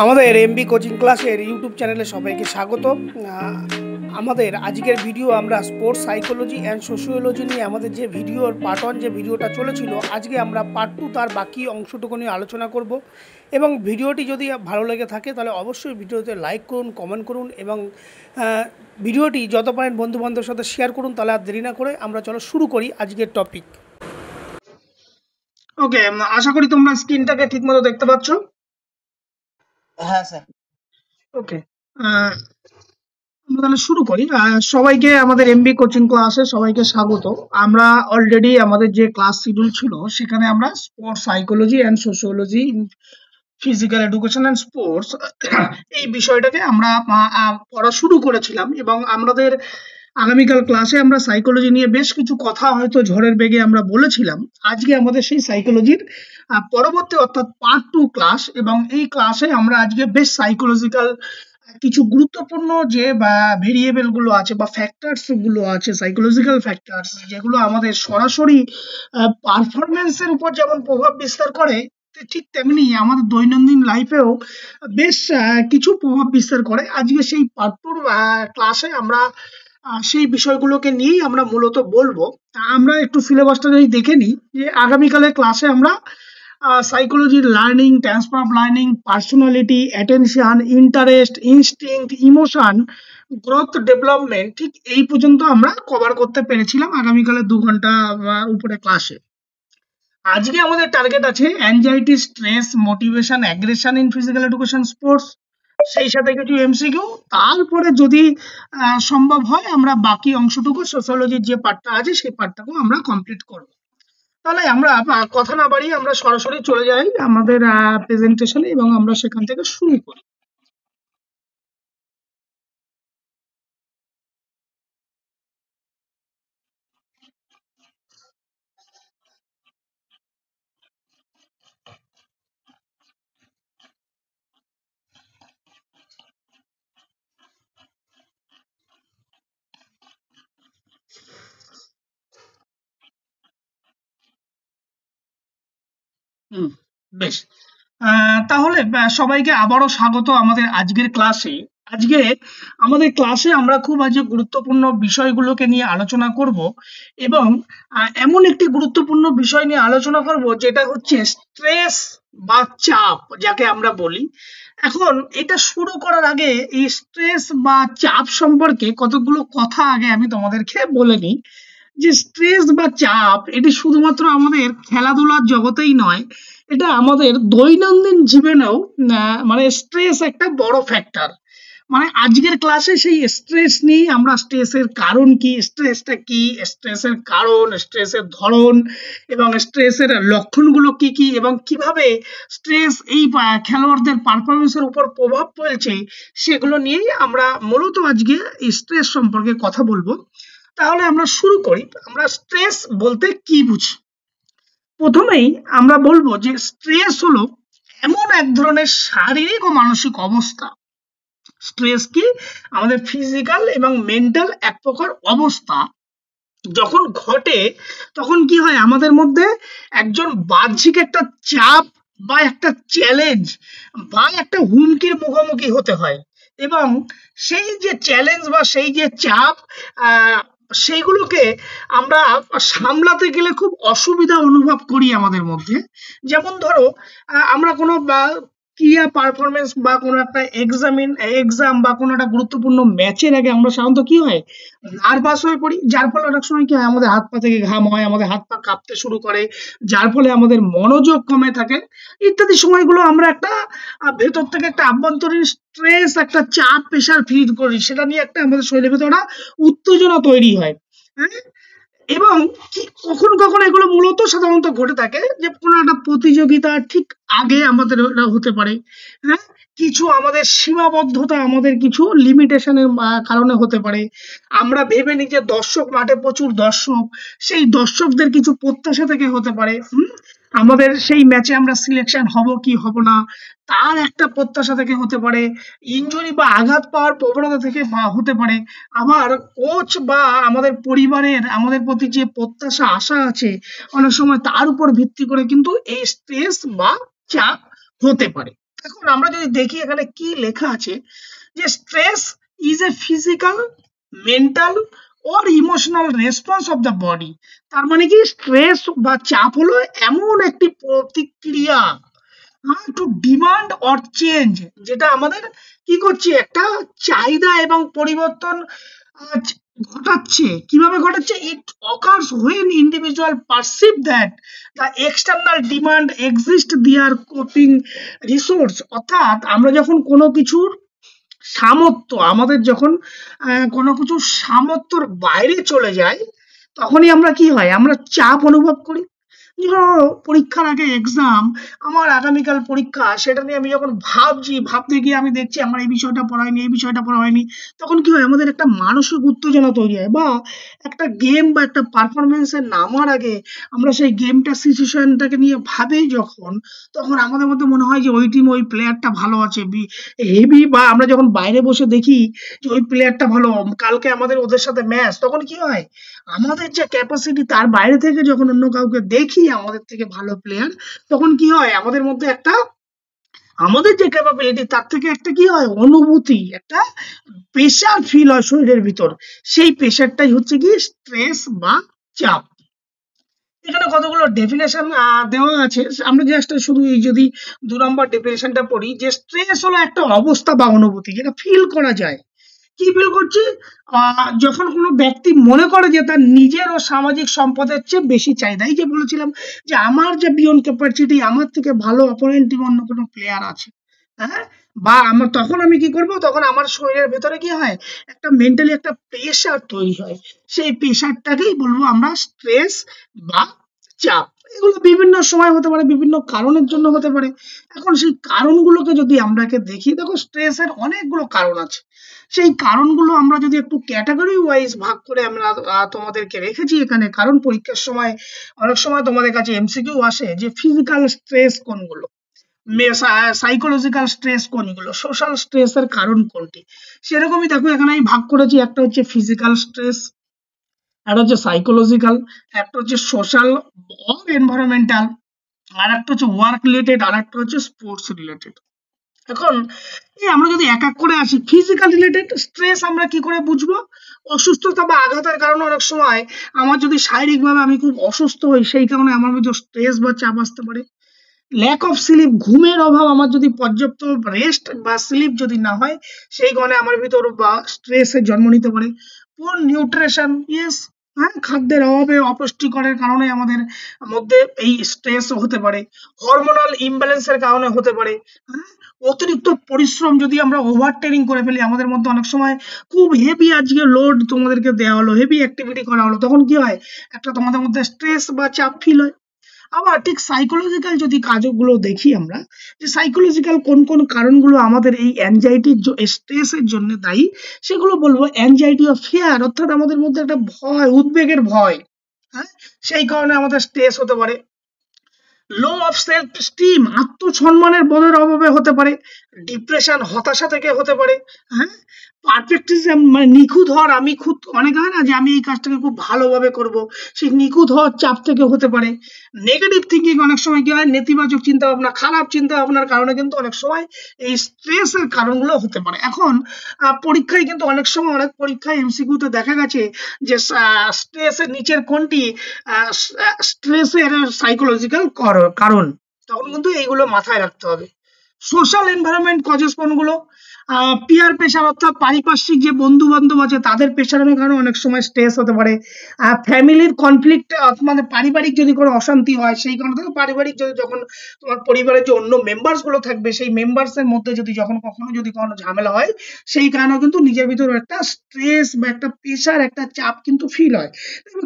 আমাদের MB coaching ক্লাসের YouTube চ্যানেলে সবাইকে স্বাগত। আমাদের আজকের ভিডিও আমরা স্পোর্টস সাইকোলজি অ্যান্ড সোশিওলজি নিয়ে আমাদের যে ভিডিওর পার্ট 1 যে ভিডিওটা চলেছিল, আজকে আমরা পার্ট 2 তার বাকি অংশটুকু নিয়ে আলোচনা করব। এবং ভিডিওটি যদি ভালো লেগে থাকে তাহলে অবশ্যই ভিডিওতে লাইক করুন, কমেন্ট করুন এবং ভিডিওটি যত পারেন বন্ধুবান্ধবের সাথে শেয়ার করুন। তাহলে আর দেরি না করে আমরা চলো শুরু করি আজকের টপিক। ওকে, আশা করি তোমরা স্ক্রিনটাকে ঠিকমতো দেখতে পাচ্ছ। হ্যাঁ স্যার। ওকে, আমরা তাহলে শুরু করি। সবাইকে আমাদের এমবি কোচিং ক্লাসে সবাইকে স্বাগত। আমরা অলরেডি আমাদের যে ক্লাস শিডিউল ছিল সেখানে আমরা sports psychology and sociology, physical education and sports এই বিষয়টাকে আমরা পড়া শুরু করেছিলাম এবং আমাদের আগামীকাল ক্লাসে আমরা সাইকোলজি নিয়ে বেশ কিছু কথা হয়তো ঝড়ের বেগে আমরা বলেছিলাম। আজকে আমাদের সেই সাইকোলজির পরবর্তী অর্থাৎ পার্ট 2 ক্লাস, এবং এই ক্লাসে আমরা আজকে বেশ সাইকোলজিক্যাল কিছু গুরুত্বপূর্ণ যে ভেরিয়েবল গুলো আছে বা ফ্যাক্টরস গুলো আছে, সাইকোলজিক্যাল ফ্যাক্টরস, যেগুলো আমাদের সরাসরি পারফরমেন্সের উপর যেমন প্রভাব বিস্তার করে, ঠিক তেমনি আমাদের দৈনন্দিন লাইফেও বেশ কিছু প্রভাব বিস্তার করে। আজকে সেই পার্ট 2 ক্লাসে আমরা সেই বিষয়গুলোকে নিয়েই আমরা মূলত বলবো। আমরা একটু সিলেবাসটা যদি দেখে নিই, যে আগামীকালের ক্লাসে আমরা psychology, learning, transfer of learning, personality, attention, interest, instinct, emotion, growth, development, ঠিক এই পর্যন্ত আমরা কভার করতে পেরেছিলাম আগামীকালের 2 ঘন্টা উপরে ক্লাসে। আজকে আমাদের টার্গেট আছে anxiety, stress, motivation, aggression in physical education, sports, সেই সাথে কিছু এমসিকিউ। তারপরে যদি সম্ভব হয় আমরা বাকি অংশটুকু সোশিওলজির যে পার্টটা আছে সেই পার্টটাকেও আমরা কমপ্লিট করব। তাহলে আমরা কথা না বাড়িয়ে আমরা সরাসরি চলে যাই আমাদের প্রেজেন্টেশনে এবং আমরা সেখান থেকে শুরু করি। বেশ, তাহলে সবাইকে আবারও স্বাগত আমাদের আজকের ক্লাসে। আজকে আমাদের ক্লাসে আমরা খুব আজকে গুরুত্বপূর্ণ বিষয়গুলোকে নিয়ে আলোচনা করব এবং এমন একটি গুরুত্বপূর্ণ বিষয় নিয়ে আলোচনা করব যেটা হচ্ছে স্ট্রেস বা চাপ, যাকে আমরা বলি। এখন এটা শুরু করার আগে এই স্ট্রেস বা চাপ সম্পর্কে কতগুলো কথা আগে আমি তোমাদেরকে বলে নিই। যে স্ট্রেস বা চাপ, এটি শুধুমাত্র আমাদের খেলাধুলার জগতেই নয়, এটা আমাদের দৈনন্দিন জীবনেও মানে স্ট্রেস একটা বড় ফ্যাক্টর। মানে আজকের ক্লাসে সেই স্ট্রেস নিয়ে আমরা স্ট্রেসের কারণ কি, স্ট্রেসটা কি, স্ট্রেসের কারণ, স্ট্রেসের ধরন এবং স্ট্রেসের লক্ষণগুলো কি কি এবং কিভাবে স্ট্রেস এই খেলোয়াড়দের পারফরমেন্সের উপর প্রভাব ফেলছে, সেগুলো নিয়েই আমরা মূলত আজকে স্ট্রেস সম্পর্কে কথা বলবো। তাহলে আমরা শুরু করি। আমরা স্ট্রেস বলতে কি বুঝি? প্রথমেই আমরা বলবো যে স্ট্রেস হলো এমন এক ধরনের শারীরিক ও মানসিক অবস্থা। স্ট্রেস কি? আমাদের ফিজিক্যাল এবং মেন্টাল এক প্রকার অবস্থা। যখন ঘটে তখন কি হয়, আমাদের মধ্যে একজন বাহ্যিক একটা চাপ বা একটা চ্যালেঞ্জ বা একটা হুমকির মুখোমুখি হতে হয়, এবং সেই যে চ্যালেঞ্জ বা সেই যে চাপ সেইগুলোকে আমরা সামলাতে গেলে খুব অসুবিধা অনুভব করি আমাদের মধ্যে। যেমন ধরো আমরা কোনো ক্রিয়া পারফরমেন্স বা কোনো একটা এক্সাম বা কোনো একটা গুরুত্বপূর্ণ ম্যাচের আগে আমরা সাধারণত কি হয়, নার্ভাস হয়ে পড়ি, যার ফলে অনেক সময় কি হয়, আমাদের হাত পা থেকে ঘাম হয়, আমাদের হাত পা কাঁপতে শুরু করে, যার ফলে আমাদের মনোযোগ কমে থাকে ইত্যাদি সময়গুলো আমরা একটা ভেতর থেকে একটা আভ্যন্তরীণ স্ট্রেস, একটা চাপ, প্রেশার ফিল করি, সেটা নিয়ে একটা আমাদের শরীরের ভেতরে একটা উত্তেজনা তৈরি হয়। হ্যাঁ, এবং কখন কখন এগুলো মূলত সাধারণত ঘটে থাকে যে কোনো একটা প্রতিযোগিতা ঠিক আগে আমাদের হতে পারে। হ্যাঁ, কিছু আমাদের সীমাবদ্ধতা, আমাদের কিছু লিমিটেশনের কারণে হতে পারে। আমরা ভেবে নিই যে দর্শক, মাঠে প্রচুর দর্শক, সেই দর্শকদের কিছু প্রত্যাশা থেকে হতে পারে। আমাদের সেই ম্যাচে আমরা সিলেকশন হব কি হব না তার একটা প্রত্যাশা থেকে হতে পারে। ইনজুরি বা আঘাত পাওয়ার প্রবণতা থেকে হতে পারে। আবার কোচ বা আমাদের পরিবারের আমাদের প্রতি যে প্রত্যাশা, আশা আছে, অনেক সময় তার উপর ভিত্তি করে কিন্তু এই স্ট্রেস বা চাপ হতে পারে। এখন আমরা যদি দেখি এখানে কি লেখা আছে, যে stress is a physical, mental or emotional response of the body. তার মানে কি, স্ট্রেস বা চাপ হলো এমন একটি প্রতিক্রিয়া টু ডিমান্ড অর চেঞ্জ, যেটা আমাদের কি করছে, একটা চাহিদা এবং পরিবর্তন আহ, ঘটাচ্ছে। কিভাবে ঘটাচ্ছে? It occurs when individual perceive that the external demand exist their coping resource. অর্থাৎ আমরা যখন কোনো কিছুর সামর্থ্য, আমাদের যখন কোনো কিছু সামর্থ্যর বাইরে চলে যায়, তখনই আমরা কি হয়, আমরা চাপ অনুভব করি। ধরো পরীক্ষার আগে এক্সাম, আমার আগামীকাল পরীক্ষা, সেটা নিয়ে আমি যখন ভাবতে গিয়ে আমি দেখছি আমার এই বিষয়টা পড়া হয়নি, এই বিষয়টা পড়া হয়নি, তখন কি হয়, আমাদের একটা মানসিক উত্তেজনা তৈরি হয়। বা একটা গেম বা একটা পারফরমেন্সে নামার আগে আমরা সেই গেমটা সিচুয়েশনটাকে নিয়ে ভাবি যখন, তখন আমাদের মধ্যে মনে হয় যে ওই টিম, ওই প্লেয়ারটা ভালো আছে হেভি। বা আমরা যখন বাইরে বসে দেখি যে ওই প্লেয়ারটা ভালো, কালকে আমাদের ওদের সাথে ম্যাচ, তখন কি হয়, আমাদের যে ক্যাপাসিটি তার বাইরে থেকে যখন অন্য কাউকে দেখি আমাদের থেকে ভালো প্লেয়ার, তখন কি হয়, আমাদের মধ্যে একটা, আমাদের যে ক্যাপাবিলিটি তার থেকে একটা কি হয়, অনুভূতি, একটা প্রেশার ফিল হয় শরীরের ভিতর। সেই প্রেশারটাই হচ্ছে কি স্ট্রেস বা চাপ। এখানে কতগুলো ডেফিনেশন দেওয়া আছে, আমরা জাস্ট শুধু এই যদি 2 নম্বর ডেফিনেশনটা পড়ি, যে স্ট্রেস হলো একটা অবস্থা বা অনুভূতি যেটা ফিল করা যায়। কি ফিল করছি? যখন কোনো ব্যক্তি মনে করে যে তার নিজের ও সামাজিক সম্পদের চেয়ে বেশি চাহিদা। এই যে বলেছিলাম যে আমার যে বিয়ন্ড ক্যাপাসিটি, আমার থেকে ভালো অপোনেন্ট টিম অন্য কোনো প্লেয়ার আছে, হ্যাঁ, বা আমার, তখন আমি কি করব, তখন আমার শরীরের ভেতরে কি হয়, একটা মেন্টালি একটা প্রেশার তৈরি হয়। সেই প্রেশারটাকেই বলবো আমরা স্ট্রেস বা চাপ। এগুলো বিভিন্ন সময় হতে পারে, বিভিন্ন কারণের জন্য হতে পারে। এখন সেই কারণগুলোকে যদি আমরাকে দেখি, দেখো স্ট্রেসের অনেকগুলো কারণ আছে। সেই কারণগুলো আমরা যদি একটু ক্যাটাগরি ওয়াইজ ভাগ করে আমরা তোমাদেরকে রেখেছি এখানে, কারণ পরীক্ষার সময় অনেক সময় তোমাদের কাছে এমসিকিউ আসে যে ফিজিক্যাল স্ট্রেস কোনগুলো, সাইকোলজিক্যাল স্ট্রেস কোনগুলো, সোশ্যাল স্ট্রেসের কারণ কোনটি। সেরকমই দেখো এখানে আমি ভাগ করেছি, একটা হচ্ছে ফিজিক্যাল স্ট্রেস, একটা হচ্ছে সাইকোলজিক্যাল, একটা হচ্ছে সোশ্যাল অর এনভায়রনমেন্টাল, আর একটা হচ্ছে ওয়ার্ক রিলেটেড, আর একটা হচ্ছে স্পোর্টস রিলেটেড। এখন এই আমরা যদি এক এক করে আসি, ফিজিক্যাল রিলেটেড স্ট্রেস আমরা কি করে বুঝবো? অসুস্থতা বা আঘাতের কারণে অনেক সময় আমার যদি শারীরিকভাবে আমি খুব অসুস্থ হই, সেই কারণে আমার মধ্যে স্ট্রেস বা চাপ আসতে পারে। ল্যাক অফ স্লিপ, ঘুমের অভাব, আমার যদি পর্যাপ্ত রেস্ট বা স্লিপ যদি না হয়, সেই কারণে আমার ভিতর বা স্ট্রেসের জন্ম নিতে পারে। পুয়ার নিউট্রিশন, ইয়েস, হ্যাঁ, খাদ্যের অভাবে, অপুষ্টিকরের কারণে আমাদের মধ্যে এই স্ট্রেস হতে পারে। হরমোনাল ইমব্যালেন্সের কারণে হতে পারে। হ্যাঁ, অতিরিক্ত পরিশ্রম যদি আমরা ওভার ট্রেনিং করে ফেলি, আমাদের মধ্যে অনেক সময় খুব হেভি আজকে লোড তোমাদেরকে দেওয়া হলো, হেভি অ্যাক্টিভিটি করা হলো, তখন কি হয়, একটা তোমাদের মধ্যে স্ট্রেস বা চাপ ফিল হয়। আবার ঠিক সাইকোলজিক্যাল যদি কাজগুলো দেখি আমরা, যে সাইকোলজিক্যাল কোন কোন কারণগুলো আমাদের এই অ্যাংজাইটির স্ট্রেসের জন্য দায়ী, সেগুলো বলবো অ্যাংজাইটি অফ ফিয়ার, অর্থাৎ আমাদের মধ্যে একটা ভয়, উদ্বেগের ভয়, হ্যাঁ, সেই কারণে আমাদের স্ট্রেস হতে পারে। লো অফ সেলফ স্টিম, আত্মসম্মানের বোধের অভাবে হতে পারে। ডিপ্রেশন, হতাশা থেকে হতে পারে। হ্যাঁ, পারফেক্টিজম, মানে নিখুঁত হওয়ার, আমি খুব, অনেকে হয় না যে আমি এই কাজটাকে খুব ভালোভাবে করব, সেই নিখুঁত হওয়ার চাপ থেকে হতে পারে। নেগেটিভ থিঙ্কিং, অনেক সময় কি হয়, নেতিবাচক চিন্তা ভাবনা, খারাপ চিন্তা ভাবনার কারণে কিন্তু অনেক সময় এই স্ট্রেসের কারণগুলো হতে পারে। এখন পরীক্ষায় কিন্তু অনেক সময়, অনেক পরীক্ষায় এমসিকিউতে দেখা গেছে যে স্ট্রেসের নিচের কোনটি স্ট্রেসের সাইকোলজিক্যাল কারণ, তখন কিন্তু এইগুলো মাথায় রাখতে হবে। সোশ্যাল এনভায়রনমেন্ট কজেস কোনগুলো? পিয়ার প্রেশার, অর্থাৎ পারিপার্শ্বিক যে বন্ধু বান্ধব আছে তাদের প্রেশারের কারণে অনেক সময় স্ট্রেস হতে পারে। ফ্যামিলির কনফ্লিক্ট, মানে পারিবারিক যদি কোনো অশান্তি হয়, সেই কারণে থেকে পারিবারিক যদি, যখন তোমার পরিবারের যে অন্য মেম্বার্স গুলো থাকবে, সেই মেম্বার্স এর মধ্যে যদি যখন কখনো যদি কোনো ঝামেলা হয়, সেই কারণেও কিন্তু নিজের ভিতরে একটা স্ট্রেস বা একটা প্রেশার, একটা চাপ কিন্তু ফিল হয়।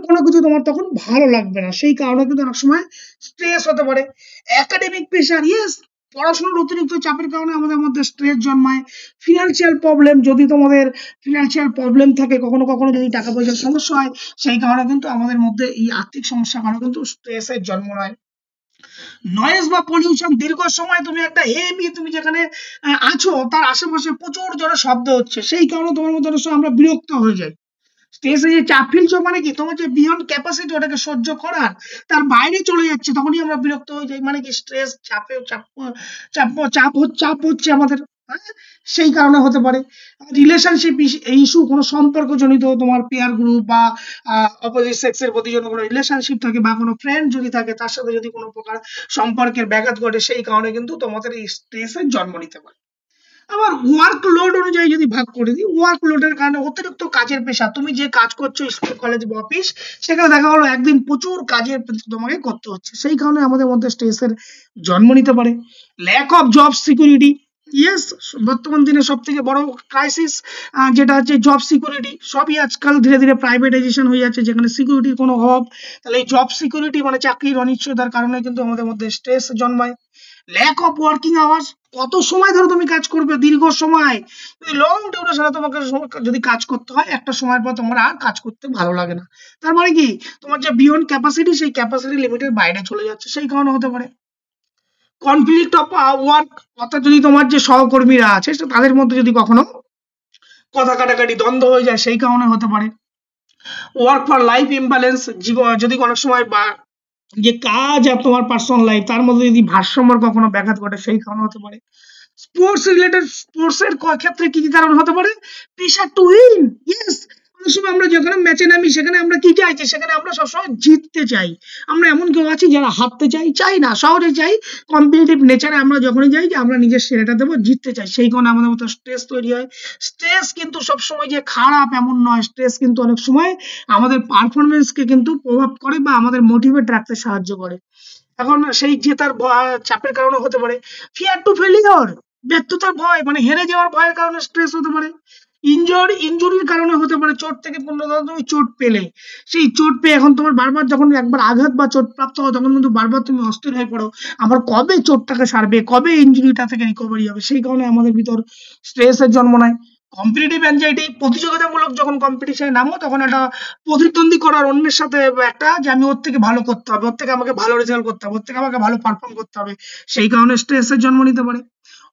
কোনো কিছু তোমার তখন ভালো লাগবে না, সেই কারণে কিন্তু অনেক সময় স্ট্রেস হতে পারে। একাডেমিক প্রেশার, ইয়েস, পড়াশোনার অতিরিক্ত চাপের কারণে আমাদের মধ্যে স্ট্রেস জন্মায়। ফিনান্সিয়াল প্রবলেম, যদি তোমাদের ফিনান্সিয়াল প্রবলেম থাকে, কখনো কখনো যদি টাকা পয়সার সমস্যা হয়, সেই কারণে কিন্তু আমাদের মধ্যে এই আর্থিক সমস্যার কারণে কিন্তু স্ট্রেসের জন্ম নেয়। নয়েজ বা পলিউশন, দীর্ঘ সময় তুমি একটা হেভি, তুমি যেখানে আছো তার আশেপাশে প্রচুর জোরে শব্দ হচ্ছে, সেই কারণে তোমার মধ্যে অনেক সময় আমরা বিরক্ত হয়ে যাই। স্ট্রেসে যে চাপ ফেলছো মানে কি তোমার যে বিয়ন্ড ক্যাপাসিটি ওটাকে সহ্য করার তার বাইরে চলে যাচ্ছে, তখনই আমরা বিরক্ত হয়ে যাই। মানে কি স্ট্রেস চাপে চাপ চাপ চাপ হচ্ছে আমাদের, হ্যাঁ? সেই কারণে হতে পারে। রিলেশনশিপ ইস্যু, কোনো সম্পর্ক জনিত তোমার পেয়ার গ্রুপ বা অপোজিট সেক্সের প্রতি যদি কোনো রিলেশনশিপ থাকে বা কোনো ফ্রেন্ড যদি থাকে তার সাথে যদি কোনো প্রকার সম্পর্কের ব্যাঘাত ঘটে, সেই কারণে কিন্তু তোমাদের এই স্ট্রেসের জন্ম নিতে পারে। আবার ওয়ার্ক লোড অনুযায়ী যদি ভাগ করে দিই, ওয়ার্ক লোডের কারণে অতিরিক্ত কাজের পেশা, তুমি যে কাজ করছো স্কুল কলেজ বা অফিস, সেখানে দেখা হলো একদিন প্রচুর কাজের তোমাকে করতে হচ্ছে, সেই কারণে আমাদের মধ্যে স্ট্রেসের জন্ম নিতে পারে। Lack of job security, yes, বর্তমান দিনে সব থেকে বড় ক্রাইসিস যেটা হচ্ছে জব সিকিউরিটি। সবই আজকাল ধীরে ধীরে প্রাইভেটাইজেশন হয়ে যাচ্ছে, যেখানে সিকিউরিটির কোনো অভাব। তাহলে এই জব সিকিউরিটি মানে চাকরির অনিশ্চয়তার কারণে কিন্তু আমাদের মধ্যে স্ট্রেস জন্মায়। ল্যাক অফ ওয়ার্কিং আওয়ার্স, কত সময় ধরে তুমি কাজ করবে, দীর্ঘ সময় লং ডিউরেশনে তোমাকে যদি কাজ করতে হয়, একটা সময়ের পর তোমার আর কাজ করতে ভালো লাগে না। তার মানে কি তোমার যে বিয়ন্ড ক্যাপাসিটি, সেই ক্যাপাসিটি লিমিটের বাইরে চলে যাচ্ছে, সেই কারণে হতে পারে। কনফ্লিক্ট অফ ওয়ার্ক, অর্থাৎ যদি তোমার যে সহকর্মীরা আছে তাদের মধ্যে যদি কখনো কথা কাটাকাটি দ্বন্দ্ব হয়ে যায়, সেই কারণে হতে পারে। ওয়ার্ক ফর লাইফ ইমব্যালেন্স, জীবন যদি অনেক সময় বা যে কাজ আর তোমার পার্সোনাল লাইফ তার মধ্যে যদি ভারসাম্যর কখনো ব্যাঘাত ঘটে, সেই কারণে হতে পারে। স্পোর্টস রিলেটেড, স্পোর্টস এর ক্ষেত্রে কি কি কারণ হতে পারে? Pressure to win, yes. অনেক সময় আমরা যখন ম্যাচে নামি, সেখানে আমরা কি চাইছি, সেখানে আমরা সবসময় জিততে চাই। আমরা এমন কেউ আছি যারা হারতে চাই না, সহজে চাই। কম্পিটিটিভ নেচারে আমরা যখনই যাই যে আমরা নিজের সেরাটা দেবো, জিততে চাই, সেই কারণে আমাদের মতো স্ট্রেস তৈরি হয়। স্ট্রেস কিন্তু সবসময় যে খারাপ এমন নয়, স্ট্রেস কিন্তু অনেক সময় আমাদের পারফরমেন্সকে কিন্তু প্রভাব করে বা আমাদের মোটিভেট রাখতে সাহায্য করে। এখন সেই জেতার চাপের কারণে হতে পারে। ফিয়ার টু ফেলিওর, ব্যর্থতার ভয়, মানে হেরে যাওয়ার ভয়ের কারণে স্ট্রেস হতে পারে। ইনজুরির কারণে হতে পারে। চোট থেকে তুমি চোট পেলে, সেই চোট পেয়ে এখন তোমার বারবার যখন একবার আঘাত বা চোট প্রাপ্ত হয়, তখন কিন্তু বারবার তুমি অস্থির হয়ে পড়ো, আমার কবে চোটটাকে সারবে, কবে ইনজুরিটা থেকে রিকভারি হবে, সেই কারণে আমাদের ভিতর স্ট্রেসের জন্ম নেয়। কম্পিটিটিভ অ্যাংজাইটি, প্রতিযোগিতামূলক যখন কম্পিটিশনে নামো, তখন একটা প্রতিদ্বন্দ্বী করার অন্যের সাথে একটা যে আমি ওর থেকে ভালো করতে হবে, ওর থেকে আমাকে ভালো রেজাল্ট করতে হবে, ওর থেকে আমাকে ভালো পারফর্ম করতে হবে, সেই কারণে স্ট্রেসের জন্ম নিতে পারে।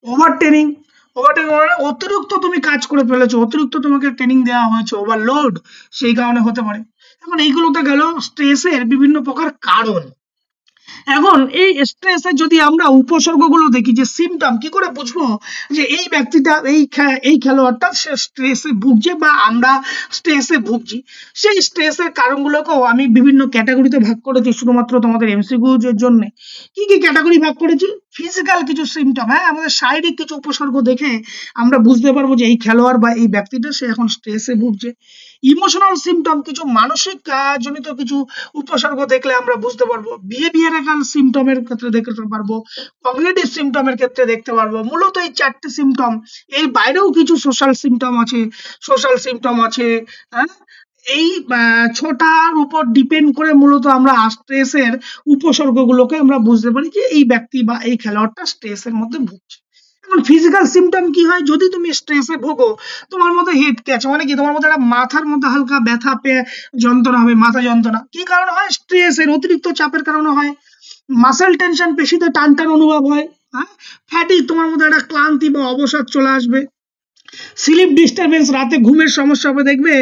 ওভার ট্রেনিং, মানে অতিরিক্ত তুমি কাজ করে ফেলেছো, অতিরিক্ত তোমাকে ট্রেনিং দেওয়া হয়েছে, ওভারলোড, সেই কারণে হতে পারে। এখন এইগুলোতে গেল স্ট্রেসের বিভিন্ন প্রকার কারণ। এখন এই স্ট্রেসের যদি আমরা উপসর্গগুলো দেখি, যে সিমটম, কি করে বুঝবো যে এই ব্যক্তিটা, এই খেলোয়াড়টা সে স্ট্রেসে ভুগছে বা আমরা স্ট্রেসে ভুগছি? সেই স্ট্রেসের কারণগুলোকেও আমি বিভিন্ন ক্যাটাগরিতে ভাগ করেছি, শুধুমাত্র তোমাদের এমসিকিউ এর জন্য। কি কি ক্যাটাগরি ভাগ করেছি? ফিজিক্যাল কিছু সিমটম, হ্যাঁ, আমাদের শারীরিক কিছু উপসর্গ দেখে আমরা বুঝতে পারবো যে এই খেলোয়াড় বা এই ব্যক্তিটা সে এখন স্ট্রেসে ভুগছে। ইমোশনাল সিমটম, কিছু মানসিক জনিত কিছু উপসর্গ দেখলে আমরা বুঝতে পারবো। বিহেভিয়ারাল সিমটমের ক্ষেত্রে দেখতে পারবো, কগনিটিভ সিমটমের ক্ষেত্রে দেখতে পারবো। মূলত এই চারটে সিমটম, এর বাইরেও কিছু সোশ্যাল সিমটম আছে, হ্যাঁ। এই ছোটার উপর ডিপেন্ড করে মূলত আমরা স্ট্রেসের উপসর্গগুলোকে আমরা বুঝতে পারি যে এই ব্যক্তি বা এই খেলোয়াড়টা স্ট্রেসের মধ্যে ভুগছে। এখন ফিজিক্যাল সিমটম কি হয়? যদি তুমি স্ট্রেসে ভোগো, তোমার মধ্যে হেড ক্যাচ, মানে কি তোমার মধ্যে একটা মাথার মধ্যে হালকা ব্যথা যন্ত্রণা হবে, মাথা যন্ত্রণা। কি কারণে হয়? স্ট্রেসের অতিরিক্ত চাপের কারণে হয়। মাসেল টেনশন, পেশিতে টান টান অনুভব হয়, হ্যাঁ। ফ্যাটিক, তোমার মধ্যে একটা ক্লান্তি বা অবসাদ চলে আসবে। স্লিপ ডিস্টারবেন্স, রাতে ঘুমের সমস্যা হবে। দেখবে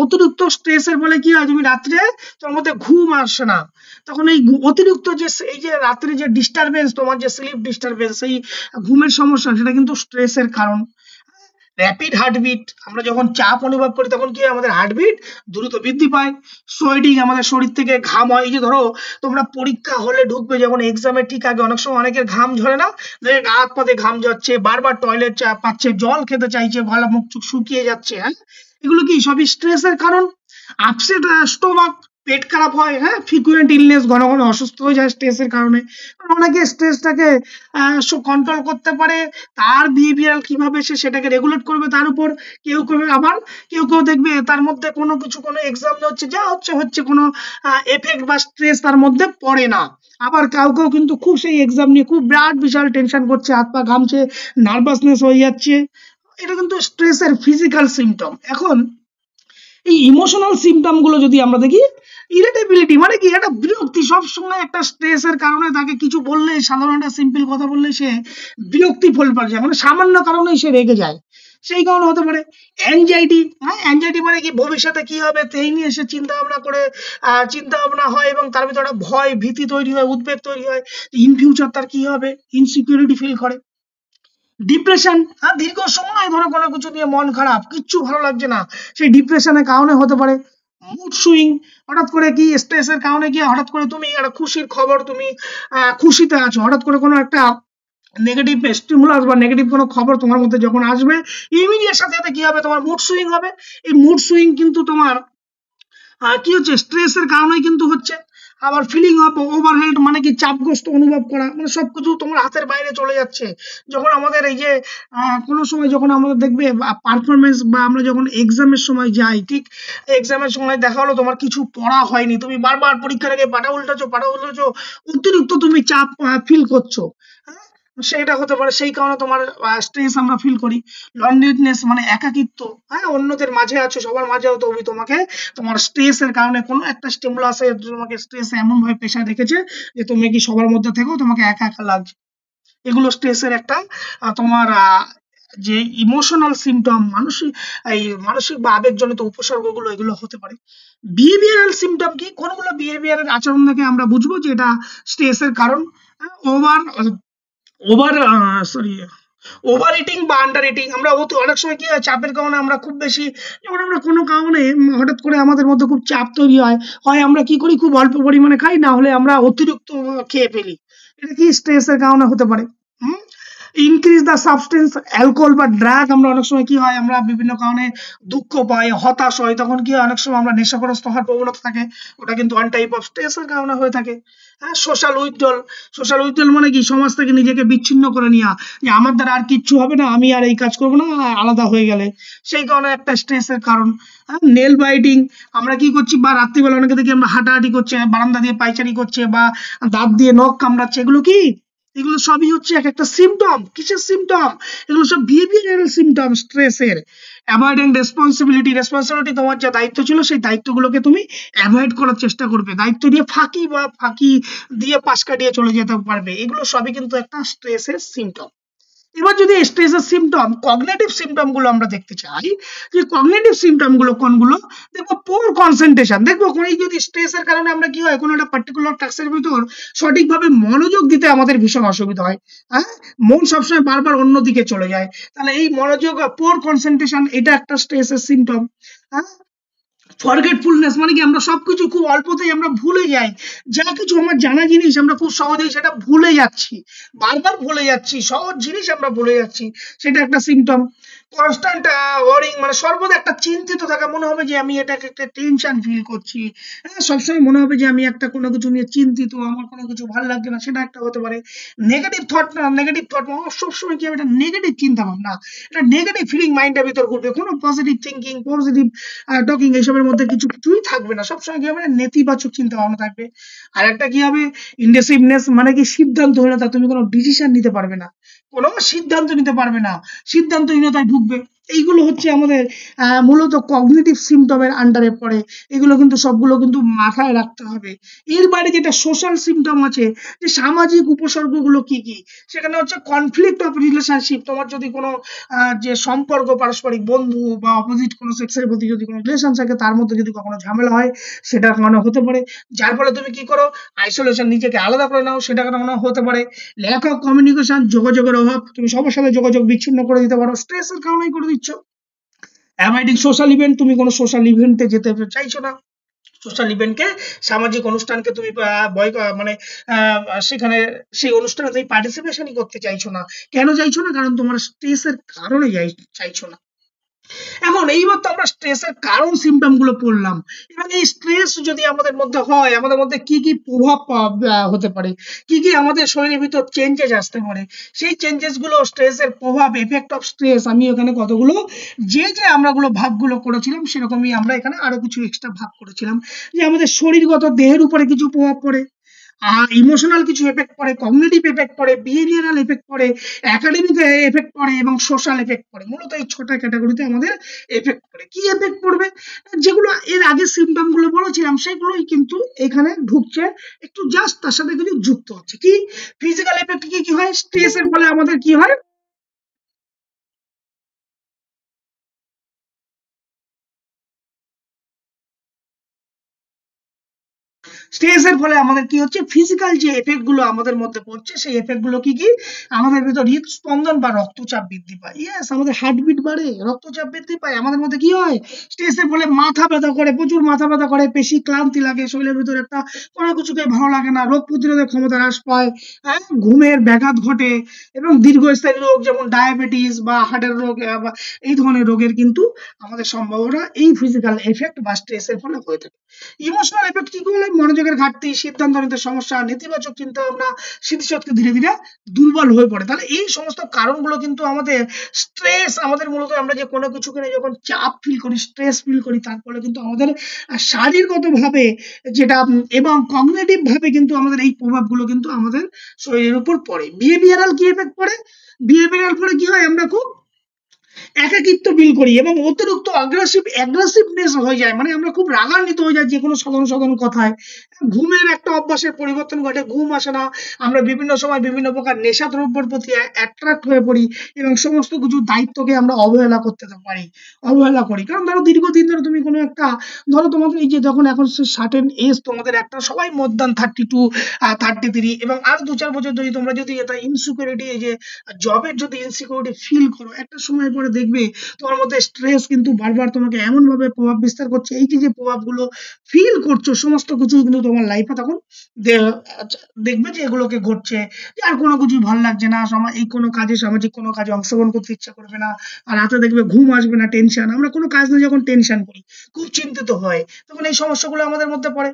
অতিরিক্ত স্ট্রেসের ফলে কি হয়, তুমি রাত্রে তোমার মধ্যে ঘুম আসে না, তখন এই অতিরিক্ত যে এই যে রাত্রে যে ডিস্টারবেন্স, তোমার যে স্লিপ ডিস্টারবেন্স, এই ঘুমের সমস্যা, সেটা কিন্তু স্ট্রেসের কারণ। র্যাপিড হার্টবিট, আমরা যখন চাপ অনুভব করি তখন কি হয়, আমাদের হার্টবিট দ্রুত বৃদ্ধি পায়। সোয়েটিং, আমাদের শরীর থেকে ঘাম হয়। এই যে ধরো তোমরা পরীক্ষা হলে ঢুকবে, যেমন এক্সামের ঠিক আগে অনেক সময় অনেকের ঘাম ঝরে না, গা হাত পাতে ঘাম যাচ্ছে, বারবার টয়লেট পাচ্ছে, জল খেতে চাইছে, গলা মুখ চুখ শুকিয়ে যাচ্ছে, হ্যাঁ। এগুলো কি সবই স্ট্রেসের কারণ। আপসেট স্টোমাক, পেট খারাপ হয়, হ্যাঁ। ফ্রিকুয়েন্ট ইলনেস, ঘন ঘন অসুস্থ হয়ে যায় স্ট্রেসের কারণে। অনেকে স্ট্রেসটাকে কন্ট্রোল করতে পারে, তার বিহেভিয়ার কিভাবে সে সেটাকে রেগুলেট করবে তার উপর। কেউ কেউ আবার কেউ দেখবে তার মধ্যে কোনো কিছু, কোনো এক্সাম হচ্ছে, যা হচ্ছে কোনো এফেক্ট বা স্ট্রেস তার মধ্যে পড়ে না। আবার কেউ কিন্তু খুব সেই এক্সাম নিয়ে খুব বিরাট বিশাল টেনশন করছে, হাত পা ঘামছে, নার্ভাসনেস হয়ে যাচ্ছে। এটা কিন্তু স্ট্রেসের ফিজিক্যাল সিমটম। এখন এই ইমোশনাল সিমটম গুলো যদি আমরা দেখি, ইরিটেবিলিটি, মানে কি একটা বিরক্তি, সবসময় একটা স্ট্রেসের কারণে তাকে কিছু বললে, সাধারণ একটা সিম্পল কথা বললে সে বিরক্তি ফল পাওয়া যায়, মানে সামান্য কারণেই সে রেগে যায়। সেই কারণে হতে পারে। অ্যাংজাইটি, হ্যাঁ, অ্যাংজাইটি মানে কি ভবিষ্যতে কি হবে সেই নিয়ে সে চিন্তা ভাবনা করে, চিন্তা ভাবনা হয় এবং তার ভিতরে একটা ভয় ভীতি তৈরি হয়, উদ্বেগ তৈরি হয়, ইন ফিউচার তার কি হবে, ইনসিকিউরিটি ফিল করে। ডিপ্রেশন, হ্যাঁ, দীর্ঘ সময় ধরে কোনো কিছু নিয়ে মন খারাপ, কিচ্ছু ভালো লাগছে না, সেই ডিপ্রেশনের কারণে হতে পারে। মুড সুইং, হঠাৎ করে কি স্ট্রেসের কারণে গিয়ে হঠাৎ করে তুমি একটা খুশির খবর, তুমি খুশিতে আছো, হঠাৎ করে কোনো একটা নেগেটিভ স্টিমুলাস বা নেগেটিভ কোনো খবর তোমার মধ্যে যখন আসবে, ইমিডিয়েট সাথে সাথে কি হবে, তোমার মুড সুইং হবে। এই মুড সুইং কিন্তু তোমার কি হচ্ছে, স্ট্রেসের কারণেই কিন্তু হচ্ছে। আবার ফিলিং অফ ওভারহেল্ড মানে কি চাপগ্রস্ত অনুভব করা, মানে সবকিছু তোমার হাতের বাইরে চলে যাচ্ছে। যখন আমাদের এই যে কোনো সময় যখন আমাদের দেখবে পারফরমেন্স বা আমরা যখন এক্সামের সময় যাই, ঠিক এক্সামের সময় দেখা হলো তোমার কিছু পড়া হয়নি, তুমি বারবার পরীক্ষার আগে পাটা উল্টাছো, অতিরিক্ত তুমি চাপ ফিল করছো, হ্যাঁ, সেটা হতে পারে। সেই কারণে তোমার স্ট্রেস আমরা ফিল করি। লনলিনেস মানে একাকিত্ব, হ্যাঁ, অন্যদের মাঝে আছো, সবার মাঝেও তুমি তোমাকে তোমার স্ট্রেসের কারণে কোনো একটা স্টিমুলাসে তোমাকে স্ট্রেস এমন ভাবে প্রেশার রেখেছে যে তুমি কি সবার মধ্যে থেকেও তোমাকে একা একা লাগছে। এগুলো স্ট্রেসের একটা তোমার যে ইমোশনাল সিমটম, মানসিক এই মানসিক বা আবেগজনিত উপসর্গগুলো এগুলো হতে পারে। বিহেভিয়ারাল সিমটম কি, কোনগুলো বিহেভিয়ারের আচরণ থেকে আমরা বুঝবো যে এটা স্ট্রেসের কারণ। Over over sorry over eating বা আন্ডার ইটিং, আমরা অনেক সময় কি হয় চাপের কারণে আমরা খুব বেশি, যখন আমরা কোনো কারণে হঠাৎ করে আমাদের মধ্যে খুব চাপ তৈরি হয়, হয় আমরা কি করি খুব অল্প পরিমাণে খাই, না হলে আমরা অতিরিক্ত খেয়ে ফেলি, এটা কি স্ট্রেসের কারণে হতে পারে। হুম, ইনক্রিজ দ্য সাবস্টেন্স, অ্যালকোহল বা ড্রাগ, আমরা অনেক সময় কি হয় আমরা বিভিন্ন কারণে দুঃখ পাই, হতাশ হয়, তখন কি হয় অনেক সময় আমরা নেশাগ্রস্ত হওয়ার প্রবণতা থাকে, ওটা কিন্তু ওয়ান টাইপ অফ স্ট্রেসের কারণে হয়ে থাকে। হ্যাঁ, সোশ্যাল উইথড্রল মানে কি সমাজ থেকে নিজেকে বিচ্ছিন্ন করে নেওয়া, যে আমার দ্বারা আর কিচ্ছু হবে না, আমি আর এই কাজ করবো না, আলাদা হয়ে গেলে, সেই কারণে একটা স্ট্রেসের কারণ। হ্যাঁ, নেল বাইটিং, আমরা কি করছি বা রাত্রিবেলা অনেকে দেখি আমরা হাঁটাহাঁটি করছে, বারান্দা দিয়ে পায়চারি করছে বা দাঁত দিয়ে নখ কামড়াচ্ছে, এগুলো কি, এগুলো সবই হচ্ছে এক একটা সিমটম। কিসের সিমটম? এগুলো সব বিহেভিয়ারাল সিমটম স্ট্রেসের। অ্যাভয়েডিং রেসপন্সিবিলিটি, তোমার যে দায়িত্ব ছিল সেই দায়িত্বগুলোকে তুমি অ্যাভয়েড করার চেষ্টা করবে, দায়িত্ব দিয়ে ফাঁকি দিয়ে পাশ কাটিয়ে চলে যেতে পারবে, এগুলো সবই কিন্তু একটা স্ট্রেসের সিমটম। এবার যদি স্ট্রেসের সিমটম, কগনিটিভ সিমটম গুলো আমরা দেখতে চাই, যে কগনিটিভ সিমটম গুলো কোনগুলো, দেখবো পোর কনসেন্ট্রেশন, দেখবো এই যদি স্ট্রেসের কারণে আমরা কি হয় কোনো একটা পার্টিকুলার টাস্কের ভিতর সঠিকভাবে মনোযোগ দিতে আমাদের ভীষণ অসুবিধা হয়, হ্যাঁ, মন সবসময় বারবার অন্যদিকে চলে যায়, তাহলে এই মনোযোগ, পোর কনসেন্ট্রেশন, এটা একটা স্ট্রেসের সিমটম। হ্যাঁ, ফরগেটফুলনেস মানে কি আমরা সবকিছু খুব অল্পতেই আমরা ভুলে যাই, যা কিছু আমার জানা জিনিস আমরা খুব সহজেই সেটা ভুলে যাচ্ছি, বারবার ভুলে যাচ্ছি, সহজ জিনিস আমরা ভুলে যাচ্ছি, সেটা একটা সিমটম। কনস্ট্যান্ট ওয়ারিং মানে সর্বদা একটা চিন্তিত থাকা, মনে হবে যে আমি এটাকে একটা টেনশন ফিল করছি, হ্যাঁ, সবসময় মনে হবে যে আমি একটা কোনো কিছু নিয়ে চিন্তিত, আমার কোনো কিছু ভালো লাগছে না, সেটা একটা হতে পারে। নেগেটিভ থট সবসময় কি হবে, এটা নেগেটিভ চিন্তা ভাবনা, এটা নেগেটিভ ফিলিং মাইন্ডের ভিতর ঘুরবে, কোনো পজিটিভ থিঙ্কিং, পজিটিভ টকিং এইসবের মধ্যে কিছুই থাকবে না, সবসময় কি হবে, নেতিবাচক চিন্তা ভাবনা থাকবে। আর একটা কি হবে, ইনডেসিভনেস মানে কি সিদ্ধান্তহীনতা, তুমি কোনো ডিসিশন নিতে পারবে না, কোনো সিদ্ধান্ত নিতে পারবে না, সিদ্ধান্তহীনতায় ভুগবে। এইগুলো হচ্ছে আমাদের মূলত কগনিটিভ সিমটমের আন্ডারে পড়ে, এগুলো কিন্তু সবগুলো কিন্তু মাথায় রাখতে হবে। এর বাইরে যেটা সোশ্যাল সিমটম আছে, যে সামাজিক উপসর্গগুলো কি কি, সেখানে হচ্ছে কনফ্লিক্ট অফ রিলেশনশিপ, তোমার যদি কোনো যে সম্পর্ক, পারস্পরিক বন্ধু বা অপোজিট কোনো সেক্সের প্রতি যদি কোনো রিলেশন থাকে, তার মধ্যে যদি কখনো ঝামেলা হয়, সেটার কারণে হতে পারে। যার ফলে তুমি কি করো, আইসোলেশন, নিজেকে আলাদা করে নাও, সেটার কারণে হতে পারে। ল্যাক অফ কমিউনিকেশন, যোগাযোগের অভাব, তুমি সবার সাথে যোগাযোগ বিচ্ছিন্ন করে দিতে পারো, স্ট্রেসের কারণেই করে দিচ্ছ। অ্যাভয়েডিং সোশ্যাল ইভেন্ট, তুমি কোনো সোশ্যাল ইভেন্টে যেতে চাইছো না, সোশ্যাল ইভেন্টকে, সামাজিক অনুষ্ঠানকে তুমি মানে সেখানে সেই অনুষ্ঠানে তুমি পার্টিসিপেশনই করতে চাইছো না। কেন চাইছো না? কারণ তোমার স্ট্রেসের কারণে চাইছো না। এখন এইবার তো আমরা স্ট্রেসের কারণ সিমটম গুলো পড়লাম, এবং এই স্ট্রেস যদি আমাদের মধ্যে হয়, আমাদের মধ্যে কি কি প্রভাব হতে পারে, কি কি আমাদের শরীরের ভিতর চেঞ্জেস আসতে পারে, সেই চেঞ্জেস গুলো, স্ট্রেসের প্রভাব, এফেক্ট অফ স্ট্রেস, আমি এখানে কতগুলো যে আমরা গুলো ভাগগুলো করেছিলাম, সেরকমই আমরা এখানে আরো কিছু এক্সট্রা ভাগ করেছিলাম, যে আমাদের শরীরগত দেহের উপরে কিছু প্রভাব পড়ে, ইমোশনাল কিছু এফেক্ট পড়ে, কগনিটিভ এফেক্ট পড়ে, বিহেভিয়ারাল এফেক্ট পড়ে, একাডেমিক এফেক্ট পড়ে এবং সোশ্যাল এফেক্ট পড়ে। মূলত এই ছটা ক্যাটাগরিতে আমাদের এফেক্ট পড়ে। কি এফেক্ট পড়বে, যেগুলো এর আগে সিমটম গুলো বলেছিলাম সেগুলোই কিন্তু এখানে ঢুকছে, একটু জাস্ট তার সাথে কিছু যুক্ত হচ্ছে। কি ফিজিক্যাল এফেক্ট কি কি হয়, স্ট্রেসের ফলে আমাদের কি হয়, স্ট্রেসের ফলে আমাদের কি হচ্ছে, ফিজিক্যাল যে এফেক্ট গুলো আমাদের মধ্যে পড়ছে, সেই এফেক্ট গুলো কি কি, আমাদের ভিতর হৃদস্পন্দন বা রক্তচাপ বৃদ্ধি পায়। ইয়েস, আমাদের হার্টবিট বাড়ে, রক্তচাপ বৃদ্ধি পায়। আমাদের মধ্যে কি হয়, স্ট্রেসের ফলে মাথা ব্যথা করে, প্রচুর মাথা ব্যথা করে, পেশি ক্লান্তি লাগে, শরীরের ভিতরে একটা কোনো কিছুকে ভালো লাগে না, রোগ প্রতিরোধের ক্ষমতা হ্রাস পায়, হ্যাঁ, ঘুমের ব্যাঘাত ঘটে, এবং দীর্ঘস্থায়ী রোগ যেমন ডায়াবেটিস বা হার্টের রোগ বা এই ধরনের রোগের কিন্তু আমাদের সম্ভাবনা এই ফিজিক্যাল এফেক্ট বা স্ট্রেসের ফলে হয়ে থাকে। ইমোশনাল এফেক্ট কি করলে, মনোযোগের ঘাটতি, সিদ্ধান্ত নিতে সমস্যা, নেতিবাচক চিন্তা ভাবনা, স্মৃতিশক্তি ধীরে ধীরে দুর্বল হয়ে পড়ে। তাহলে এই সমস্ত কারণগুলো কিন্তু আমাদের স্ট্রেস, আমাদের মূলত আমরা যে কোনো কিছুকে নিয়ে যখন চাপ ফিল করি, স্ট্রেস ফিল করি, তার ফলে কিন্তু আমাদের শারীরগত ভাবে যেটা এবং কগনিটিভ ভাবে কিন্তু আমাদের এই প্রভাবগুলো কিন্তু আমাদের শরীরের উপর পড়ে। বিহেভিয়ারাল কি এফেক্ট পড়ে, বিহেভিয়ারাল ফলে কি হয়, আমরা খুব একাকিত্ব ফিল করি এবং অতিরিক্ত অ্যাগ্রেসিভনেস হয়ে যায়, মানে আমরা খুব রাগান্বিত হয়ে যাই যে কোনো সাধারণ সাধারণ কথায়। ঘুমের একটা অভ্যাসের পরিবর্তন ঘটে, ঘুম আসে না, আমরা বিভিন্ন সময় বিভিন্ন প্রকার নেশা দ্রব্যের প্রতি অ্যাট্রাক্ট হয়ে পড়ি এবং সমস্ত কিছু দায়িত্বকে আমরা অবহেলা করতে পারি, অবহেলা করি। কারণ ধরো দীর্ঘদিন ধরে তুমি কোনো একটা, ধরো তোমাদের এই যে যখন এখন সার্টেন এজ, তোমাদের একটা সবাই মোর দ্যান 32 33, এবং আর 2-4 বছর যদি তোমরা যদি এটা ইনসিকিউরিটি, এই যে জবের যদি ইনসিকিউরিটি ফিল করো, একটা সময় পরে দেখবে তোমার মধ্যে স্ট্রেস কিন্তু বারবার তোমাকে এমন ভাবে প্রভাব বিস্তার করছে, এই যে প্রভাবগুলো ফিল করছো, সমস্ত কিছু কিন্তু তোমার লাইফে তখন দেখবে যে এগুলোকে ঘটছে, যে আর কোনো কিছু ভালো লাগছে না, এই কোনো কাজে, সামাজিক কোনো কাজে অংশগ্রহণ করতে ইচ্ছা করবে না, আর রাতে দেখবে ঘুম আসবে না, টেনশন, আমরা কোনো কাজ নিয়ে যখন টেনশন করি, খুব চিন্তিত হয়, তখন এই সমস্যাগুলো আমাদের মধ্যে পড়ে।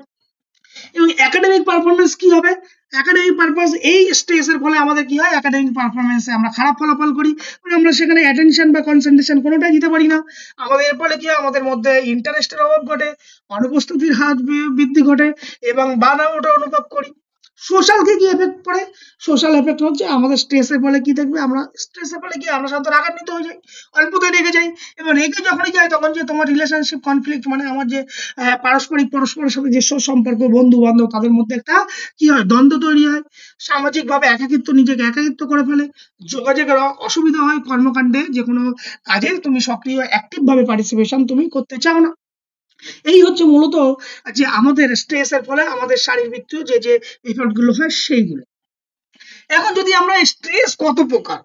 এবং একাডেমিক পারফরমেন্স কি হবে, একাডেমিক পারপাস, এই স্ট্রেসের ফলে আমাদের কি হয়, একাডেমিক পারফরমেন্সে আমরা খারাপ ফলাফল করি, আমরা সেখানে অ্যাটেনশন বা কনসেন্ট্রেশন কোনোটাই দিতে পারি না। আমাদের এর ফলে কি হয়, আমাদের মধ্যে ইন্টারেস্টের অভাব ঘটে, অনুপস্থিতির হার বৃদ্ধি ঘটে এবং বার্নআউট অনুভব করি। সোশ্যাল কি এফেক্ট পড়ে, সোশ্যাল এফেক্ট হচ্ছে আমাদের স্ট্রেসের ফলে কি দেখবে, আমরা স্ট্রেসের ফলে কি আমরা সাধারণত রাগান্বিত হয়ে যাই, অল্পতে রেগে যাই, এবং রেগে যখনই যাই তখন যে তোমার রিলেশনশিপ কনফ্লিক্ট, মানে আমার যে পারস্পরিক পরস্পরের সাথে যে সম্পর্ক, বন্ধু বান্ধব, তাদের মধ্যে একটা কি হয়, দ্বন্দ্ব তৈরি হয়, সামাজিক ভাবে একাকিত্ব, নিজেকে একাকিত্ব করে ফেলে, যোগাযোগের অসুবিধা হয়, কর্মকাণ্ডে যে কোনো কাজে তুমি সক্রিয় অ্যাক্টিভ ভাবে পার্টিসিপেশন তুমি করতে চাও না। এই হচ্ছে মূলত যে আমাদের স্ট্রেসের ফলে আমাদের শারীরিক যে যে ইফেক্ট গুলো হয় সেইগুলো। এখন যদি আমরা স্ট্রেস কত প্রকার,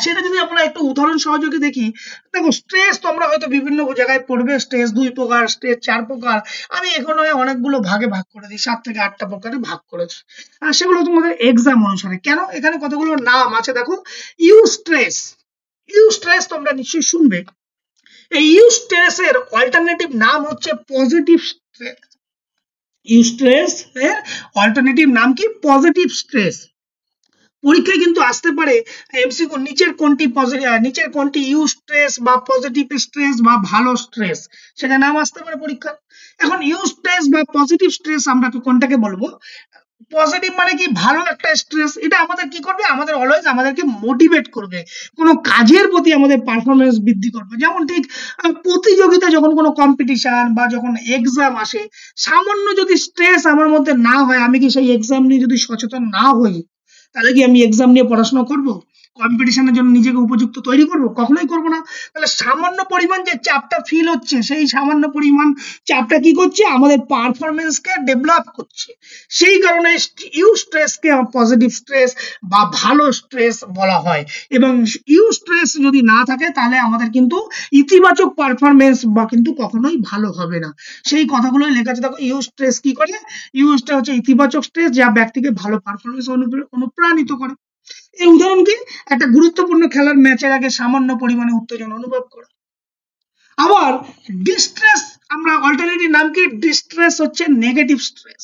সেটা যদি আমরা একটু উদাহরণ সহযোগে দেখি, দেখো স্ট্রেস তোমরা হয়তো বিভিন্ন জায়গায় পড়বে, স্ট্রেস 2 প্রকার, স্ট্রেস 4 প্রকার, আমি এখানে অনেকগুলো ভাগে ভাগ করে দিই, 7 থেকে 8টা প্রকারে ভাগ করেছি, আর সেগুলো তোমাদের এক্সাম অনুসারে। কেন, এখানে কতগুলো নাম আছে দেখো। ইউস্ট্রেস, ইউস্ট্রেস তোমরা নিশ্চয়ই শুনবে। এই ইউস্ট্রেসের অল্টারনেটিভ নাম হচ্ছে পজিটিভ স্ট্রেস। ইউস্ট্রেস এর অল্টারনেটিভ নাম কি, পজিটিভ স্ট্রেস। পরীক্ষায় কিন্তু আসতে পারে এমসিকিউ, নিচের কোনটি ইউস্ট্রেস বা পজিটিভ স্ট্রেস বা ভালো স্ট্রেস, সেটা নাম আসতে পারে পরীক্ষা। এখন ইউস্ট্রেস বা পজিটিভ স্ট্রেস আমরা কোনটাকে বলবো, পজিটিভ মানে কি, ভালো একটা স্ট্রেস, এটা আমাদের কি করবে, আমাদের অলওয়েজ আমাদেরকে মোটিভেট করবে, কোনো কাজের প্রতি আমাদের পারফরমেন্স বৃদ্ধি করবে। যেমন ঠিক প্রতিযোগিতা, যখন কোনো কম্পিটিশন বা যখন এক্সাম আসে, সামান্য যদি স্ট্রেস আমার মধ্যে না হয়, আমি কি সেই এক্সাম নিয়ে যদি সচেতন না হই, তাহলে কি আমি এক্সাম নিয়ে পড়াশোনা করব, কম্পিটিশনের জন্য নিজেকে উপযুক্ত তৈরি করব? কখনোই করব না। তাহলে সামান্য পরিমাণ যে চাপটা ফিল হচ্ছে, সেই সামান্য পরিমাণ চাপটা কি করছে, আমাদের পারফরমেন্সকে ডেভেলপ করছে। সেই কারণে ইউস্ট্রেসকে পজিটিভ স্ট্রেস বা ভালো স্ট্রেস বলা হয়। এবং ইউস্ট্রেস যদি না থাকে, তাহলে আমাদের কিন্তু ইতিবাচক পারফরমেন্স বা কিন্তু কখনোই ভালো হবে না। সেই কথাগুলোই লেখা আছে দেখো, ইউস্ট্রেস কি করে, ইউস্ট্রেস হচ্ছে ইতিবাচক স্ট্রেস, যা ব্যক্তিকে ভালো পারফরমেন্স অনুপ্রাণিত করে। এই উদাহরণ কি, একটা গুরুত্বপূর্ণ খেলার ম্যাচের আগে সামান্য পরিমাণে উত্তেজনা অনুভব করা। আবার ডিস্ট্রেস, আমরা অল্টারনেটিভ নাম কি, ডিস্ট্রেস হচ্ছে নেগেটিভ স্ট্রেস।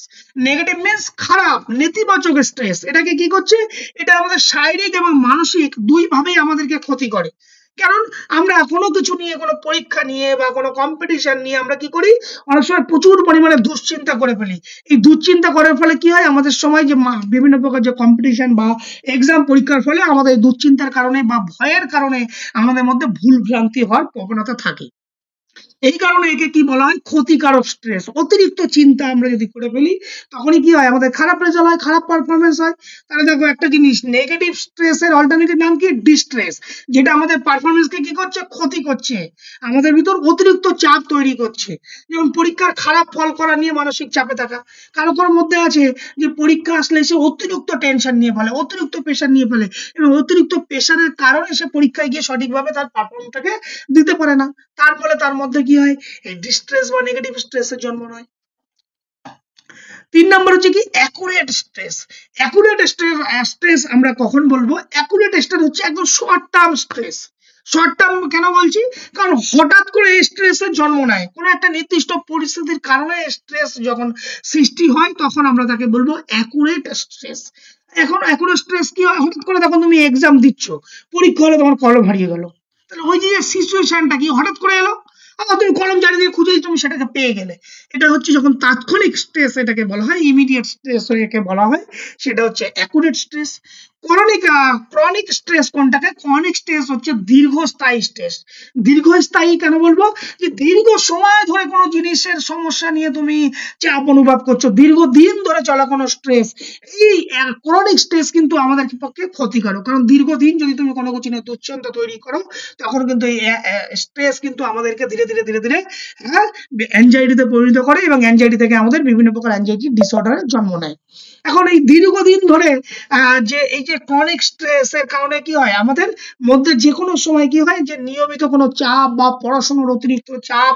নেগেটিভ মিন্স খারাপ, নেতিবাচক স্ট্রেস। এটাকে কি করছে, এটা আমাদের শারীরিক এবং মানসিক দুই ভাবেই আমাদেরকে ক্ষতি করে। কারণ আমরা কোনো কিছু নিয়ে, কোনো পরীক্ষা নিয়ে বা কোনো কম্পিটিশন নিয়ে আমরা কি করি, অনেক সময় প্রচুর পরিমাণে দুশ্চিন্তা করে ফেলি। এই দুশ্চিন্তা করার ফলে কি হয়, আমাদের সময় যে বিভিন্ন প্রকার যে কম্পিটিশন বা এক্সাম পরীক্ষার ফলে আমাদের দুশ্চিন্তার কারণে বা ভয়ের কারণে আমাদের মধ্যে ভুল ভ্রান্তি হওয়ার প্রবণতা থাকে। এই কারণে একে কি বলা হয়, ক্ষতিকারক স্ট্রেস। অতিরিক্ত চিন্তা আমরা যদি করে ফেলি তখনই কি হয়, আমাদের খারাপ রেজাল্ট হয়, খারাপ পারফরমেন্স হয়। তাহলে দেখো একটা জিনিস, নেগেটিভ স্ট্রেসের অল্টারনেটিভ নাম কি, ডিস্ট্রেস, যেটা আমাদের পারফরমেন্সকে কি করছে, ক্ষতি করছে, আমাদের ভিতর অতিরিক্ত চাপ তৈরি করছে। যেমন পরীক্ষার খারাপ ফল করা নিয়ে মানসিক চাপে থাকা, কারো কারোর মধ্যে আছে যে পরীক্ষা আসলে সে অতিরিক্ত টেনশন নিয়ে ফেলে, অতিরিক্ত প্রেশার নিয়ে ফেলে, এবং অতিরিক্ত প্রেশারের কারণে সে পরীক্ষায় গিয়ে সঠিকভাবে তার পারফরমেন্সটাকে দিতে পারে না। তার ফলে তার মধ্যে কি হয়, এই ডিস্ট্রেস বা নেগেটিভ স্ট্রেসের জন্ম হয়। 3 নম্বর হচ্ছে কি, অ্যাকুরেট স্ট্রেস। অ্যাকুরেট স্ট্রেস আমরা কখন বলবো, অ্যাকুরেট স্ট্রেস হচ্ছে একদম short term stress. Short term কেন বলছি, কারণ হঠাৎ করে এই স্ট্রেসের জন্ম নেয়, কোনো একটা নির্দিষ্ট পরিস্থিতির কারণে স্ট্রেস যখন সৃষ্টি হয় তখন আমরা তাকে বলবো অ্যাকুরেট স্ট্রেস। এখন অ্যাকুরেট স্ট্রেস কি হয়, হঠাৎ করে তখন তুমি এক্সাম দিচ্ছ, পরীক্ষা হলে তোমার কলম হারিয়ে গেল, তাহলে ওই যে সিচুয়েশনটা কি হঠাৎ করে এলো, আবার তুমি কলম চারিদিকে খুঁজেই তুমি সেটাকে পেয়ে গেলে, এটা হচ্ছে যখন তাৎক্ষণিক স্ট্রেস এটাকে বলা হয়, ইমিডিয়েট স্ট্রেস একে বলা হয়, সেটা হচ্ছে অ্যাকুরেট স্ট্রেস। ক্রনিক স্ট্রেস কোনটাকে, ক্রনিক স্ট্রেস হচ্ছে দীর্ঘস্থায়ী স্ট্রেস। দীর্ঘস্থায়ী কেন বলবো, যে দীর্ঘ সময় ধরে কোনো জিনিসের সমস্যা নিয়ে তুমি চাপ অনুভব করছো, দীর্ঘদিন ধরে চলা কোনো স্ট্রেস, এই ক্রনিক স্ট্রেস কিন্তু আমাদের পক্ষে ক্ষতিকারক। কারণ দীর্ঘদিন যদি তুমি কোনো কিছু নিয়ে দুশ্চিন্তা তৈরি করো তখন কিন্তু এই স্ট্রেস কিন্তু আমাদেরকে ধীরে ধীরে ধীরে ধীরে অ্যাংজাইটিতে পরিণত করে, এবং অ্যাংজাইটি থেকে আমাদের বিভিন্ন প্রকার অ্যাংজাইটি ডিসঅর্ডারের জন্ম নেয়। এখন এই দীর্ঘদিন ধরে যে এই যে ক্রনিক স্ট্রেস এর কারণে কি হয়, আমাদের মধ্যে যে কোনো সময় কি হয়, যে নিয়মিত কোনো চাপ বা পড়াশোনার অতিরিক্ত চাপ,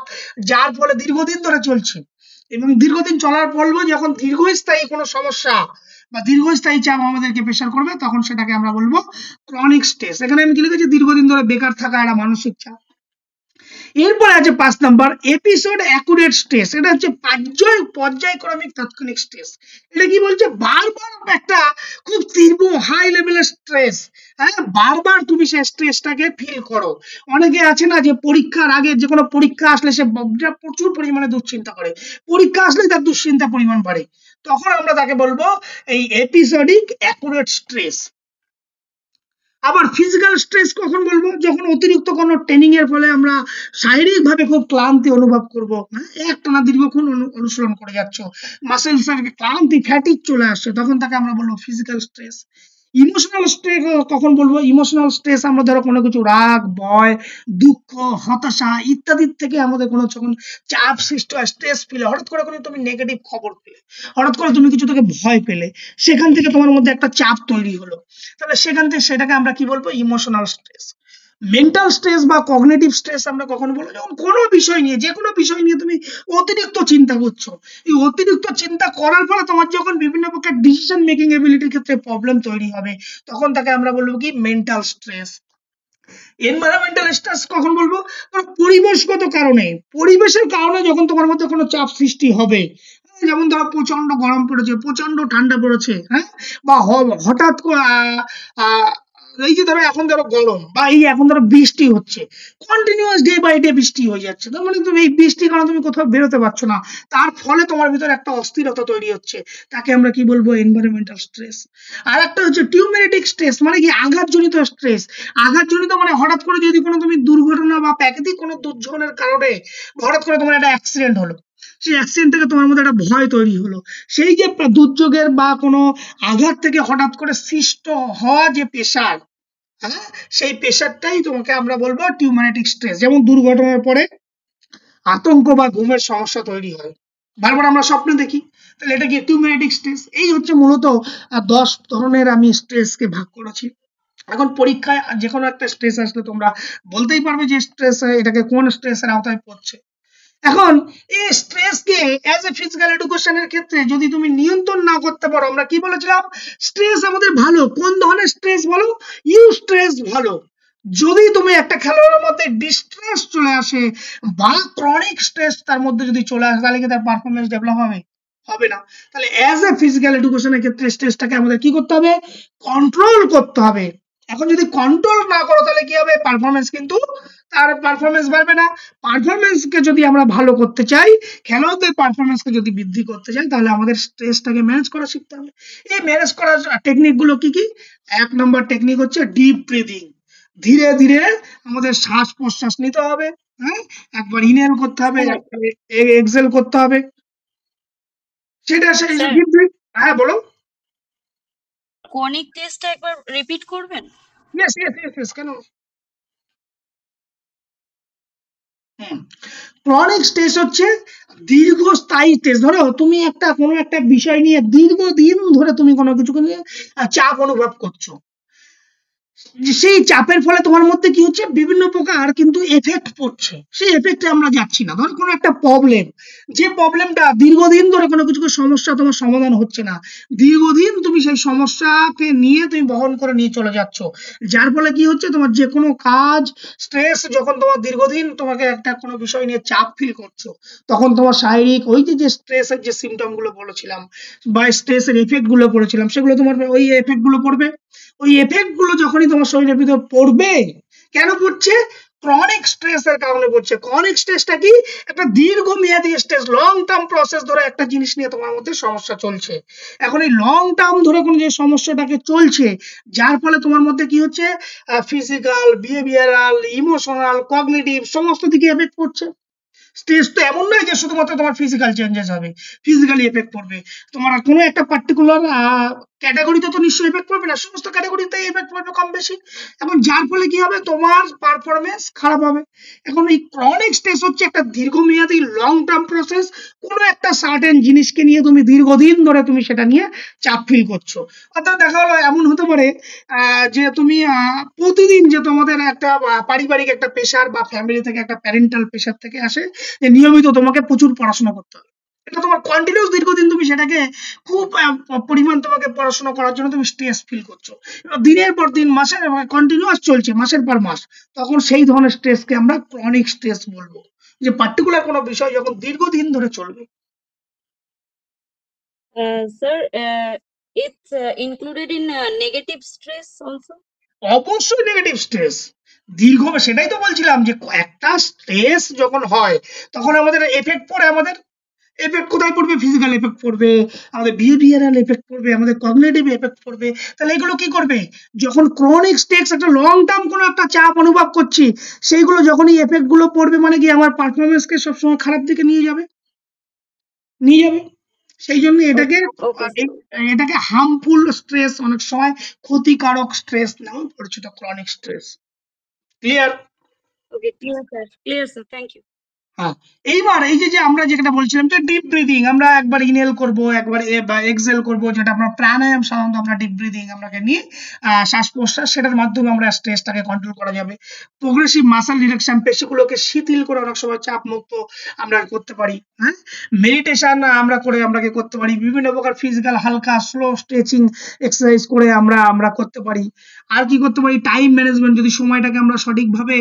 যার ফলে দীর্ঘদিন ধরে চলছে, এবং দীর্ঘদিন চলার পরও যখন দীর্ঘস্থায়ী কোনো সমস্যা বা দীর্ঘস্থায়ী চাপ আমাদেরকে প্রেশার করবে তখন সেটাকে আমরা বলবো ক্রনিক স্ট্রেস। এখানে আমি কি লিখেছি, দীর্ঘদিন ধরে বেকার থাকা একটা মানসিক চাপ। এরপরে আছে 5 নাম্বার, এপিসোড অ্যাকুরেট স্ট্রেস। এটা হচ্ছে পর্যায়ক্রমিক তাৎক্ষণিক স্ট্রেস। এটা কি বলছে, বারবার একটা খুব তীব্র হাই লেভেলের স্ট্রেস, হ্যাঁ, বারবার তুমি সেই স্ট্রেসটাকে ফিল করো। অনেকে আছে না, যে পরীক্ষার আগে যে কোনো পরীক্ষা আসলে সে প্রচুর পরিমাণে দুশ্চিন্তা করে, পরীক্ষা আসলে তার দুশ্চিন্তা পরিমাণ বাড়ে, তখন আমরা তাকে বলবো এই এপিসোডিক অ্যাকুরেট স্ট্রেস। আবার ফিজিক্যাল স্ট্রেস কখন বলবো, যখন অতিরিক্ত কোনো ট্রেনিং এর ফলে আমরা শারীরিক ভাবে খুব ক্লান্তি অনুভব করবো, একটানা দীর্ঘক্ষণ অনুশীলন করে যাচ্ছ, মাসেলস এর ক্লান্তি, ফ্যাটিক চলে আসছে, তখন তাকে আমরা বলবো ফিজিক্যাল স্ট্রেস। ইমোশনাল স্ট্রেস কখন বলবো, ইমোশনাল স্ট্রেস আমরা ধরো কোনো কিছু রাগ, ভয়, দুঃখ, হতাশা ইত্যাদির থেকে আমাদের কোনো যখন চাপ সৃষ্টি হয়, স্ট্রেস ফিল, হঠাৎ করে কোনো তুমি নেগেটিভ খবর পেলে, হঠাৎ করে তুমি কিছু থেকে ভয় পেলে, সেখান থেকে তোমার মধ্যে একটা চাপ তৈরি হলো, তাহলে সেখান থেকে সেটাকে আমরা কি বলবো, ইমোশনাল স্ট্রেস। মেন্টাল স্ট্রেস বা কগনিটিভ স্ট্রেস আমরা কখন বলবো, যখন কোনো বিষয় নিয়ে, যে কোনো বিষয় নিয়ে তুমি অতিরিক্ত চিন্তা করছো, এই অতিরিক্ত চিন্তা করার ফলে তোমার যখন বিভিন্ন প্রকার ডিসিশন মেকিং এবিলিটির ক্ষেত্রে প্রবলেম তৈরি হবে, তখন তাকে আমরা বলবো কি, মেন্টাল স্ট্রেস। এনভায়রনমেন্টাল স্ট্রেস কখন বলবো, পরিবেশগত কারণে, পরিবেশের কারণে যখন তোমার মধ্যে কোনো চাপ সৃষ্টি হবে, যেমন ধরো প্রচন্ড গরম পড়েছে, প্রচন্ড ঠান্ডা পড়েছে, হ্যাঁ, বা হঠাৎ এই যে ধরো এখন ধরো গরম, বা এই এখন ধরো বৃষ্টি হচ্ছে, কন্টিনিউয়াস ডে বাই ডে বৃষ্টি হয়ে যাচ্ছে, তার মানে তুমি এই বৃষ্টির কারণে তুমি কোথাও বেরোতে পারছো না, তার ফলে তোমার ভিতরে একটা অস্থিরতা তৈরি হচ্ছে, তাকে আমরা কি বলবো, এনভায়রনমেন্টাল স্ট্রেস। আর একটা হচ্ছে টিউমেরেটিক স্ট্রেস, মানে কি আঘাতজনিত স্ট্রেস। আঘাতজনিত মানে হঠাৎ করে যদি কোনো তুমি দুর্ঘটনা বা প্রাকৃতিক কোনো দুর্যোগের কারণে হঠাৎ করে তোমার একটা অ্যাক্সিডেন্ট হলো, সেই অ্যাক্সিডেন্ট থেকে তোমার মধ্যে একটা ভয় তৈরি হলো, সেই যে দুর্যোগের বা কোনো আঘাত থেকে হঠাৎ করে সৃষ্ট হওয়া যে প্রেশার, হ্যাঁ, সেই প্রেশারটাই তোমাকে আমরা বলবো টিউমেরেটিক স্ট্রেস। যেমন দুর্ঘটনার পরে আতঙ্ক বা ঘুমের সমস্যা তৈরি হয়, বারবার আমরা স্বপ্নে দেখি, তাহলে এটা কি টিউমেরেটিক স্ট্রেস। এই হচ্ছে মূলত 10 ধরনের আমি স্ট্রেসকে ভাগ করেছি। এখন পরীক্ষায় যে কোনো একটা স্ট্রেস আসলে তোমরা বলতেই পারবে যে স্ট্রেস এটাকে কোন স্ট্রেসের আওতায় পড়ছে। এখন এই স্ট্রেসকে অ্যাজ এ ফিজিক্যাল এডুকেশনের ক্ষেত্রে যদি তুমি নিয়ন্ত্রণ না করতে পারো, আমরা কি বলেছিলাম, স্ট্রেস আমাদের ভালো, কোন ধরনের স্ট্রেস বলো, ইউ স্ট্রেস ভালো। যদি তুমি একটা খেলোয়াড়ের মধ্যে ডিস্ট্রেস চলে আসে বা ক্রনিক স্ট্রেস তার মধ্যে যদি চলে আসে, তাহলে কি তার পারফরমেন্স ডেভেলপ হবে, হবে না। তাহলে অ্যাজ এ ফিজিক্যাল এডুকেশনের ক্ষেত্রে স্ট্রেসটাকে আমাদের কি করতে হবে, কন্ট্রোল করতে হবে। এখন যদি কন্ট্রোল না করো তাহলে কি হবে, পারফরমেন্স কিন্তু তার পারফরমেন্স বাড়বে না। পারফরমেন্সকে যদি আমরা ভালো করতে চাই, খেলোয়াড়দের পারফরমেন্সকে যদি বৃদ্ধি করতে চাই, তাহলে আমাদের স্ট্রেসটাকে ম্যানেজ করা শিখতে হবে। এই ম্যানেজ করার টেকনিক গুলো কি কি, 1 নম্বর টেকনিক হচ্ছে ডিপ ব্রিদিং, ধীরে ধীরে আমাদের শ্বাস প্রশ্বাস নিতে হবে, হ্যাঁ, একবার ইনহেল করতে হবে, স্যার একবার এক্সেল করতে হবে, সেটা স্যার হ্যাঁ বলো। কনিক টেস্টটা একবার রিপিট করবেন? ইয়েস ইয়েস ইয়েস ইয়েস, কেন? ক্রনিক স্ট্রেস হচ্ছে দীর্ঘস্থায়ী স্ট্রেস। ধরো তুমি কোনো একটা বিষয় নিয়ে দীর্ঘদিন ধরে তুমি কোনো কিছু নিয়ে চাপ অনুভব করছো, সেই চাপের ফলে তোমার মধ্যে কি হচ্ছে, বিভিন্ন প্রকার কিন্তু এফেক্ট পড়ছে, সেই এফেক্টে আমরা যাচ্ছি না। ধরো কোনো একটা প্রবলেম, যে প্রবলেমটা দীর্ঘদিন ধরে কোনো কিছু সমস্যা তোমার সমাধান হচ্ছে না, দীর্ঘদিন তুমি সেই সমস্যাকে নিয়ে তুমি বহন করে নিয়ে চলে যাচ্ছ, যার ফলে কি হচ্ছে, তোমার যে কোনো কাজ স্ট্রেস, যখন তোমার দীর্ঘদিন তোমাকে একটা কোনো বিষয় নিয়ে চাপ ফিল করছো, তখন তোমার শারীরিক ওই যে স্ট্রেসের যে সিমটম গুলো বলেছিলাম বা স্ট্রেসের এফেক্ট গুলো পড়েছিলাম, সেগুলো তোমার ওই এফেক্ট গুলো পড়বে। ওই এফেক্ট গুলো যখনই তোমার শরীরের ভিতর পড়বে, কেন পড়ছে? ক্রনিক স্ট্রেস এর কারণে পড়ছে। ক্রনিক স্ট্রেসটা কি? একটা দীর্ঘমেয়াদী স্ট্রেস, লং টার্ম প্রসেস ধরে একটা জিনিস নিয়ে তোমার মধ্যে সমস্যা চলছে। এখন এই লং টার্ম ধরে কোনো যে সমস্যাটাকে চলছে, যার ফলে তোমার মধ্যে কি হচ্ছে, ফিজিক্যাল, বিহেভিয়ারাল, ইমোশনাল, কগনিটিভ সমস্ত দিকে এফেক্ট পড়ছে। স্ট্রেস তো এমন নয় যে শুধুমাত্র তোমার ফিজিক্যাল চেঞ্জেস হবে, ফিজিক্যালি এফেক্ট পড়বে, তোমার কোনো একটা পার্টিকুলার ক্যাটাগরিতে তো নিশ্চয়ই এফেক্ট পড়বে না, সমস্ত ক্যাটাগরিতে এফেক্ট পড়বে কম বেশি। এখন যার ফলে কি হবে, তোমার পারফরমেন্স খারাপ হবে। এখন এই ক্রনিক স্ট্রেস হচ্ছে একটা দীর্ঘমেয়াদী লং টার্ম প্রসেস, কোনো একটা সার্টেন জিনিসকে নিয়ে তুমি দীর্ঘদিন ধরে তুমি সেটা নিয়ে চাপ ফিল করছো। অর্থাৎ দেখা হলো এমন হতে পারে যে তুমি প্রতিদিন যে তোমাদের একটা পারিবারিক একটা প্রেশার বা ফ্যামিলি থেকে একটা প্যারেন্টাল প্রেশার থেকে আসে, যে নিয়মিত তোমাকে প্রচুর পড়াশোনা করতে হবে, এটা তোমার কন্টিনিউস দীর্ঘদিন তুমি সেটাকে খুব পরিমাণ তোমাকে পড়াশোনা করার জন্য তুমি স্ট্রেস ফিল করছো, দিনের পর দিন, মাসের কন্টিনিউয়াস চলছে, মাসের পর মাস, তখন সেই ধরনের স্ট্রেসকে আমরা ক্রনিক স্ট্রেস বলবো, যে পার্টিকুলার কোনো বিষয় যখন দীর্ঘদিন ধরে চলবে। Sir it's included in negative stress also? অবশ্যই নেগেটিভ স্ট্রেস দীর্ঘ, সেটাই তো বলছিলাম যে একটা স্ট্রেস যখন হয় তখন আমাদের এফেক্ট পড়ে, আমাদের এফেক্ট কোথায় পড়বে, ফিজিক্যাল এফেক্ট পড়বে, আমাদের বিহেভিয়ারাল এফেক্ট পড়বে, আমাদের কগনিটিভ এফেক্ট পড়বে। তাহলে এগুলো কি করবে, যখন ক্রনিক স্ট্রেস একটা লং টার্ম কোনো একটা চাপ অনুভব করছি, সেইগুলো যখনই এফেক্ট গুলো পড়বে, মানে কি আমার পারফরমেন্সকে সবসময় খারাপ দিকে নিয়ে যাবে, নিয়ে যাবে। সেই জন্য এটাকে Okay, sir. এটাকে হার্মফুল স্ট্রেস, অনেক সময় ক্ষতিকারক স্ট্রেস নামে পরিচিত, chronic stress. Clear? Okay, clear, sir. Clear, sir. Thank you. হ্যাঁ, এইবার এই যে আমরা যেটা বলছিলাম যে ডিপ ব্রিদিং, আমরা একবার ইনহেল করব, একবার এক্সেল করব, যেটা আমরা প্রাণায়াম সাধারণত আমরা ডিপ ব্রিদিং আমরাকে নিয়ে শ্বাস প্রশ্বাস, সেটার মাধ্যমে আমরা স্ট্রেসটাকে কন্ট্রোল করা যাবে। প্রোগ্রেসিভ মাসল রিল্যাক্সেশন, পেশিগুলোকে শিথিল করে অনেক সময় চাপ মুক্ত আমরা করতে পারি। হ্যাঁ, মেডিটেশন আমরা করে আমরা করতে পারি, বিভিন্ন প্রকার ফিজিক্যাল হালকা স্লো স্ট্রেচিং এক্সারসাইজ করে আমরা করতে পারি। আর কি করতে পারি, টাইম ম্যানেজমেন্ট, যদি সময়টাকে আমরা সঠিকভাবে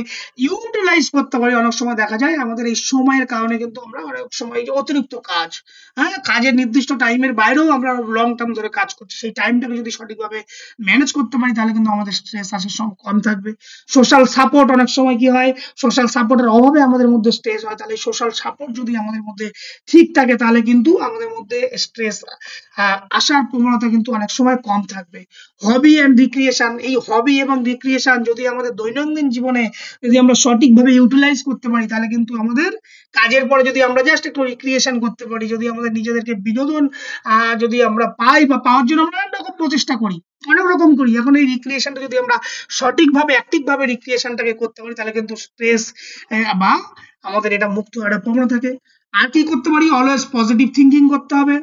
ইউটিলাইজ করতে পারি। অনেক সময় দেখা যায় আমাদের এই সময়ের কারণে কিন্তু আমরা অনেক সময় যে অতিরিক্ত কাজ, হ্যাঁ, কাজের নির্দিষ্ট টাইমের বাইরেও আমরা লং টার্ম ধরে কাজ করছি, সেই টাইমটাকে যদি সঠিকভাবে ম্যানেজ করতে পারি, তাহলে কিন্তু আমাদের স্ট্রেস আসার সময় কম থাকবে। সোশ্যাল সাপোর্ট, অনেক সময় কি হয়, সোশ্যাল সাপোর্টের অভাবে আমাদের মধ্যে স্ট্রেস হয়, তাহলে সোশ্যাল সাপোর্ট যদি আমাদের মধ্যে ঠিক থাকে, তাহলে কিন্তু আমাদের মধ্যে স্ট্রেস আসার প্রবণতা কিন্তু অনেক সময় কম থাকবে। হবি অ্যান্ড রিক্রিয়েশন, এই হবি এবং রিক্রিয়েশন যদি আমাদের দৈনন্দিন জীবনে যদি আমরা সঠিকভাবে ইউটিলাইজ করতে পারি, তাহলে কিন্তু আমাদের কাজের পরে যদি আমরা জাস্ট একটু রিক্রিয়েশন করতে পারি, যদি আমাদের নিজেদেরকে বিনোদন যদি আমরা পাই বা পাওয়ার জন্য আমরা অনেক রকম প্রচেষ্টা করি, অনেক রকম করি, এখন এই রিক্রিয়েশনটা যদি আমরা সঠিকভাবে অ্যাক্টিভভাবে রিক্রিয়েশনটাকে করতে পারি, তাহলে কিন্তু স্ট্রেস বা আমাদের এটা মুক্ত একটা প্রবণতা থাকে। আর কি করতে পারি, অলওয়েজ পজিটিভ থিঙ্কিং করতে হবে,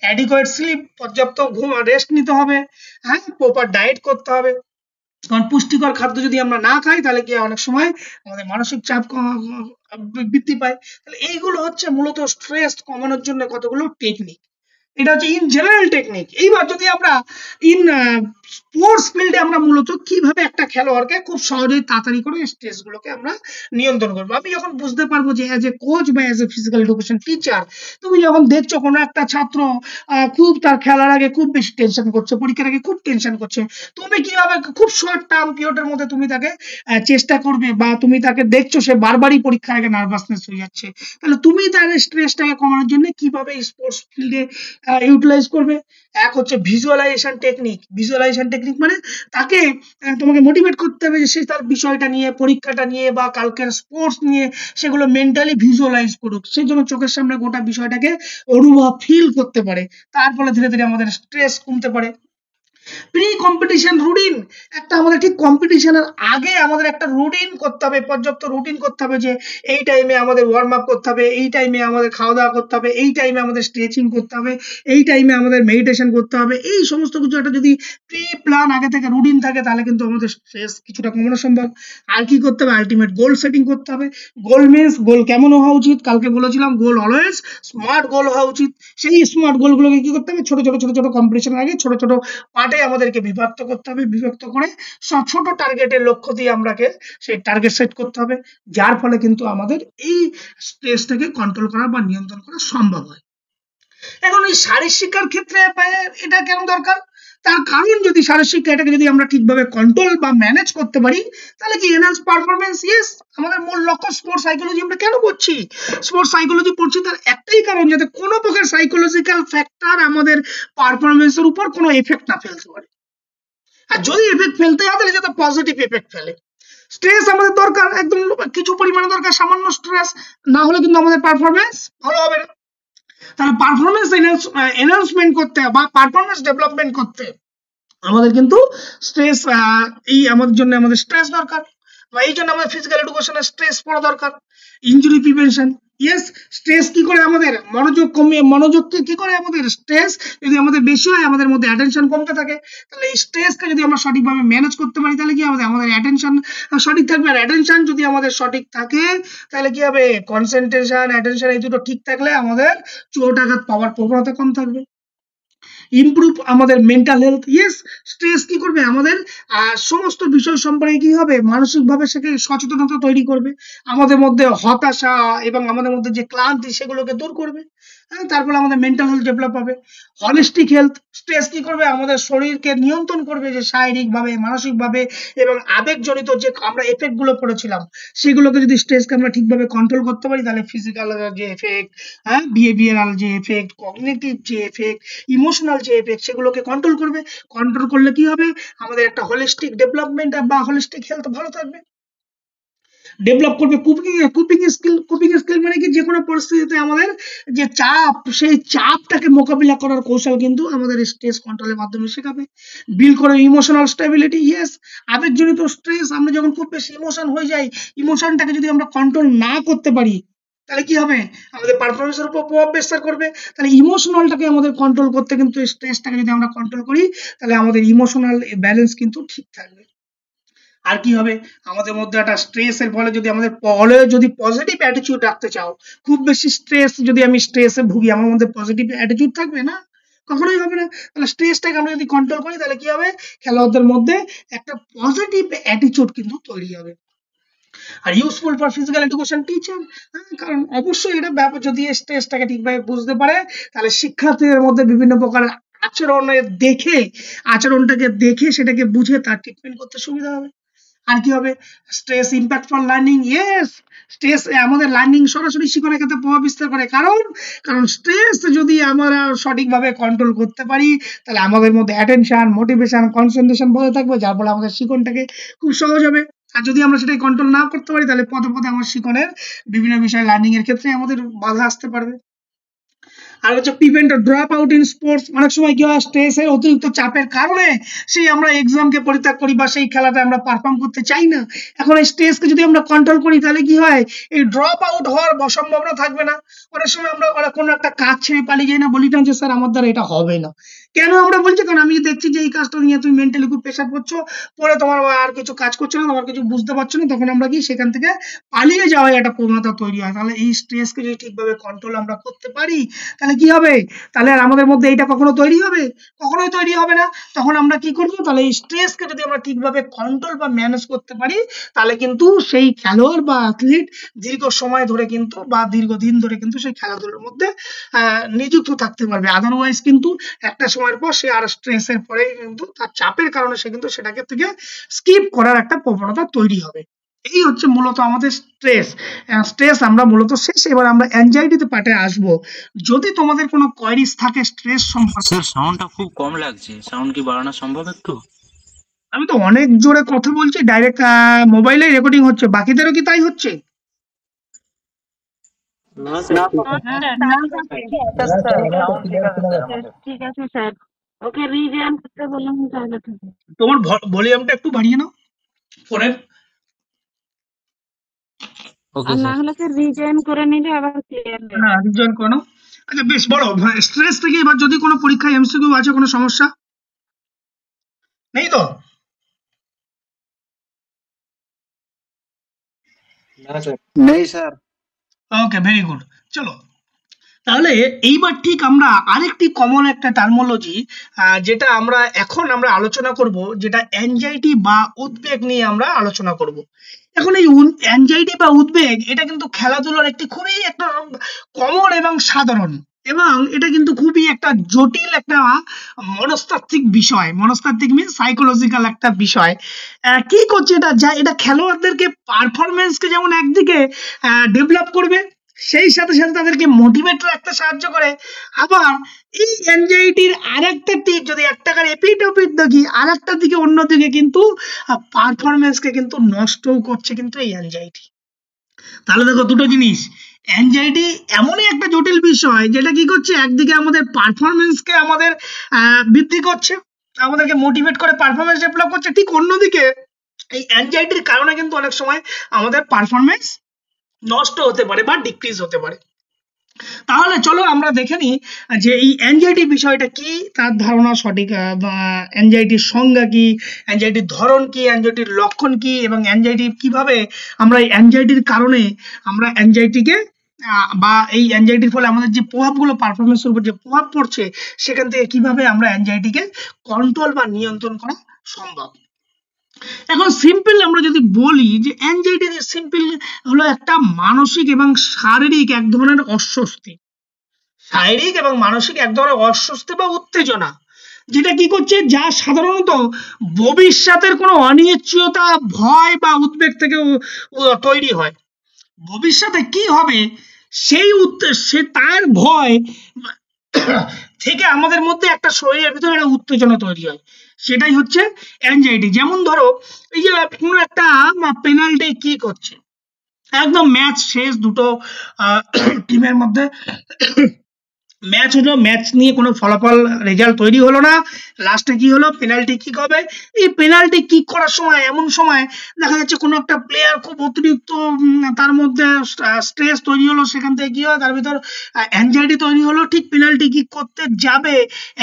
অ্যাডিকুয়েট স্লিপ, পর্যাপ্ত ঘুম রেস্ট নিতে হবে, হ্যাঁ, প্রপার ডায়েট করতে হবে। কারণ পুষ্টিকর খাদ্য যদি আমরা না খাই, তাহলে কি অনেক সময় আমাদের মানসিক চাপ বৃদ্ধি পায়। তাহলে এইগুলো হচ্ছে মূলত স্ট্রেস কমানোর জন্য কতগুলো টেকনিক, এটা হচ্ছে ইন জেনারেল টেকনিক। এইবার যদি আমরা ইন স্পোর্টস ফিল্ডে আমরা মূলত কিভাবে একটা খেলোয়াড়কে খুব সহজেই তাড়াতাড়ি করে স্ট্রেস গুলোকে আমরা নিয়ন্ত্রণ করবো, আমি যখন বুঝতে পারবো যে অ্যাজ এ কোচ বা as a physical education teacher, তুমি যখন দেখছো কোনো একটা ছাত্র খুব তার খেলার আগে খুব বেশি টেনশন করছে, পরীক্ষার আগে খুব টেনশন করছে, তুমি কিভাবে খুব শর্ট টার্ম পিরিয়ডের মধ্যে তুমি তাকে চেষ্টা করবে, বা তুমি তাকে দেখছো সে বারবারই পরীক্ষার আগে নার্ভাসনেস হয়ে যাচ্ছে, তাহলে তুমি তার স্ট্রেসটাকে কমানোর জন্য কিভাবে স্পোর্টস ফিল্ডে ইউটিলাইজ করবে। এক হচ্ছে ভিজুয়ালাইজেশন টেকনিক। ভিজুয়ালাইজেশন টেকনিক মানে তাকে তোমাকে মোটিভেট করতে হবে যে সে তার বিষয়টা নিয়ে, পরীক্ষাটা নিয়ে বা কালকের স্পোর্টস নিয়ে সেগুলো মেন্টালি ভিজুয়ালাইজ করুক, সেই জন্য চোখের সামনে গোটা বিষয়টাকে অনুভব ফিল করতে পারে। তার ফলে ধীরে ধীরে আমাদের স্ট্রেস কমতে পারে। প্রি কম্পিটিশন রুটিন, একটা আমাদের ঠিক কম্পিটিশনের আগে আমাদের একটা রুটিন করতে হবে, পর্যাপ্ত রুটিন করতে হবে যে এই টাইমে আমাদের ওয়ার্ম আপ করতে হবে, এই টাইমে আমাদের খাওয়া দাওয়া করতে হবে, এই টাইমে আমাদের স্ট্রেচিং করতে হবে, এই টাইমে আমাদের মেডিটেশন করতে হবে। এই সমস্ত কিছু একটা যদি প্রি প্ল্যান আগে থেকে রুটিন থাকে তাহলে কিন্তু আমাদের স্ট্রেস কিছুটা কমানো সম্ভব। আর কি করতে হবে? আলটিমেট গোল সেটিং করতে হবে। গোল মিনস গোল কেমন হওয়া উচিত? কালকে বলেছিলাম গোল অলওয়েজ স্মার্ট গোল হওয়া উচিত। সেই স্মার্ট গোলগুলোকে কি করতে হবে? ছোট ছোট ছোট ছোট কম্পিটিশনের আগে ছোট ছোট পার্টে আমাদেরকে বিভক্ত করতে হবে। বিভক্ত করে ছোট টার্গেটের লক্ষ্য দিয়ে আমরাকে সেই টার্গেট সেট করতে হবে, যার ফলে কিন্তু আমাদের এই স্ট্রেসটাকে কন্ট্রোল করা বা নিয়ন্ত্রণ করা সম্ভব হয়। এখন এই শারীরিক শিক্ষার ক্ষেত্রে এটা কেন দরকার? তার কারণ যদি শারীরিক শিক্ষা এটাকে যদি আমরা ঠিকভাবে কন্ট্রোল বা ম্যানেজ করতে পারি তাহলে কি এনহান্স পারফরমেন্স। ইয়েস, আমাদের মূল লক্ষ্য স্পোর্টস সাইকোলজি। আমরা কেন পড়ছি স্পোর্টস সাইকোলজি? পড়ছি তার একটাই কারণ, যাতে কোনো প্রকার সাইকোলজিক্যাল ফ্যাক্টর আমাদের পারফরমেন্সের উপর কোনো এফেক্ট না ফেলতে পারে। আর যদি এফেক্ট ফেলতে হয় তাহলে যাতে পজিটিভ এফেক্ট ফেলে। স্ট্রেস আমাদের দরকার, একদম কিছু পরিমাণে দরকার, সামান্য স্ট্রেস না হলে কিন্তু আমাদের পারফরমেন্স ভালো হবে না। তাহলে পারফরমেন্স এনহান্সমেন্ট করতে বা পারফরমেন্স ডেভেলপমেন্ট করতে আমাদের কিন্তু স্ট্রেস, এই আমাদের জন্য আমাদের স্ট্রেস দরকার, বা এই জন্য আমাদের ফিজিক্যাল এডুকেশনে স্ট্রেস পড়া দরকার। ইনজুরি প্রিভেনশন, ইয়েস, স্ট্রেস কি করে আমাদের মনোযোগ কমিয়ে, মনোযোগকে কি করে আমাদের স্ট্রেস যদি আমাদের বেশি হয় আমাদের মধ্যে অ্যাটেনশন কমতে থাকে, তাহলে এই স্ট্রেসকে যদি আমরা সঠিকভাবে ম্যানেজ করতে পারি তাহলে কি হবে? আমাদের অ্যাটেনশন সঠিক থাকবে। আর অ্যাটেনশন যদি আমাদের সঠিক থাকে তাহলে কি হবে? কনসেন্ট্রেশন, অ্যাটেনশন এই দুটো ঠিক থাকলে আমাদের চোট আঘাত পাওয়ার প্রবণতা কম থাকবে। ইমপ্রুভ আমাদের মেন্টাল হেলথ। ইয়েস, স্ট্রেস কি করবে? আমাদের সমস্ত বিষয় সম্পর্কে কি হবে? মানসিকভাবে সেকে সচেতনতা তৈরি করবে, আমাদের মধ্যে হতাশা এবং আমাদের মধ্যে যে ক্লান্তি সেগুলোকে দূর করবে। হ্যাঁ, তারপরে আমাদের মেন্টাল হেলথ ডেভেলপ হবে। হলিস্টিক হেলথ, স্ট্রেস কি করবে? আমাদের শরীরকে নিয়ন্ত্রণ করবে, যে শারীরিকভাবে, মানসিকভাবে এবং আবেগজনিত যে আমরা এফেক্ট গুলো পড়েছিলাম সেগুলোকে যদি স্ট্রেসকে আমরা ঠিকভাবে কন্ট্রোল করতে পারি তাহলে ফিজিক্যাল যে এফেক্ট, হ্যাঁ, বিহেভিয়ারাল যে এফেক্ট, কগনিটিভ যে এফেক্ট, ইমোশনাল যে এফেক্ট সেগুলোকে কন্ট্রোল করবে। কন্ট্রোল করলে কি হবে? আমাদের একটা হোলিস্টিক ডেভেলপমেন্ট বা হোলিস্টিক হেলথ ভালো থাকবে। ডেভেলপ করবে কুপিং স্কিল। কুপিং স্কিল মানে কি? যে কোনো পরিস্থিতিতে আমাদের যে চাপ, সেই চাপটাকে মোকাবিলা করার কৌশল কিন্তু আমাদের স্ট্রেস কন্ট্রোলের মাধ্যমে শেখাবে। বিল্ড করে ইমোশনাল স্টেবিলিটি। ইয়েস, আবেগজনিত স্ট্রেস, আমরা যখন খুব বেশি ইমোশন হয়ে যাই, ইমোশনটাকে যদি আমরা কন্ট্রোল না করতে পারি তাহলে কি হবে? আমাদের পারফরমেন্সের উপর প্রভাব বিস্তার করবে। তাহলে ইমোশনালটাকে আমাদের কন্ট্রোল করতে কিন্তু, স্ট্রেসটাকে যদি আমরা কন্ট্রোল করি তাহলে আমাদের ইমোশনাল ব্যালেন্স কিন্তু ঠিক থাকবে। আর কি হবে? আমাদের মধ্যে একটা স্ট্রেসের ফলে যদি আমাদের যদি পজিটিভ অ্যাটিটিউড রাখতে চাও, খুব বেশি স্ট্রেস যদি আমি স্ট্রেসে ভুগি, আমার মধ্যে পজিটিভ অ্যাটিটিউড থাকবে না, কখনোই হবে না। তাহলে স্ট্রেসটাকে আমরা যদি কন্ট্রোল করি তাহলে কি হবে? খেলোয়াড়দের মধ্যে একটা পজিটিভ অ্যাটিটিউড কিন্তু তৈরি হবে। আর useful for physical education teacher, কারণ অবশ্যই এটা ব্যাপার, যদি স্ট্রেসটাকে ঠিকভাবে বুঝতে পারে তাহলে শিক্ষার্থীদের মধ্যে বিভিন্ন প্রকার আচরণটাকে দেখে সেটাকে বুঝে তার ট্রিটমেন্ট করতে সুবিধা হবে। আর কি হবে? Stress impact for learning. Yes, stress আমাদের লার্নিং সরাসরি শিক্ষণের ক্ষেত্রে প্রভাব বিস্তার করে। কারণ স্ট্রেস যদি আমরা সঠিকভাবে কন্ট্রোল করতে পারি তাহলে আমাদের মধ্যে অ্যাটেনশন, মোটিভেশন, কনসেন্ট্রেশন বজায় থাকবে, যার ফলে আমাদের শিক্ষণটাকে খুব সহজ হবে। আর যদি আমরা সেটাকে কন্ট্রোল না করতে পারি তাহলে পদে পদে আমার শিক্ষণের বিভিন্ন বিষয় লার্নিং এর ক্ষেত্রে আমাদের বাধা আসতে পারবে। আর হচ্ছে prevent drop out in sports. অনেক সময় কি হয়? স্ট্রেসের অতিরিক্ত চাপের কারণে সেই আমরা এক্সামকে পরিত্যাগ করি বা সেই খেলাটা আমরা পারফর্ম করতে চাই না। এখন এই স্ট্রেসকে যদি আমরা কন্ট্রোল করি তাহলে কি হয়? এই ড্রপ আউট হওয়ার সম্ভাবনা থাকবে না। অনেক সময় আমরা কোনো একটা কাজ ছেড়ে পালিয়ে যাই না, বলি না যে স্যার আমার দ্বারা এটা হবে না। কেন আমরা বলছি? কারণ আমি দেখছি যে এই কাজটা নিয়ে তুমি মেন্টালি খুব প্রেশার পড়ছো, পরে তোমার আর কিছু কাজ করছো না, তোমার কিছু বুঝতে পারছো না, তখন আমরা কি সেখান থেকে পালিয়ে যাওয়ার একটা প্রবণতা তৈরি হয়। তাহলে এই স্ট্রেসকে যদি ঠিকভাবে কন্ট্রোল আমরা করতে পারি তাহলে কি হবে? তাহলে আর আমাদের মধ্যে এটা কখনো তৈরি হবে? কখনোই তৈরি হবে না। তখন আমরা কি করবো? তাহলে এই স্ট্রেসকে যদি আমরা ঠিকভাবে কন্ট্রোল বা ম্যানেজ করতে পারি তাহলে কিন্তু সেই খেলোয়াড় বা অ্যাথলিট দীর্ঘ সময় ধরে কিন্তু বা দীর্ঘদিন ধরে কিন্তু সেই খেলাধুলার মধ্যে নিযুক্ত থাকতে পারবে। আদারওয়াইজ কিন্তু একটা সময়ের পর সে আর স্ট্রেসের পরে কিন্তু তার চাপের কারণে সে কিন্তু সেটাকে থেকে স্কিপ করার একটা প্রবণতা তৈরি হবে। এই হচ্ছে মূলত আমাদের স্ট্রেস আমরা মূলত শেষ। এবার আমরা অ্যাংজাইটিতে পার্টে আসবো। যদি তোমাদের কোনো কোয়ারিজ থাকে স্ট্রেস সম্পর্কে। স্যার সাউন্ডটা খুব কম লাগছে, সাউন্ড কি বাড়ানো সম্ভব একটু? আমি তো অনেক জোরে কথা বলছি, ডাইরেক্ট মোবাইলে রেকর্ডিং হচ্ছে, বাকিদেরও কি তাই হচ্ছে? না স্যার, ঠিক আছে স্যার, ওকে রিজয়েন করতে বললাম তাহলে ঠিক আছে। তোমার ভলিউমটা একটু বাড়িয়ে নাও ফোনের। ওকে আর না স্যার। হলে স্যার রিজয়েন করে নিলে আবার ক্লিয়ার হয়ে হ্যাঁ, জয়েন করো। আচ্ছা বেশ, বলো স্ট্রেস থেকে এবার যদি কোনো পরীক্ষায় এমসিকিউ আছে, কোনো সমস্যা নেই তো? নেই স্যার। ওকে, ভেরি গুড। চলো তাহলে এইবার ঠিক আমরা আরেকটি কমন একটা টার্মোলজি যেটা আমরা এখন আলোচনা করব, যেটা অ্যাংজাইটি বা উদ্বেগ নিয়ে আমরা আলোচনা করব। এখন এই অ্যাংজাইটি বা উদ্বেগ এটা কিন্তু খেলাধুলার একটি খুবই একটা কমন এবং সাধারণ, এবং এটা কিন্তু খুবই একটা জটিল একটা মনস্তাত্ত্বিক বিষয়। মনস্তাত্ত্বিক মিন সাইকোলজিক্যাল একটা বিষয়। কি করছে এটা, যা এটা খেলোয়াড়দেরকে পারফরমেন্সকে যেমন একদিকে ডেভেলপ করবে, সেই সাথে সাথে তাদেরকে মোটিভেট রাখতে সাহায্য করে। আবার এই অ্যাংজাইটির আরেকটা দিক যদি একটাকার এপিট ওপিট দেখি, আরেকটা দিকে অন্যদিকে কিন্তু পারফরমেন্সকে কিন্তু নষ্টও করছে কিন্তু এই অ্যাংজাইটি। তাহলে দেখো দুটো জিনিস, অ্যাংজাইটি এমনই একটা জটিল বিষয় যেটা কি করছে, একদিকে আমাদের পারফরমেন্সকে আমাদের বৃদ্ধি করছে, আমাদেরকে মোটিভেট করে পারফরমেন্স ডেভেলপ করছে, ঠিক অন্যদিকে এই অ্যাংজাইটির কারণে কিন্তু অনেক সময় আমাদের পারফরমেন্স নষ্ট হতে পারে বা ডিক্রিজ হতে পারে। তাহলে চলো আমরা দেখে নিই যে এই অ্যাংজাইটি বিষয়টা কি, তার ধারণা সঠিক, অ্যাংজাইটির সংজ্ঞা কি, অ্যাংজাইটির ধরন কি, অ্যাংজাইটির লক্ষণ কি, এবং অ্যাংজাইটি কিভাবে আমরা এই অ্যাংজাইটির কারণে আমরা অ্যাংজাইটিকে বা এই অ্যাংজাইটির ফলে আমাদের যে প্রভাবগুলো পারফরমেন্সের উপর যে প্রভাব পড়ছে, সেখান থেকে কিভাবে আমরা অ্যাংজাইটিকে কন্ট্রোল বা নিয়ন্ত্রণ করা সম্ভব। এখন সিম্পল আমরা যদি বলি যে অ্যাংজাইটি সিম্পল হলো একটা মানসিক এবং শারীরিক এক ধরনের অস্বস্তি, শারীরিক এবং মানসিক এক ধরনের অস্বস্তি বা উত্তেজনা, যেটা কি করছে, যা সাধারণত ভবিষ্যতের কোনো অনিশ্চয়তা, ভয় বা উদ্বেগ থেকে তৈরি হয়। ভবিষ্যতে কি হবে সেই সে তার ভয় থেকে আমাদের মধ্যে একটা শরীরের ভিতরে একটা উত্তেজনা তৈরি হয়, সেটাই হচ্ছে অ্যাংজাইটি। যেমন ধরো এই যে কোনো একটা পেনাল্টি কি করছে, একদম ম্যাচ শেষ, দুটো টিমের মধ্যে ম্যাচ হলো, ম্যাচ নিয়ে কোনো ফলাফল রেজাল্ট তৈরি হলো না, লাস্টে কি হলো, পেনাল্টি কিক হবে। এই পেনাল্টি কিক করার সময় এমন সময় দেখা যাচ্ছে কোনো একটা প্লেয়ার খুব অতিরিক্ত তার মধ্যে স্ট্রেস তৈরি হলো, সেখান থেকে কি হয়, তার ভিতর অ্যাংজাইটি তৈরি হলো, ঠিক পেনাল্টি কিক করতে যাবে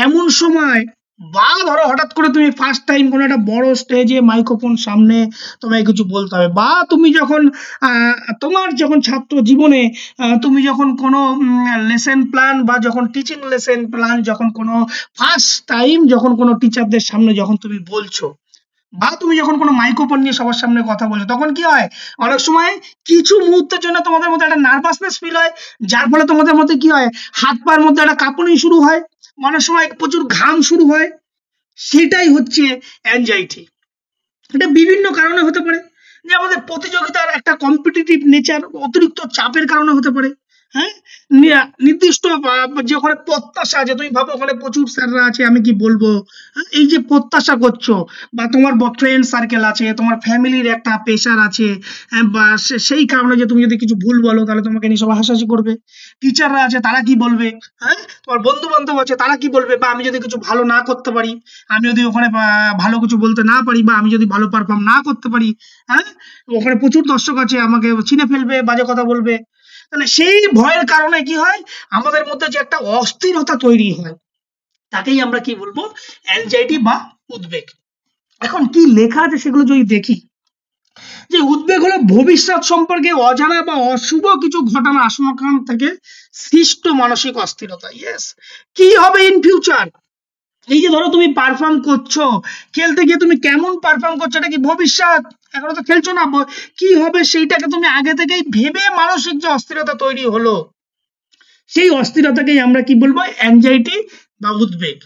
এমন সময়, বা ধরো হঠাৎ করে তুমি ফার্স্ট টাইম কোনো একটা বড় স্টেজে মাইক্রোফোন সামনে তোমায় কিছু বলতে হবে, বা তুমি যখন তোমার যখন ছাত্র জীবনে তুমি যখন কোনো লেসন প্ল্যান বা যখন টিচিং লেসন প্ল্যান যখন কোনো ফার্স্ট টাইম যখন কোনো টিচারদের সামনে যখন তুমি বলছো, বা তুমি যখন কোনো মাইক্রোফোন নিয়ে সবার সামনে কথা বলছো, তখন কি হয়, অনেক সময় কিছু মুহূর্তের জন্য তোমাদের মধ্যে একটা নার্ভাসনেস ফিল হয়, যার ফলে তোমাদের মধ্যে কি হয়, হাত পায়ের মধ্যে একটা কাঁপুনি শুরু হয়, অনেক সময় প্রচুর ঘাম শুরু হয়। সেটাই হচ্ছে অ্যাংজাইটি। এটা বিভিন্ন কারণে হতে পারে, যে আমাদের প্রতিযোগিতার একটা কম্পিটিটিভ নেচার, অতিরিক্ত চাপের কারণে হতে পারে। হ্যাঁ, নির্দিষ্ট যে ওখানে প্রত্যাশা আছে, তুমি ভাবো ওখানে প্রচুর স্যাররা আছে, আমি কি বলবো, এই যে প্রত্যাশা করছো, বা তোমার ফ্রেন্ড সার্কেল আছে, তোমার ফ্যামিলির একটা প্রেশার আছে, বা সেই কারণে যে তুমি যদি কিছু ভুল বলো তাহলে তোমাকে নিয়ে সবাই হাসাহাসি করবে, টিচাররা আছে তারা কি বলবে, হ্যাঁ, তোমার বন্ধু বান্ধব আছে তারা কি বলবে, বা আমি যদি কিছু ভালো না করতে পারি, আমি যদি ওখানে ভালো কিছু বলতে না পারি, বা আমি যদি ভালো পারফর্ম না করতে পারি, হ্যাঁ, ওখানে প্রচুর দর্শক আছে, আমাকে চিনে ফেলবে, বাজে কথা বলবে। তাহলে সেই ভয়ের কারণে কি হয়, আমাদের মধ্যে যে একটা অস্থিরতা তৈরি হয়, তাকেই আমরা কি বলবো, অ্যাংজাইটি বা উদ্বেগ। এখন কি লেখা আছে সেগুলো যদি দেখি, যে উদ্বেগ হলো ভবিষ্যৎ সম্পর্কে অজানা বা অশুভ কিছু ঘটনা আশঙ্কা থেকে সৃষ্ট মানসিক অস্থিরতা। ইয়েস, কি হবে ইন ফিউচার, এই যে ধরো তুমি পারফর্ম করছো, খেলতে গিয়ে তুমি কেমন পারফর্ম করছো, এটা কি ভবিষ্যৎ, এখনো তো খেলছো না, কি হবে সেইটাকে তুমি আগে থেকেই ভেবে মানসিক যে অস্থিরতা তৈরি হলো, সেই অস্থিরতাকেই আমরা কি বলবো, অ্যাংজাইটি বা উদ্বেগ।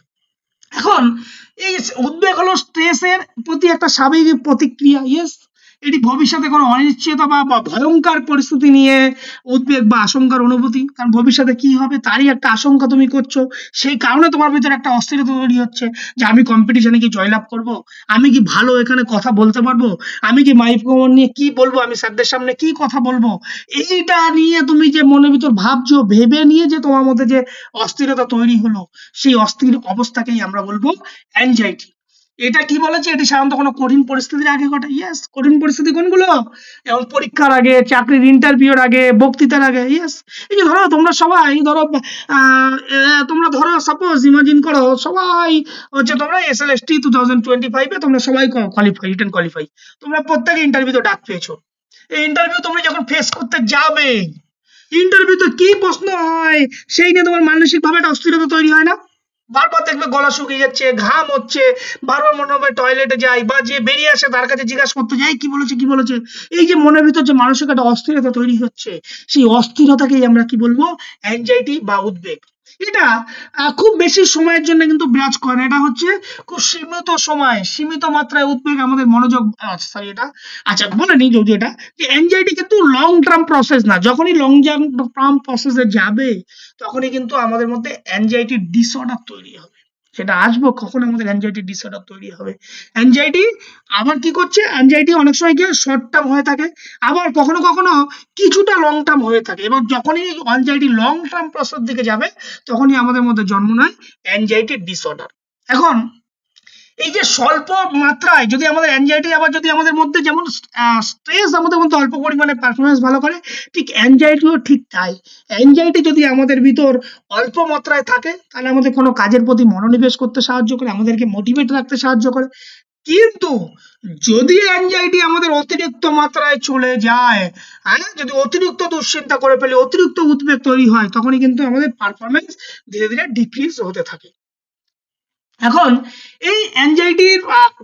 এখন এই উদ্বেগ হলো স্ট্রেসের প্রতি একটা স্বাভাবিক প্রতিক্রিয়া। ইয়েস, এটি ভবিষ্যতে কোনো অনিশ্চয়তা বা ভয়ঙ্কর পরিস্থিতি নিয়ে উদ্বেগ বা আশঙ্কার অনুভূতি, কারণ ভবিষ্যতে কি হবে তারই একটা আশঙ্কা তুমি করছো, সেই কারণে তোমার ভিতরে একটা অস্থিরতা তৈরি হচ্ছে যে আমি কম্পিটিশনে কি জয়লাভ করব, আমি কি ভালো এখানে কথা বলতে পারবো, আমি কি মাইক্রোফোন নিয়ে কি বলবো, আমি স্যারদের সামনে কি কথা বলবো, এইটা নিয়ে তুমি যে মনের ভিতর ভাবছো, ভেবে নিয়ে যে তোমার মধ্যে যে অস্থিরতা তৈরি হলো, সেই অস্থির অবস্থাকেই আমরা বলবো অ্যাংজাইটি। এটা কি বলেছে, এটি সাধারণত কোনো কঠিন পরিস্থিতির আগে ঘটে। ইয়েস, কঠিন পরিস্থিতি কোনগুলো, যেমন পরীক্ষার আগে, চাকরির ইন্টারভিউর আগে, বক্তৃতার আগে। ইয়েস, এই যে ধরো তোমরা সবাই ধরো তোমরা ধরো সাপোজ ইমাজিন করো সবাই হচ্ছে তোমরা SLST 2025 তোমরা সবাই কোয়ালিফাই, রিটেন কোয়ালিফাই, তোমরা প্রত্যেকে ইন্টারভিউতে ডাক পেয়েছো। এই ইন্টারভিউ তোমরা যখন ফেস করতে যাবে, ইন্টারভিউতে কি প্রশ্ন হয় সেই নিয়ে তোমার মানসিক ভাবে একটা অস্থিরতা তৈরি হয় না? বারবার দেখবে গলা শুকিয়ে যাচ্ছে, ঘাম হচ্ছে, বারবার মনে হবে টয়লেটে যাই, বা যে বেরিয়ে আসে তার কাছে জিজ্ঞাসা করতে যাই কি বলেছে কি বলেছে। এই যে মনের ভিতর যে মানসিক একটা অস্থিরতা তৈরি হচ্ছে, সেই অস্থিরতাকেই আমরা কি বলবো, অ্যাংজাইটি বা উদ্বেগ। এটা খুব বেশি সময়ের জন্য কিন্তু বিরাজ করে না, এটা হচ্ছে খুব সীমিত সময়, সীমিত মাত্রায় উদ্বেগ আমাদের মনোযোগ, সরি এটা আচ্ছা বলে নিই যদি এটা, যে অ্যাংজাইটি কিন্তু লং টার্ম প্রসেস না, যখনই লং টার্ম প্রসেসে যাবে তখনই কিন্তু আমাদের মধ্যে অ্যাংজাইটি ডিসঅর্ডার তৈরি হবে। সেটা আসবো কখন আমাদের অ্যাংজাইটি ডিসঅর্ডার তৈরি হবে। অ্যাংজাইটি আবার কি করছে, অ্যাংজাইটি অনেক সময় গিয়ে শর্ট টার্ম হয়ে থাকে, আবার কখনো কখনো কিছুটা লং টার্ম হয়ে থাকে, এবং যখনই অ্যাংজাইটি লং টার্ম প্রসেস দিকে যাবে তখনই আমাদের মধ্যে জন্ম নেয় অ্যাংজাইটি ডিসঅর্ডার। এখন এই যে স্বল্প মাত্রায় যদি আমাদের অ্যাংজাইটি, আবার যদি আমাদের মধ্যে যেমন স্ট্রেস আমাদের মধ্যে অল্প পরিমাণে পারফরমেন্স ভালো করে, ঠিক অ্যাংজাইটিও ঠিক তাই। অ্যাংজাইটি যদি আমাদের ভিতর অল্প মাত্রায় থাকে তাহলে আমাদের কোনো কাজের প্রতি মনোনিবেশ করতে সাহায্য করে, আমাদেরকে মোটিভেট রাখতে সাহায্য করে। কিন্তু যদি অ্যাংজাইটি আমাদের অতিরিক্ত মাত্রায় চলে যায়, হ্যাঁ, যদি অতিরিক্ত দুশ্চিন্তা করে ফেলে, অতিরিক্ত উদ্বেগ তৈরি হয়, তখনই কিন্তু আমাদের পারফরমেন্স ধীরে ধীরে ডিক্রিজ হতে থাকে। এখন এই অ্যাংজাইটির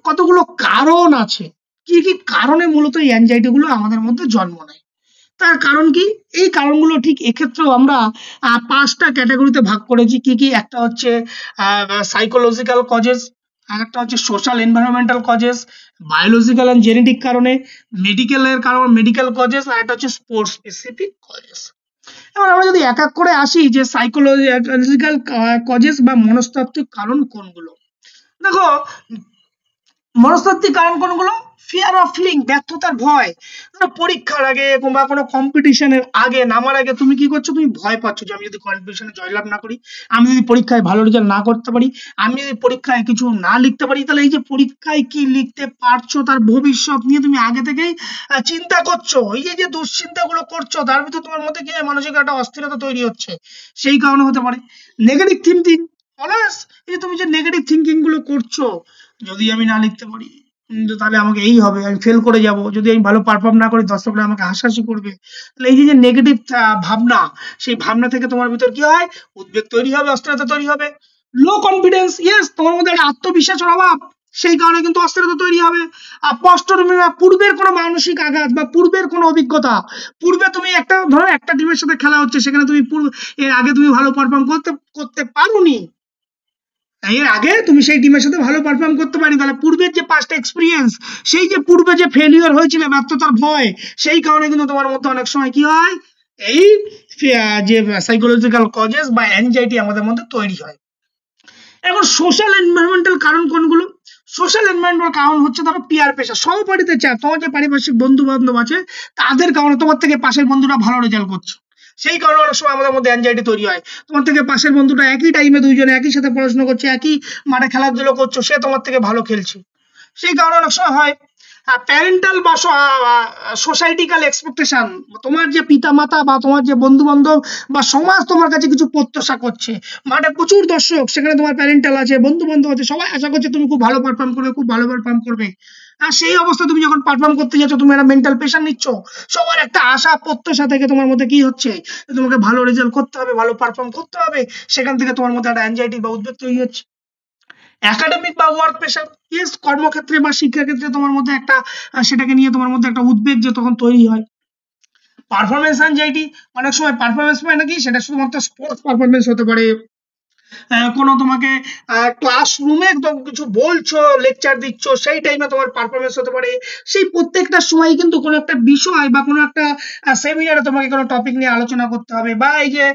কতগুলো কারণ আছে, কি কি কারণে মূলত এই অ্যাংজাইটি গুলো আমাদের মধ্যে জন্ম নেয়, তার কারণ কি, এই কারণগুলো ঠিক এক্ষেত্রেও আমরা 5টা ক্যাটাগরিতে ভাগ করেছি। কি কি, একটা হচ্ছে সাইকোলজিক্যাল কজেস, আর একটা হচ্ছে social environmental causes, biological and genetic কারণে, মেডিকেলের কারণ মেডিকেল কজেস, আর একটা হচ্ছে স্পোর্টস স্পেসিফিক কজেস। এবার আমরা যদি এক এক করে আসি যে সাইকোলজিক্যাল কজেস বা মনস্তাত্ত্বিক কারণ কোনগুলো। দেখো, মনস্তাত্ত্বিক কারণ কোনগুলো, ফিয়ার অফ ফিলিং, ব্যর্থতার ভয়। ধরো পরীক্ষার আগে কিংবা কোনো কম্পিটিশনের আগে, নামার আগে তুমি কি করছো, তুমি ভয় পাচ্ছ যে আমি যদি কম্পিটিশনে জয়লাভ না করি, আমি যদি পরীক্ষায় ভালো রেজাল্ট না করতে পারি, আমি যদি পরীক্ষায় কিছু না লিখতে পারি, তাহলে এই যে পরীক্ষায় কি লিখতে পারছো তার ভবিষ্যৎ নিয়ে তুমি আগে থেকেই চিন্তা করছো, এই যে দুশ্চিন্তাগুলো করছো, তার ভিতর তোমার মধ্যে কি মানসিক একটা অস্থিরতা তৈরি হচ্ছে, সেই কারণে হতে পারে। নেগেটিভ থিঙ্কিং, অলওয়েজ এই যে তুমি যে নেগেটিভ থিঙ্কিং গুলো করছো, যদি আমি না লিখতে পারি তাহলে আমাকে এই হবে, আমি ফেল করে যাব, যদি আমি ভালো পারফর্ম না করি দর্শকরা আমাকে হাসাহাসি করবে, তাহলে এই যে নেগেটিভ ভাবনা, সেই ভাবনা থেকে তোমার ভিতর কি হয়, উদ্বেগ তৈরি হবে, অস্থিরতা তৈরি হবে। লো কনফিডেন্স, ইয়েস, তোমার মধ্যে একটা আত্মবিশ্বাসের অভাব, সেই কারণে কিন্তু অস্থিরতা তৈরি হবে। আর পূর্বের কোনো মানসিক আঘাত বা পূর্বের কোনো অভিজ্ঞতা, পূর্বে তুমি একটা ধরো একটা টিমের সাথে খেলা হচ্ছে, সেখানে তুমি এর আগে তুমি ভালো পারফর্ম করতে পারোনি, এর আগে তুমি সেই টিমের সাথে ভালো পারফর্ম করতে পারি, তাহলে পূর্বের যে পাস্ট এক্সপিরিয়েন্স, সেই যে পূর্বে যে ফেলিওর হয়েছিল, ব্যর্থতার ভয়, সেই কারণে কিন্তু তোমার মধ্যে অনেক সময় কি হয়, এই যে সাইকোলজিক্যাল কজেস বা অ্যাংজাইটি আমাদের মধ্যে তৈরি হয়। এখন সোশ্যাল এনভায়রনমেন্টাল কারণ কোনগুলো, সোশ্যাল এনভায়রনমেন্টাল কারণ হচ্ছে ধরো পিয়ার প্রেশার, সহপাঠীদের চাপ, তোমার যে পারিপার্শ্বিক বন্ধু বান্ধব আছে তাদের কারণে, তোমার থেকে পাশের বন্ধুরা ভালো রেজাল্ট করছে, সেই কারণে অনেক সময় আমাদের মধ্যে অ্যাংজাইটি তৈরি হয়। তোমার থেকে পাশের বন্ধুটা একই টাইমে দুইজনে একই সাথে পড়াশোনা করছে, একই মাঠে খেলাধুলো করছো, সে তোমার থেকে ভালো খেলছে, সেই কারণে অনেক সময় হয়। প্যারেন্টাল বা সোসাইটিক্যাল এক্সপেকটেশন, তোমার যে পিতা মাতা বা তোমার যে বন্ধু বান্ধব বা সমাজ তোমার কাছে কিছু প্রত্যাশা করছে, মাঠে প্রচুর দর্শক, সেখানে তোমার প্যারেন্টাল আছে, বন্ধু বান্ধব আছে, সবাই আশা করছে তুমি খুব ভালো পারফর্ম করবে, খুব ভালো পারফর্ম করবে। আর সেই অবস্থা তুমি যখন পারফর্ম করতে যাচ্ছ, তুমি একটা মেন্টাল প্রেশার নিচ্ছ, সবার একটা আশা প্রত্যাশা থেকে তোমার মধ্যে কি হচ্ছে, তোমাকে ভালো রেজাল্ট করতে হবে, ভালো পারফর্ম করতে হবে, সেখান থেকে তোমার মধ্যে একটা অ্যাংজাইটি বা উদ্বেগ তৈরি হচ্ছে। একাডেমিক বা ওয়ার্ক প্রেশার, ইয়েস, কর্মক্ষেত্রে বা শিক্ষাক্ষেত্রে তোমার মধ্যে একটা সেটাকে নিয়ে তোমার মধ্যে একটা উদ্বেগ যে তখন তৈরি হয়। পারফরমেন্স অ্যাংজাইটি, অনেক সময় পারফরমেন্স মানে কি, সেটা শুধুমাত্র স্পোর্টস পারফরমেন্স হতে পারে, কোনো তোমাকে ক্লাসরুমে একদম কিছু বলছো, লেকচার দিচ্ছ, সেই টাইমে তোমার পারফরমেন্স হতে পারে। সেই প্রত্যেকটা সময় কিন্তু কোনো একটা বিষয় বা কোনো একটা সেমিনারে তোমাকে কোনো টপিক নিয়ে আলোচনা করতে হবে, বা এই যে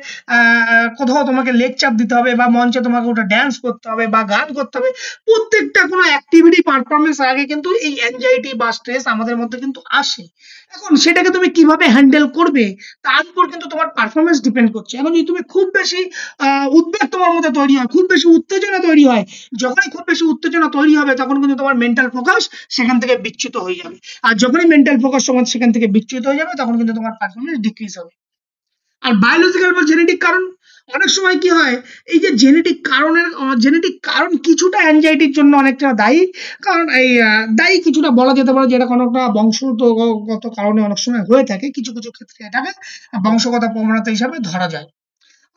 কোথাও তোমাকে লেকচার দিতে হবে, বা মঞ্চে তোমাকে ওটা ড্যান্স করতে হবে বা গান করতে হবে। প্রত্যেকটা কোনো অ্যাক্টিভিটি পারফরমেন্স আগে কিন্তু এই অ্যাংজাইটি বা স্ট্রেস আমাদের মধ্যে কিন্তু আসে। এখন সেটাকে তুমি কিভাবে হ্যান্ডেল করবে তার উপর কিন্তু তোমার পারফরমেন্স ডিপেন্ড করছে। এখন যদি তুমি খুব বেশি উদ্বেগ তোমার মধ্যে তৈরি হয়, খুব বেশি উত্তেজনা তৈরি হয়, যখনই খুব বেশি উত্তেজনা তৈরি হবে তখন কিন্তু তোমার মেন্টাল ফোকাস সেখান থেকে বিচ্যুত হয়ে যাবে। আর যখনই মেন্টাল ফোকাস সেখান থেকে বিচ্যুত হয়ে যাবে তখন কিন্তু তোমার পারফরমেন্স ডিক্রিজ হবে। আর বায়োলজিক্যাল বা জেনেটিক কারণ, অনেক সময় কি হয়, এই যে জেনেটিক কারণ কিছুটা অ্যাংজাইটির জন্য অনেকটা দায়ী। কারণ এই দায়ী কিছুটা বলা যেতে পারে, যেটা কোনো একটা বংশগত কারণে অনেক সময় হয়ে থাকে, কিছু কিছু ক্ষেত্রে এটাকে বংশগত প্রবণতা হিসাবে ধরা যায়।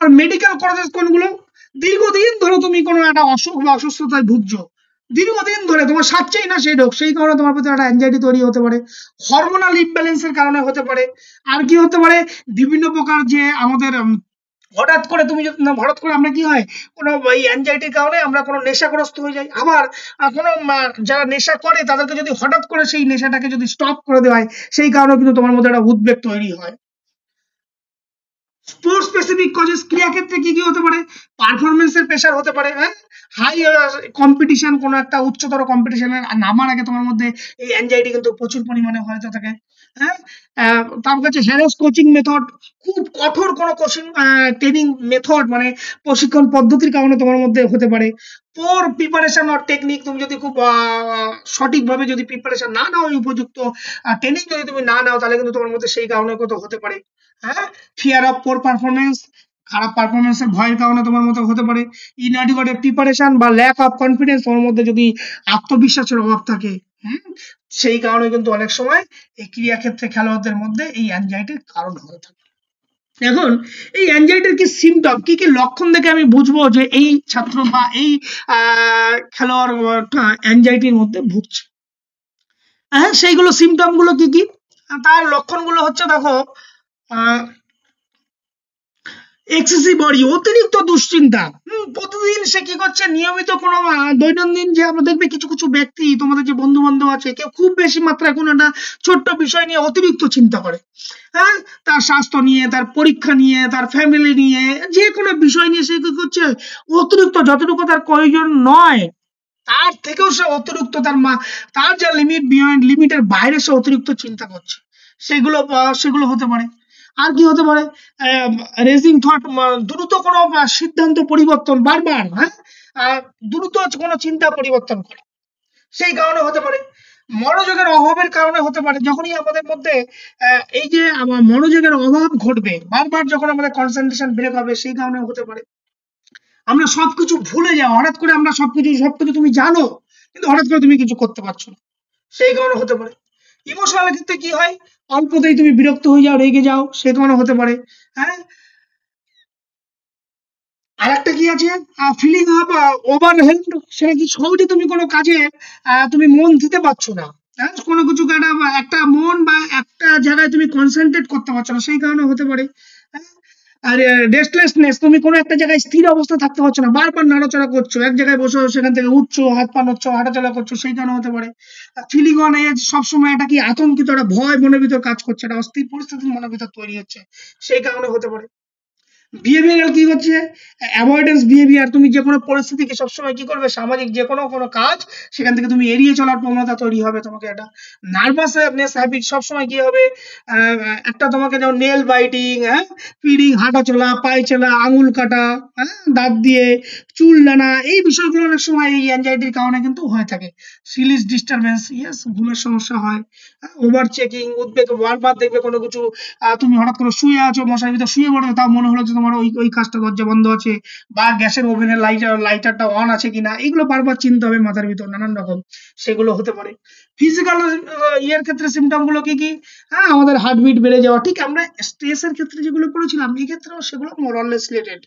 আর মেডিকেল কজেস কোনগুলো? দীর্ঘদিন ধরে তুমি কোনো একটা অসুখ বা অসুস্থতায় ভুগছো, দীর্ঘদিন ধরে তোমার সারছেই না সেই রোগ, সেই কারণে তোমার প্রতি একটা অ্যাংজাইটি তৈরি হতে পারে। হরমোনাল ইমব্যালেন্সের কারণে হতে পারে। আর কি হতে পারে, বিভিন্ন প্রকার যে আমাদের হঠাৎ করে হঠাৎ করে আমরা কি হয়, কোনো এই অ্যাংজাইটির কারণে আমরা কোনো নেশাগ্রস্ত হয়ে যাই। আবার কোনো যারা নেশা করে তাদেরকে যদি হঠাৎ করে সেই নেশাটাকে যদি স্টপ করে দেওয়া হয়, সেই কারণে কিন্তু তোমার মধ্যে একটা উদ্বেগ তৈরি হয়। স্পোর্টস স্পেসিফিক কজেস, ক্রীড়াক্ষেত্রে কি কি হতে পারে? পারফরমেন্সের প্রেশার হতে পারে, হ্যাঁ, হাই কম্পিটিশন, কোনো একটা উচ্চতর কম্পিটিশনে নামার আগে তোমার মধ্যে এই অ্যাংজাইটি কিন্তু প্রচুর পরিমাণে হয়তো থাকে। হ্যাঁ, তার কাছে হ্যারাস কোচিং মেথড, খুব কঠোর কোনো কোচিং ট্রেনিং মেথড মানে প্রশিক্ষণ পদ্ধতির কারণে তোমার মধ্যে হতে পারে। পোর প্রিপারেশন অর টেকনিক, তুমি যদি খুব সঠিকভাবে যদি প্রিপারেশন না নাও, উপযুক্ত ট্রেনিং যদি তুমি না নাও, তাহলে কিন্তু তোমার মধ্যে সেই কারণে কত হতে পারে। হ্যাঁ, ফিয়ার অফ পোর পারফরমেন্স, খারাপ পারফরমেন্সের ভয়ের কারণে তোমার মধ্যে হতে পারে। ইনঅ্যাডিকুয়েট প্রিপারেশন বা ল্যাক অফ কনফিডেন্স, তোমার মধ্যে যদি আত্মবিশ্বাসের অভাব থাকে, সেই কারণে কিন্তু অনেক সময় এই ক্রীড়াক্ষেত্রে খেলোয়াড়দের মধ্যে এই অ্যাংজাইটির কারণ হয়ে থাকে। এখন এই অ্যাংজাইটির কি সিমটম, কি কি লক্ষণ দেখে আমি বুঝবো যে এই ছাত্র বা এই খেলোয়াড় অ্যাংজাইটির মধ্যে ভুগছে? হ্যাঁ, সেইগুলো সিমটম গুলো কি কি, তার লক্ষণগুলো হচ্ছে, দেখো, এক্সেসিভ ওয়ারি, অতিরিক্ত দুশ্চিন্তা। প্রতিদিন সে কি করছে, নিয়মিত কোনো দৈনন্দিন যে আমরা দেখবে কিছু কিছু ব্যক্তি, তোমাদের যে বন্ধু বান্ধব আছে, কেউ খুব বেশি মাত্রায় কোনো একটা ছোট্ট বিষয় নিয়ে অতিরিক্ত চিন্তা করে। হ্যাঁ, তার স্বাস্থ্য নিয়ে, তার পরীক্ষা নিয়ে, তার ফ্যামিলি নিয়ে, যে কোনো বিষয় নিয়ে সে কি করছে, অতিরিক্ত, যতটুকু তার প্রয়োজন নয় তার থেকেও সে অতিরিক্ত, তার যা লিমিট, বিয়ন্ড লিমিটের বাইরে সে অতিরিক্ত চিন্তা করছে। সেগুলো হতে পারে। আর কি হতে পারে, রেজিং থট, দ্রুত কোনো সিদ্ধান্ত পরিবর্তন, বারবার, হ্যাঁ, দ্রুত কোনো চিন্তা পরিবর্তন করা, সেই কারণে হতে পারে। মনোযোগের অভাবের কারণে হতে পারে, যখনই আমাদের মধ্যে এই যে আমার মনোযোগের অভাব ঘটবে, বারবার যখন আমাদের কনসেন্ট্রেশন ব্রেক হবে, সেই কারণে হতে পারে। আমরা সবকিছু ভুলে যাও, হঠাৎ করে আমরা সবকিছু তুমি জানো, কিন্তু হঠাৎ করে তুমি কিছু করতে পারছো না, সেই কারণে হতে পারে। ইমোশনাল ক্ষেত্রে কি হয়, অল্পতেই তুমি বিরক্ত হয়ে যাও, রেগে যাও, সে কারণে হতে পারে। হ্যাঁ, আর একটা কি আছে, ফিলিং অফ ওভারহেলড, সেটা কি, সহজে তুমি কোনো কাজে তুমি মন দিতে পারছো না। হ্যাঁ, কোনো কিছু একটা মন বা একটা জায়গায় তুমি কনসেন্ট্রেট করতে পারছো না, সেই কারণে হতে পারে। হ্যাঁ, আর রেস্টলেসনেস, তুমি কোনো একটা জায়গায় স্থির অবস্থা থাকতে পারছো না, বারবার নাড়াচাড়া করছো, এক জায়গায় বসে সেখান থেকে উঠছো, হাত পা নড়ছো, হাঁটাচলা করছো, সেই কারণে হতে পারে। ফিলিং অন এজ, সবসময় এটা কি আতঙ্কিত, একটা ভয় মনের ভিতর কাজ করছে, একটা অস্থির পরিস্থিতি মনের ভিতর তৈরি হচ্ছে, সেই কারণে হতে পারে। বিহেভিয়ারাল কি হচ্ছে, অ্যাভয়েডেন্স বিহেভিয়ার, তুমি যে কোনো পরিস্থিতিকে সবসময় কি করবে, সামাজিক যে কোনো কাজ সেখান থেকে তুমি এড়িয়ে চলার প্রবণতা তৈরি হবে তোমাকে। একটা নার্ভাসনেস হ্যাবিট, সবসময় কি হবে, একটা তোমাকে যেমন নেল বাইটিং, হ্যাঁ, ফিডিং, হাঁটা চলা, পায়ে চলা, আঙুল কাটা, হ্যাঁ, দাঁত দিয়ে চুল টানা, এই বিষয়গুলো অনেক সময় এই অ্যাংজাইটির কারণে কিন্তু হয়ে থাকে। স্লিপ ডিস্টারবেন্স, ইয়েস, ঘুমের সমস্যা হয়। ওভার চেকিং, উদ্বেগ, বারবার দেখবে কোনো কিছু, তুমি হঠাৎ করে শুয়ে আছো, মশারির ভিতর শুয়ে পড়ো, তাও মনে হলো যে তোমার ওই কাজটা দরজা বন্ধ আছে, বা গ্যাসের ওভেনের লাইটারটা অন আছে কিনা, এগুলো বারবার চিন্তা হবে মাথার ভিতর নানান রকম, সেগুলো হতে পারে। ফিজিক্যাল ইয়ের ক্ষেত্রে সিমটম গুলো কি কি, হ্যাঁ, আমাদের হার্টবিট বেড়ে যাওয়া, ঠিক আমরা স্ট্রেসের ক্ষেত্রে যেগুলো পড়েছিলাম, এই ক্ষেত্রেও সেগুলো মোরলেস রিলেটেড।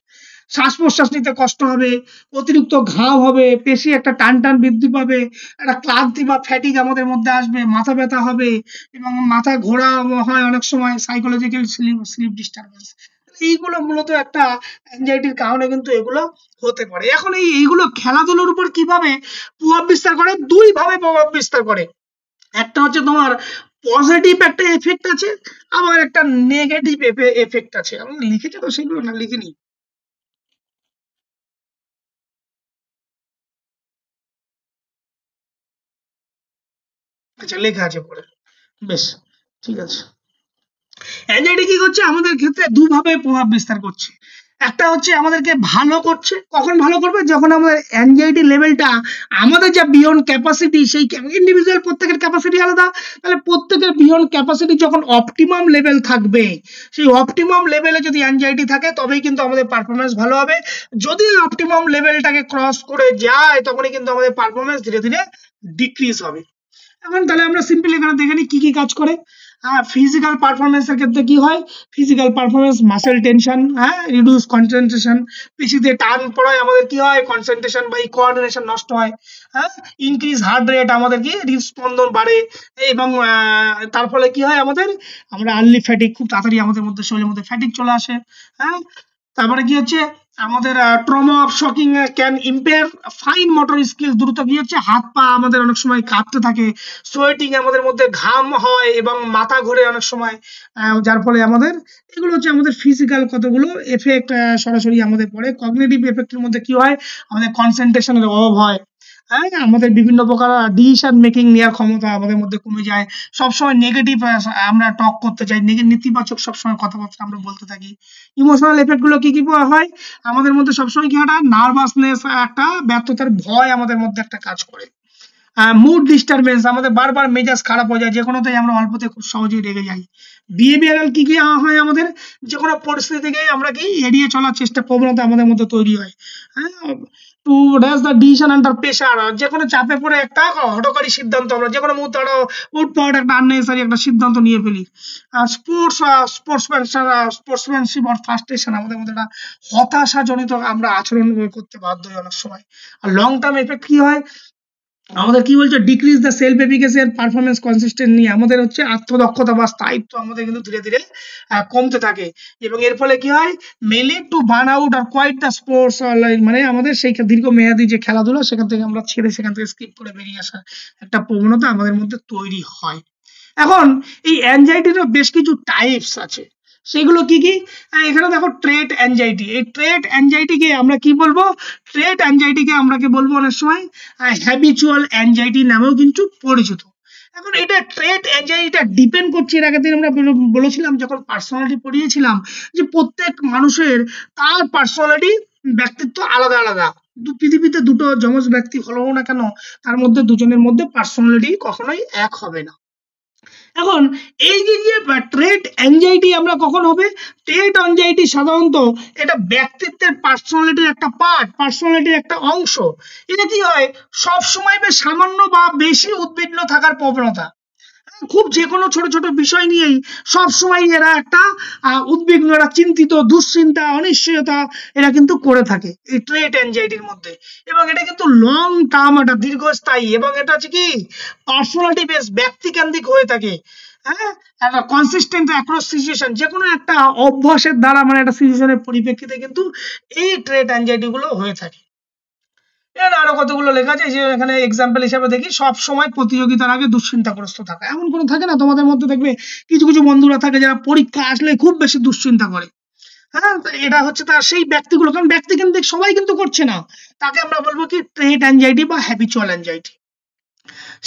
শ্বাস প্রশ্বাস নিতে কষ্ট হবে, অতিরিক্ত ঘাম হবে, পেশি একটা টান টান বৃদ্ধি পাবে, একটা ক্লান্তি বা ফ্যাটিক আমাদের মধ্যে আসবে, মাথা ব্যথা হবে, এবং মাথা ঘোরা হয় অনেক সময়, সাইকোলজিক্যাল স্লিপ ডিস্টারবেন্স। এইগুলো মূলত একটা অ্যাংজাইটির কারণে কিন্তু এগুলো হতে পারে। এখন এইগুলো খেলাধুলার উপর কিভাবে প্রভাব বিস্তার করে? দুই ভাবে প্রভাব বিস্তার করে। একটা হচ্ছে তোমার পজিটিভ একটা এফেক্ট আছে, আবার একটা নেগেটিভ এফেক্ট আছে। আমি লিখেছি তো, সেগুলো না লিখিনি। আচ্ছা, লেখা আছে পরে, বেশ ঠিক আছে। অ্যাংজাইটি কি করছে আমাদের ক্ষেত্রে? দুভাবে প্রভাব বিস্তার করছে। একটা হচ্ছে আমাদেরকে ভালো করছে। কখন ভালো করবে? যখন আমাদের অ্যাংজাইটি লেভেলটা আমাদের যা বিয়ন্ড ক্যাপাসিটি, সেই ইন্ডিভিজুয়াল প্রত্যেকের ক্যাপাসিটি আলাদা, তাহলে প্রত্যেকের বিয়ন্ড ক্যাপাসিটি যখন অপটিমাম লেভেল থাকবে, সেই অপটিমাম লেভেলে যদি অ্যাংজাইটি থাকে তবেই কিন্তু আমাদের পারফরমেন্স ভালো হবে। যদি অপটিমাম লেভেলটাকে ক্রস করে যায় তখনই কিন্তু আমাদের পারফরমেন্স ধীরে ধীরে ডিক্রিজ হবে। এখন তাহলে আমরা সিম্পলি এখানে দেখে নিই কি কি কাজ করে। ফিজিক্যাল পারফরমেন্সের ক্ষেত্রে কি হয়? Physical performance, muscle tension, reduce concentration, পেশিতে টান পড়ায় আমাদের কি হয়? কনসেন্ট্রেশন বা কোঅর্ডিনেশন নষ্ট হয়। ইনক্রিজ হার্ট রেট, আমাদের কি হৃদস্পন্দন বাড়ে, এবং তার ফলে কি হয় আমাদের? আমরা আর্লি ফ্যাটিক, খুব তাড়াতাড়ি আমাদের মধ্যে শরীরের মধ্যে ফ্যাটিক চলে আসে। তারপরে কি হচ্ছে আমাদের? Trauma of shocking can impair fine motor skill. দ্রুত কি হচ্ছে? হাত পা আমাদের অনেক সময় কাঁপতে থাকে, সোয়েটিং আমাদের মধ্যে ঘাম হয়, এবং মাথা ঘোরে অনেক সময়, যার ফলে আমাদের এগুলো হচ্ছে আমাদের ফিজিক্যাল কতগুলো এফেক্ট সরাসরি আমাদের পড়ে। কগনিটিভ এফেক্টের মধ্যে কি হয়? আমাদের কনসেন্ট্রেশনের অভাব হয়, আমাদের বিভিন্ন প্রকার ডিসিশন মেকিং নেওয়ার ক্ষমতা আমাদের মধ্যে কমে যায়, সবসময় নেগেটিভ আমরা টক করতে চাই, নেতিবাচক সবসময় কথাবার্তা আমরা বলতে থাকি। ইমোশনাল এফেক্ট গুলো কি কি হয় আমাদের মধ্যে? সবসময় কি হয়? নার্ভাসনেস, একটা ব্যর্থতার ভয় আমাদের মধ্যে একটা কাজ করে। মুড ডিস্টারবেন্স, আমাদের বারবার মেজাজ খারাপ হয়ে যায়, যে কোনোতেই আমরা অল্পতে খুব সহজেই রেগে যাই। বিহেভিয়ারাল কি কি হয় আমাদের? যে কোনো পরিস্থিতিকে আমরা কি এড়িয়ে চলার চেষ্টা, প্রবণতা আমাদের মধ্যে তৈরি হয়। To dash the decision under pressure, যে কোনো চাপে পড়ে একটা হঠকারী সিদ্ধান্ত আমরা যে কোনো মুহূর্তে উঠপাট একটা আননেসেসারি একটা সিদ্ধান্ত নিয়ে ফেলি। স্পোর্টসম্যানশিপ আর ফ্রাস্ট্রেশন, আমাদের মধ্যে একটা হতাশাজনিত আমরা আচরণ করতে বাধ্য হই অনেক সময়। আর লং টার্ম এফেক্ট কি হয় আমাদের? কি বলছে? Decrease the self efficacy and performance consistently, আমাদের হচ্ছে আত্মদক্ষতা বা স্থায়িত্ব আমাদের কিন্তু ধীরে ধীরে কমতে থাকে, এবং এর ফলে কি হয়? মেলি টু বার্ন আউট আর কোয়াইট দ্য স্পোর্টস, মানে আমাদের সেই দীর্ঘমেয়াদী যে খেলাধুলা সেখান থেকে আমরা ছেড়ে, সেখান থেকে স্কিপ করে বেরিয়ে আসা একটা প্রবণতা আমাদের মধ্যে তৈরি হয়। এখন এই অ্যাংজাইটিরও বেশ কিছু টাইপস আছে, সেগুলো কি কি? এখানে দেখো ট্রেট অ্যাংজাইটি। এই ট্রেট অ্যাংজাইটিকে আমরা কি বলবো? ট্রেট অ্যাংজাইটিকে আমরা কি বলবো অনেক সময়? হ্যাবিচুয়াল অ্যাংজাইটি নামেও কিন্তু পরিচিত। এখন এটা ট্রেট অ্যাংজাইটিটা ডিপেন্ড করছে, এর আগের দিন আমরা বলেছিলাম যখন পার্সোনালিটি পড়িয়েছিলাম, যে প্রত্যেক মানুষের তার পার্সোনালিটি, ব্যক্তিত্ব আলাদা আলাদা। পৃথিবীতে দুটো যমজ ব্যক্তি হলো না কেন, তার মধ্যে দুজনের মধ্যে পার্সোনালিটি কখনোই এক হবে না। এখন এই যে ট্রেট অ্যাংজাইটি আমরা কখন হবে? ট্রেট অ্যাংজাইটি সাধারণত এটা ব্যক্তিত্বের পার্সোনালিটির একটা পার্ট, পার্সোনালিটির একটা অংশ। এটা কি হয়? সবসময় সামান্য বা বেশি উদ্বিগ্ন থাকার প্রবণতা, খুব যে কোনো ছোট ছোট বিষয় নিয়েই সবসময় এরা একটা উদ্বিগ্ন, এরা চিন্তিত, দুশ্চিন্তা, অনিশ্চয়তা এরা কিন্তু করে থাকে এই ট্রেট অ্যাংজাইটির মধ্যে। এবং এটা কিন্তু লং টার্ম, এটা দীর্ঘস্থায়ী, এবং এটা হচ্ছে কি পার্সোনালিটি বেস, ব্যক্তিকেন্দ্রিক হয়ে থাকে। একটা কনসিস্টেন্ট অ্যাক্রস সিচুয়েশন, যে কোনো একটা অভ্যাসের দ্বারা, মানে একটা সিচুয়েশনের পরিপ্রেক্ষিতে কিন্তু এই ট্রেট অ্যাংজাইটি গুলো হয়ে থাকে। এখানে আরো কতগুলো লেখা আছে, যে এখানে এক্সাম্পল হিসেবে দেখি, সব সময় প্রতিযোগিতার আগে দুশ্চিন্তাগ্রস্ত থাকা। এমন কোনো থাকে না তোমাদের মধ্যে? দেখবে কিছু কিছু বন্ধুরা থাকে যারা পরীক্ষা আসলে খুব বেশি দুশ্চিন্তা করে। এটা হচ্ছে তার সেই ব্যক্তিগুলো, কারণ ব্যক্তি কেন্দ্রিক সবাই কিন্তু করছে না, তাকে আমরা বলবো কি ট্রেট অ্যাংজাইটি বা হ্যাবিচুয়াল অ্যাংজাইটি।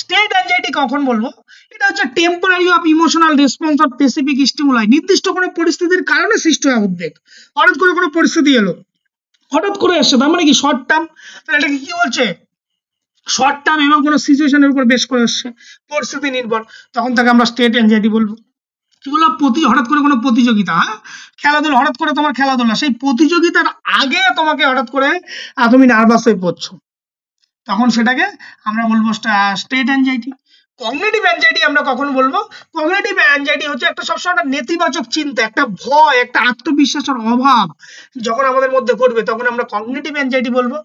স্টেট অ্যাংজাইটি কখন বলবো? এটা হচ্ছে temporary of emotional response of specific stimuli, নির্দিষ্ট কোনো পরিস্থিতির কারণে সৃষ্টি হয় উদ্বেগ। হঠাৎ করে কোনো পরিস্থিতি এলো, হঠাৎ করে এসছে, তার মানে কি শর্ট টার্ম? তাহলে এটাকে কি বলছে? শর্ট টার্ম, এবং কোনো সিচুয়েশনের উপর বেশ করে এসছে, পরিস্থিতি নির্ভর, তখন তাকে আমরা স্টেট অ্যাংজাইটি বলবো। সেগুলো হঠাৎ করে কোনো প্রতিযোগিতা, খেলাধুলা, হঠাৎ করে তোমার খেলাধুলা, সেই প্রতিযোগিতার আগে তোমাকে হঠাৎ করে তুমি নার্ভাস হয়ে পড়ছো, তখন সেটাকে আমরা বলবো স্টেট অ্যাংজাইটি। কগনিটিভ অ্যাংজাইটি আমরা কখন বলবো? কগনিটিভ অ্যাংজাইটি হচ্ছে একটা সবসময় একটা নেতিবাচক চিন্তা, একটা ভয়, একটা আত্মবিশ্বাসের অভাব যখন আমাদের মধ্যে ঘটবে, তখন আমরা কগনিটিভ অ্যাংজাইটি বলবো।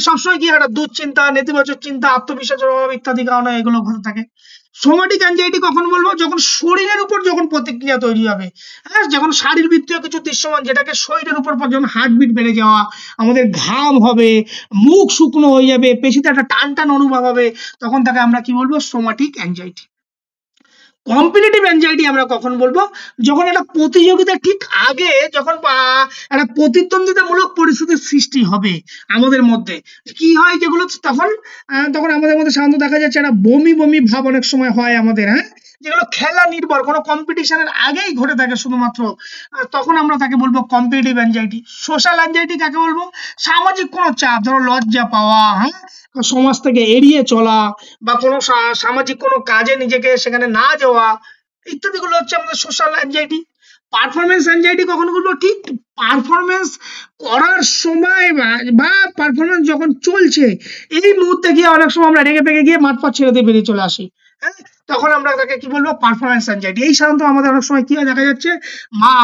সবসময় কি একটা দুশ্চিন্তা, নেতিবাচক চিন্তা, আত্মবিশ্বাসের অভাব ইত্যাদি কারণে এগুলো ঘটে থাকে। সোমাটিক অ্যাংজাইটি কখন বলবো? যখন শরীরের উপর যখন প্রতিক্রিয়া তৈরি হবে, হ্যাঁ, যখন শারীরবৃত্তীয় কিছু দৃশ্যমান, যেটাকে শরীরের উপর যখন হার্টবিট বেড়ে যাওয়া, আমাদের ঘাম হবে, মুখ শুকনো হয়ে যাবে, পেশিতে একটা টান টান অনুভব হবে, তখন তাকে আমরা কি বলবো? Somatic anxiety. কম্পিটিটিভ অ্যাংজাইটি আমরা কখন বলবো? যখন একটা প্রতিযোগিতা ঠিক আগে যখন একটা প্রতিদ্বন্দ্বিতামূলক পরিস্থিতির সৃষ্টি হবে আমাদের মধ্যে, কি হয় যেগুলো তখন তখন আমাদের মধ্যে সাধারণত দেখা যাচ্ছে একটা বমি বমি ভাব অনেক সময় হয় আমাদের, হ্যাঁ, যেগুলো খেলা নির্ভর কোনো কম্পিটিশনের আগেই ঘটে থাকে শুধুমাত্র, তখন আমরা তাকে বলবো কম্পিটিটিভ অ্যাংজাইটি। সোশ্যাল অ্যাংজাইটি কাকে বলবো? সামাজিক কোনো চাপ, ধরো লজ্জা পাওয়া, হ্যাঁ, সমাজ থেকে এড়িয়ে চলা, বা কোনো সামাজিক কোনো কাজে নিজেকে সেখানে না যাওয়া, ইত্যাদি গুলো হচ্ছে আমাদের সোশ্যাল অ্যাংজাইটি। পারফরমেন্স অ্যাংজাইটি কখন বলবো? ঠিক পারফরমেন্স করার সময় বা পারফরমেন্স যখন চলছে এই মুহূর্তে গিয়ে অনেক সময় আমরা রেগে পেগে গিয়ে মাঠ ছেড়ে দিয়ে বেরিয়ে চলে আসি, হ্যাঁ, তখন আমরা তাকে কি বলবো? Performance anxiety. এই সাধারণত আমাদের অনেক সময় কি হয় দেখা যাচ্ছে,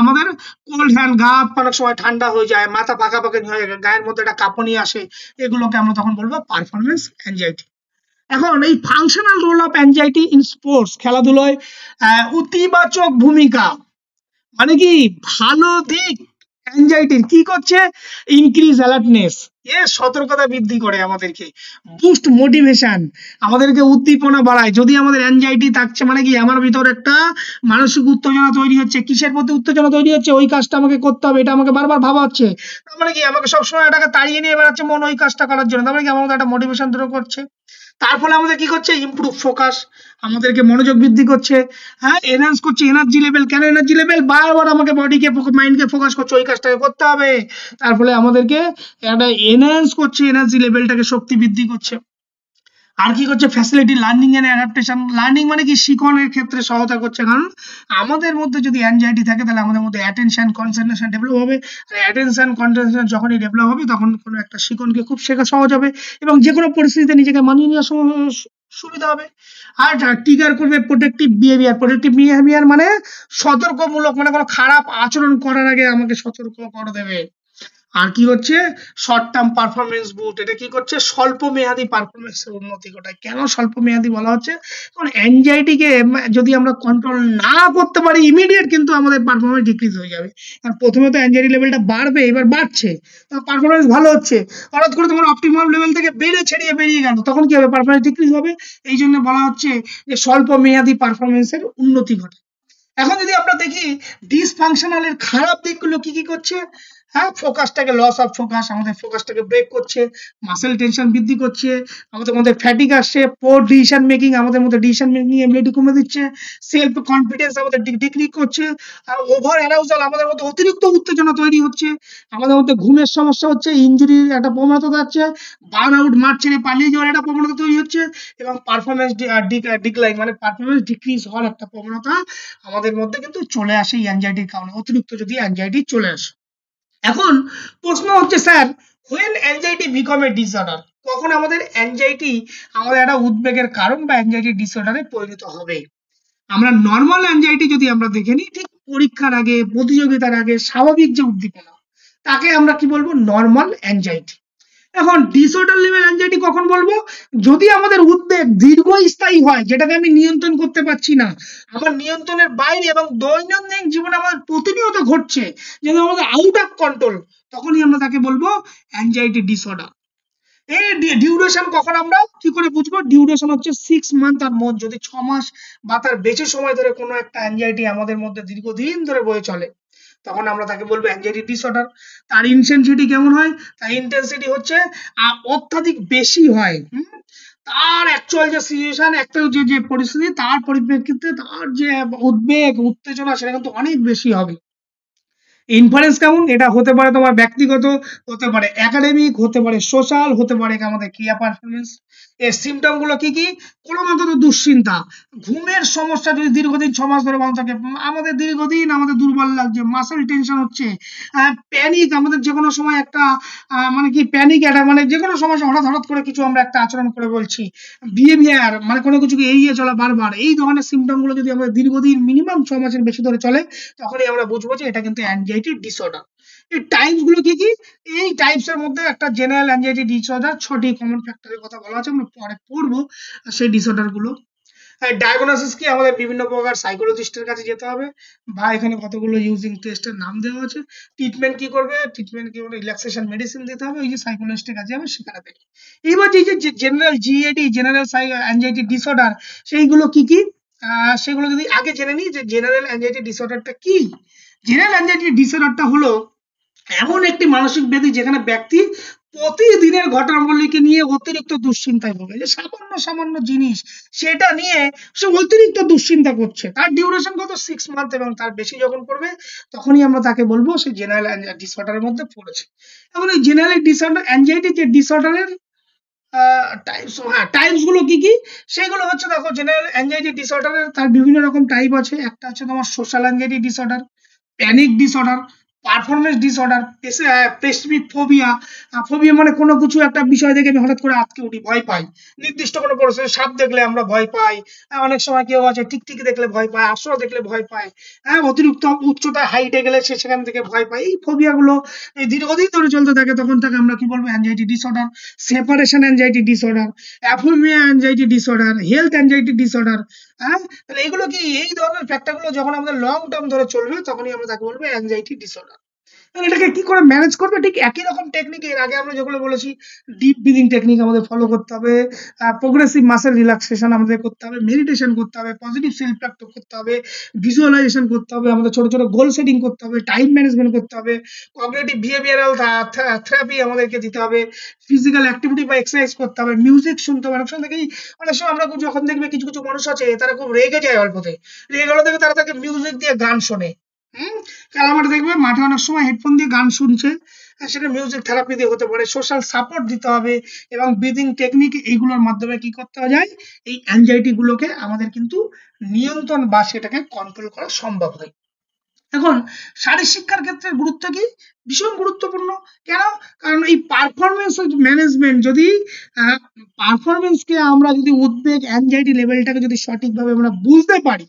আমাদের কোল্ড হ্যান্ড, গা অনেক সময় ঠান্ডা হয়ে যায়, মাথা পাকাপাকি হয়ে যায়, গায়ের মধ্যে একটা কাঁপুনি আসে, এগুলোকে আমরা তখন বলবো পারফরমেন্স অ্যাংজাইটি। এখন এই functional role of anxiety in sports, খেলাধুলায় ইতিবাচক ভূমিকা, মানে কি ভালো দিক অ্যাংজাইটির কি করছে? ইনক্রিজ অ্যালার্টনেস, সতর্কতা বৃদ্ধি করে, আমাদেরকে বুস্ট মোটিভেশন, আমাদেরকে উদ্দীপনা বাড়ায়। যদি আমাদের অ্যাংজাইটি থাকছে মানে কি আমার ভিতর একটা মানসিক উত্তেজনা তৈরি হচ্ছে, কিসের প্রতি উত্তেজনা তৈরি হচ্ছে? ওই কাজটা আমাকে করতে হবে, এটা আমাকে বারবার ভাবা হচ্ছে, তার মানে কি আমাকে সবসময় এটাকে তাড়িয়ে নিয়ে বেড়াচ্ছে মন ওই কাজটা করার জন্য, তার মানে কি আমার মধ্যে একটা মোটিভেশন তৈরি করছে। তার ফলে আমাদের কি করছে? ইমপ্রুভ ফোকাস, আমাদেরকে মনোযোগ বৃদ্ধি করছে, হ্যাঁ, এনহান্স করছে এনার্জি লেভেল। কেন এনার্জি লেভেল? বারবার আমাকে বডিকে মাইন্ডকে ফোকাস করছে ওই কাজটাকে করতে হবে, তার ফলে আমাদেরকে একটা এনহান্স করছে, এনার্জি লেভেলটাকে শক্তি বৃদ্ধি করছে। আর কি করছে? Facility learning and adaptation. Learning মানে কি শিখনের ক্ষেত্রে সহায়তা করছে, কারণ আমাদের মধ্যে যদি অ্যাংজাইটি থাকে তাহলে আমাদের মধ্যে অ্যাটেনশন কনসেন্ট্রেশন ডেভেলপ হবে, আর অ্যাটেনশন কনসেন্ট্রেশন যখনই ডেভেলপ হবে তখন কোনো একটা শিখনকে খুব শেখা সহজ হবে এবং যে কোনো পরিস্থিতিতে নিজেকে মানিয়ে নেওয়ার সুবিধা হবে। আর ট্রিগার করবে প্রোটেক্টিভ বিহেভিয়ার। প্রোটেক্টিভ বিহেভিয়ার মানে সতর্কমূলক, মানে কোনো খারাপ আচরণ করার আগে আমাকে সতর্ক করে দেবে। আর কি হচ্ছে? শর্ট টার্ম পারফরমেন্স বুট, এটা কি করছে? স্বল্প মেয়াদী পারফরমেন্সের উন্নতি ঘটায়। কেন স্বল্প মেয়াদী বলা হচ্ছে? কারণ অ্যাংজাইটিকে যদি আমরা কন্ট্রোল না করতে পারি ইমিডিয়েট কিন্তু আমাদের পারফরমেন্স ডিক্রিজ হয়ে যাবে। কারণ প্রথমে তো অ্যাংজাইটি লেভেলটা বাড়বে, এবার বাড়ছে, পারফরমেন্স ভালো হচ্ছে, হঠাৎ করে তোমার অপটিমাম লেভেল থেকে বেরিয়ে গেল, তখন কি হবে? পারফরমেন্স ডিক্রিজ হবে। এই জন্য বলা হচ্ছে যে স্বল্প মেয়াদী পারফরমেন্সের উন্নতি ঘটে। এখন যদি আমরা দেখি ডিসফাংশনালের খারাপ দিকগুলো কি কি করছে, হ্যাঁ, ফোকাসটাকে লস অফ ফোকাস, আমাদের ফোকাসটাকে ব্রেক করছে, মাসেল টেনশন বৃদ্ধি করছে, আমাদের মধ্যে ফ্যাটিক আসছে, পোর ডিসিশন মেকিং, আমাদের মধ্যে ডিসিশন মেকিং এবিলিটি কমে দিচ্ছে, সেলফ কনফিডেন্স আমাদের ডিক্রি করছে, আর ওভার অ্যারাউজাল, আমাদের মধ্যে অতিরিক্ত উত্তেজনা তৈরি হচ্ছে, আমাদের মধ্যে ঘুমের সমস্যা হচ্ছে, ইনজুরির একটা প্রবণতা যাচ্ছে, বার্ন আউট, মাঠ ছেড়ে পালিয়ে যাওয়ার একটা প্রবণতা তৈরি হচ্ছে, এবং পারফরমেন্স ডিক্লাইন মানে পারফরমেন্স ডিক্রিজ হওয়ার একটা প্রবণতা আমাদের মধ্যে কিন্তু চলে আসে এই অ্যাংজাইটির কারণে, অতিরিক্ত যদি অ্যাংজাইটি চলে আসে। এখন প্রশ্ন হচ্ছে sir, when anxiety become a disorder, কখন আমাদের অ্যাংজাইটি আমাদের একটা উদ্বেগের কারণ বা অ্যাংজাইটি ডিসঅর্ডারে পরিণত হবে? আমরা নর্মাল অ্যাংজাইটি যদি আমরা দেখে নিই, ঠিক পরীক্ষার আগে, প্রতিযোগিতার আগে স্বাভাবিক যে উদ্দীপনা, তাকে আমরা কি বলবো? Normal anxiety. এখন ডিসঅর্ডার লেভেল অ্যাংজাইটি কখন বলবো? যদি আমাদের উদ্বেগ দীর্ঘস্থায়ী হয়, যেটাকে আমি নিয়ন্ত্রণ করতে পারছি না, আমার নিয়ন্ত্রণের বাইরে এবং দৈনন্দিন জীবনে আমাদের প্রতিনিয়ত ঘটছে, যেটা আমাদের আউট অফ কন্ট্রোল, তখনই আমরা তাকে বলবো অ্যাংজাইটি ডিসঅর্ডার। এই ডিউরেশন কখন আমরা কি করে বুঝবো? ডিউরেশন হচ্ছে 6 মান্থ আর মোর, যদি 6 মাস বা তার বেশি সময় ধরে কোনো একটা অ্যাংজাইটি আমাদের মধ্যে দীর্ঘদিন ধরে বয়ে চলে, তখন আমরা তাকে বলবো অ্যাংজাইটি ডিসঅর্ডার। তার ইনটেনসিটি কেমন হয়? তার ইনটেনসিটি হচ্ছে অত্যাধিক বেশি হয়, তার অ্যাকচুয়াল যে সিচুয়েশন, একটা যে পরিস্থিতি, তার পরিপ্রেক্ষিতে তার যে উদ্বেগ উত্তেজনা সেটা কিন্তু অনেক বেশি হবে। ইনফারেন্স কেমন? এটা হতে পারে তোমার ব্যক্তিগত, হতে পারে একাডেমিক, হতে পারে সোশ্যাল, হতে পারে আমাদের ক্রিয়া পারফরমেন্স। এর সিমটম গুলো কি কি? ক্রমাগত দুশ্চিন্তা, ঘুমের সমস্যা যদি দীর্ঘদিন 6 মাস ধরে ভালো থাকে, আমাদের দীর্ঘদিন আমাদের দুর্বল লাগছে, মাসেল টেনশন হচ্ছে, প্যানিক, আমাদের যে কোনো সময় একটা মানে কি প্যানিক অ্যাটাক, মানে যে কোনো সময় হঠাৎ করে কিছু আমরা একটা আচরণ করে বলছি, বিহেভিয়ার মানে কোনো কিছুকে এড়িয়ে চলা বারবার, এই ধরনের সিমটম গুলো যদি আমাদের দীর্ঘদিন মিনিমাম 6 মাসের বেশি ধরে চলে, তখনই আমরা বুঝবো যে এটা কিন্তু অ্যাংজাইটি ডিসঅর্ডার। এই টাইপস গুলো কি কি? এই টাইপস এর মধ্যে একটা জেনারেল অ্যাংজাইটি ডিসঅর্ডার, 6টি কমন ফ্যাক্টরের কথা বলা আছে, আমরা পরে পড়বো সেই ডিসঅর্ডার গুলো। ডায়াগনোসিস কি আমাদের বিভিন্ন প্রকার সাইকোলজিস্টের কাছে যেতে হবে, বা এখানে কতগুলো ইউজিং টেস্টের নাম দেওয়া আছে। ট্রিটমেন্ট কি করবে, ট্রিটমেন্ট কি করবে, রিল্যাক্সেশন মেডিসিন দিতে হবে, ওই যে সাইকোলজিস্টের কাছে যাবে সেখানে থেকে। এবার যে general GAD, general anxiety disorder, সেইগুলো কি কি, সেগুলো যদি আগে জেনে নিই যে জেনারেল অ্যাংজাইটি ডিসঅর্ডারটা কি। জেনারেল অ্যাংজাইটি ডিসঅর্ডারটা হলো এমন একটি মানসিক ব্যাধি যেখানে ব্যক্তি প্রতিদিনের ঘটনাবলীকে নিয়ে অতিরিক্ত দুশ্চিন্তায় ভোগে, যে সামান্য সামান্য জিনিস সেটা নিয়ে সে অতিরিক্ত দুশ্চিন্তা করছে। তার ডিউরেশন কত 6 মান্থ, এবং তার বেশি যখন পড়বে তখনই আমরা তাকে বলবো সে জেনারেল ডিসঅর্ডারের মধ্যে পড়েছে। এবং এই জেনারেল ডিসঅর্ডার অ্যাংজাইটি যে ডিসঅর্ডারের টাইপস গুলো কি কি, সেগুলো হচ্ছে দেখো জেনারেল অ্যাংজাইটি ডিসঅর্ডারের তার বিভিন্ন রকম টাইপ আছে। একটা হচ্ছে তোমার social anxiety disorder, panic disorder, performance disorder, specific phobia. Phobia মানে কোনো কিছু একটা বিষয় দেখে আমি হঠাৎ করে আটকে উঠি, ভয় পাই, নির্দিষ্ট কোনো পরিস্থিতি, সাপ দেখলে আমরা ভয় পাই, অনেক সময় কেউ আছে টিকটিকি দেখলে ভয় পায়, আশ্রয় দেখলে ভয় পায়, অতিরিক্ত উচ্চতায় হাইটে গেলে সে সেখান থেকে ভয় পায়। এই ফোবিয়া গুলো দীর্ঘদিন ধরে চলতে থাকে, তখন তাকে আমরা কি বলবো, anxiety disorder. Separation anxiety disorder, অ্যাফোবিয়া anxiety disorder, health anxiety disorder. তাহলে এগুলো কি, এই ধরনের ফ্যাক্টর গুলো যখন আমাদের লং টার্ম ধরে চলবে তখনই আমরা তাকে বলবো অ্যাংজাইটি ডিসঅর্ডার। এটাকে কি করে ম্যানেজ করবে, ঠিক একই রকম টেকনিক এর আগে আমরা যেগুলো বলেছি, ডিপ ব্রিদিং টেকনিক আমাদের ফলো করতে হবে, প্রোগ্রেসিভ মাসেল রিল্যাক্সেশন আমাদের করতে হবে, মেডিটেশন করতে হবে, পজিটিভ সেলফ টক করতে হবে, ভিজুয়ালাইজেশন করতে হবে, আমাদের ছোট ছোট গোল সেটিং করতে হবে, টাইম ম্যানেজমেন্ট করতে হবে, কগনিটিভ বিহেভিয়ারাল থেরাপি আমাদেরকে দিতে হবে, ফিজিক্যাল অ্যাক্টিভিটি বা এক্সারসাইজ করতে হবে, মিউজিক শুনতে হবে। অনেক সময় আমরা যখন দেখবে কিছু কিছু মানুষ আছে তারা খুব রেগে যায় অল্পতে, রেগে গেলে দেখবে তারা তাকে মিউজিক দিয়ে গান শোনে। আমার দেখবে মাঠে অনেক সময় হেডফোন দিয়ে গান শুনছে, সেটা মিউজিক থেরাপি দিয়ে হতে পারে। সোশ্যাল সাপোর্ট দিতে হবে, এবং ব্রিদিং টেকনিক এইগুলোর মাধ্যমে কি করতে যায়, এই অ্যাংজাইটি গুলোকে আমাদের কিন্তু নিয়ন্ত্রণ বা সেটাকে কন্ট্রোল করা সম্ভব হয়। এখন শারীরিক শিক্ষার ক্ষেত্রে গুরুত্ব কি, ভীষণ গুরুত্বপূর্ণ। কেন, কারণ এই পারফরমেন্স ম্যানেজমেন্ট, যদি পারফরমেন্সকে আমরা যদি উদ্বেগ অ্যাংজাইটি লেভেলটাকে যদি সঠিকভাবে আমরা বুঝতে পারি,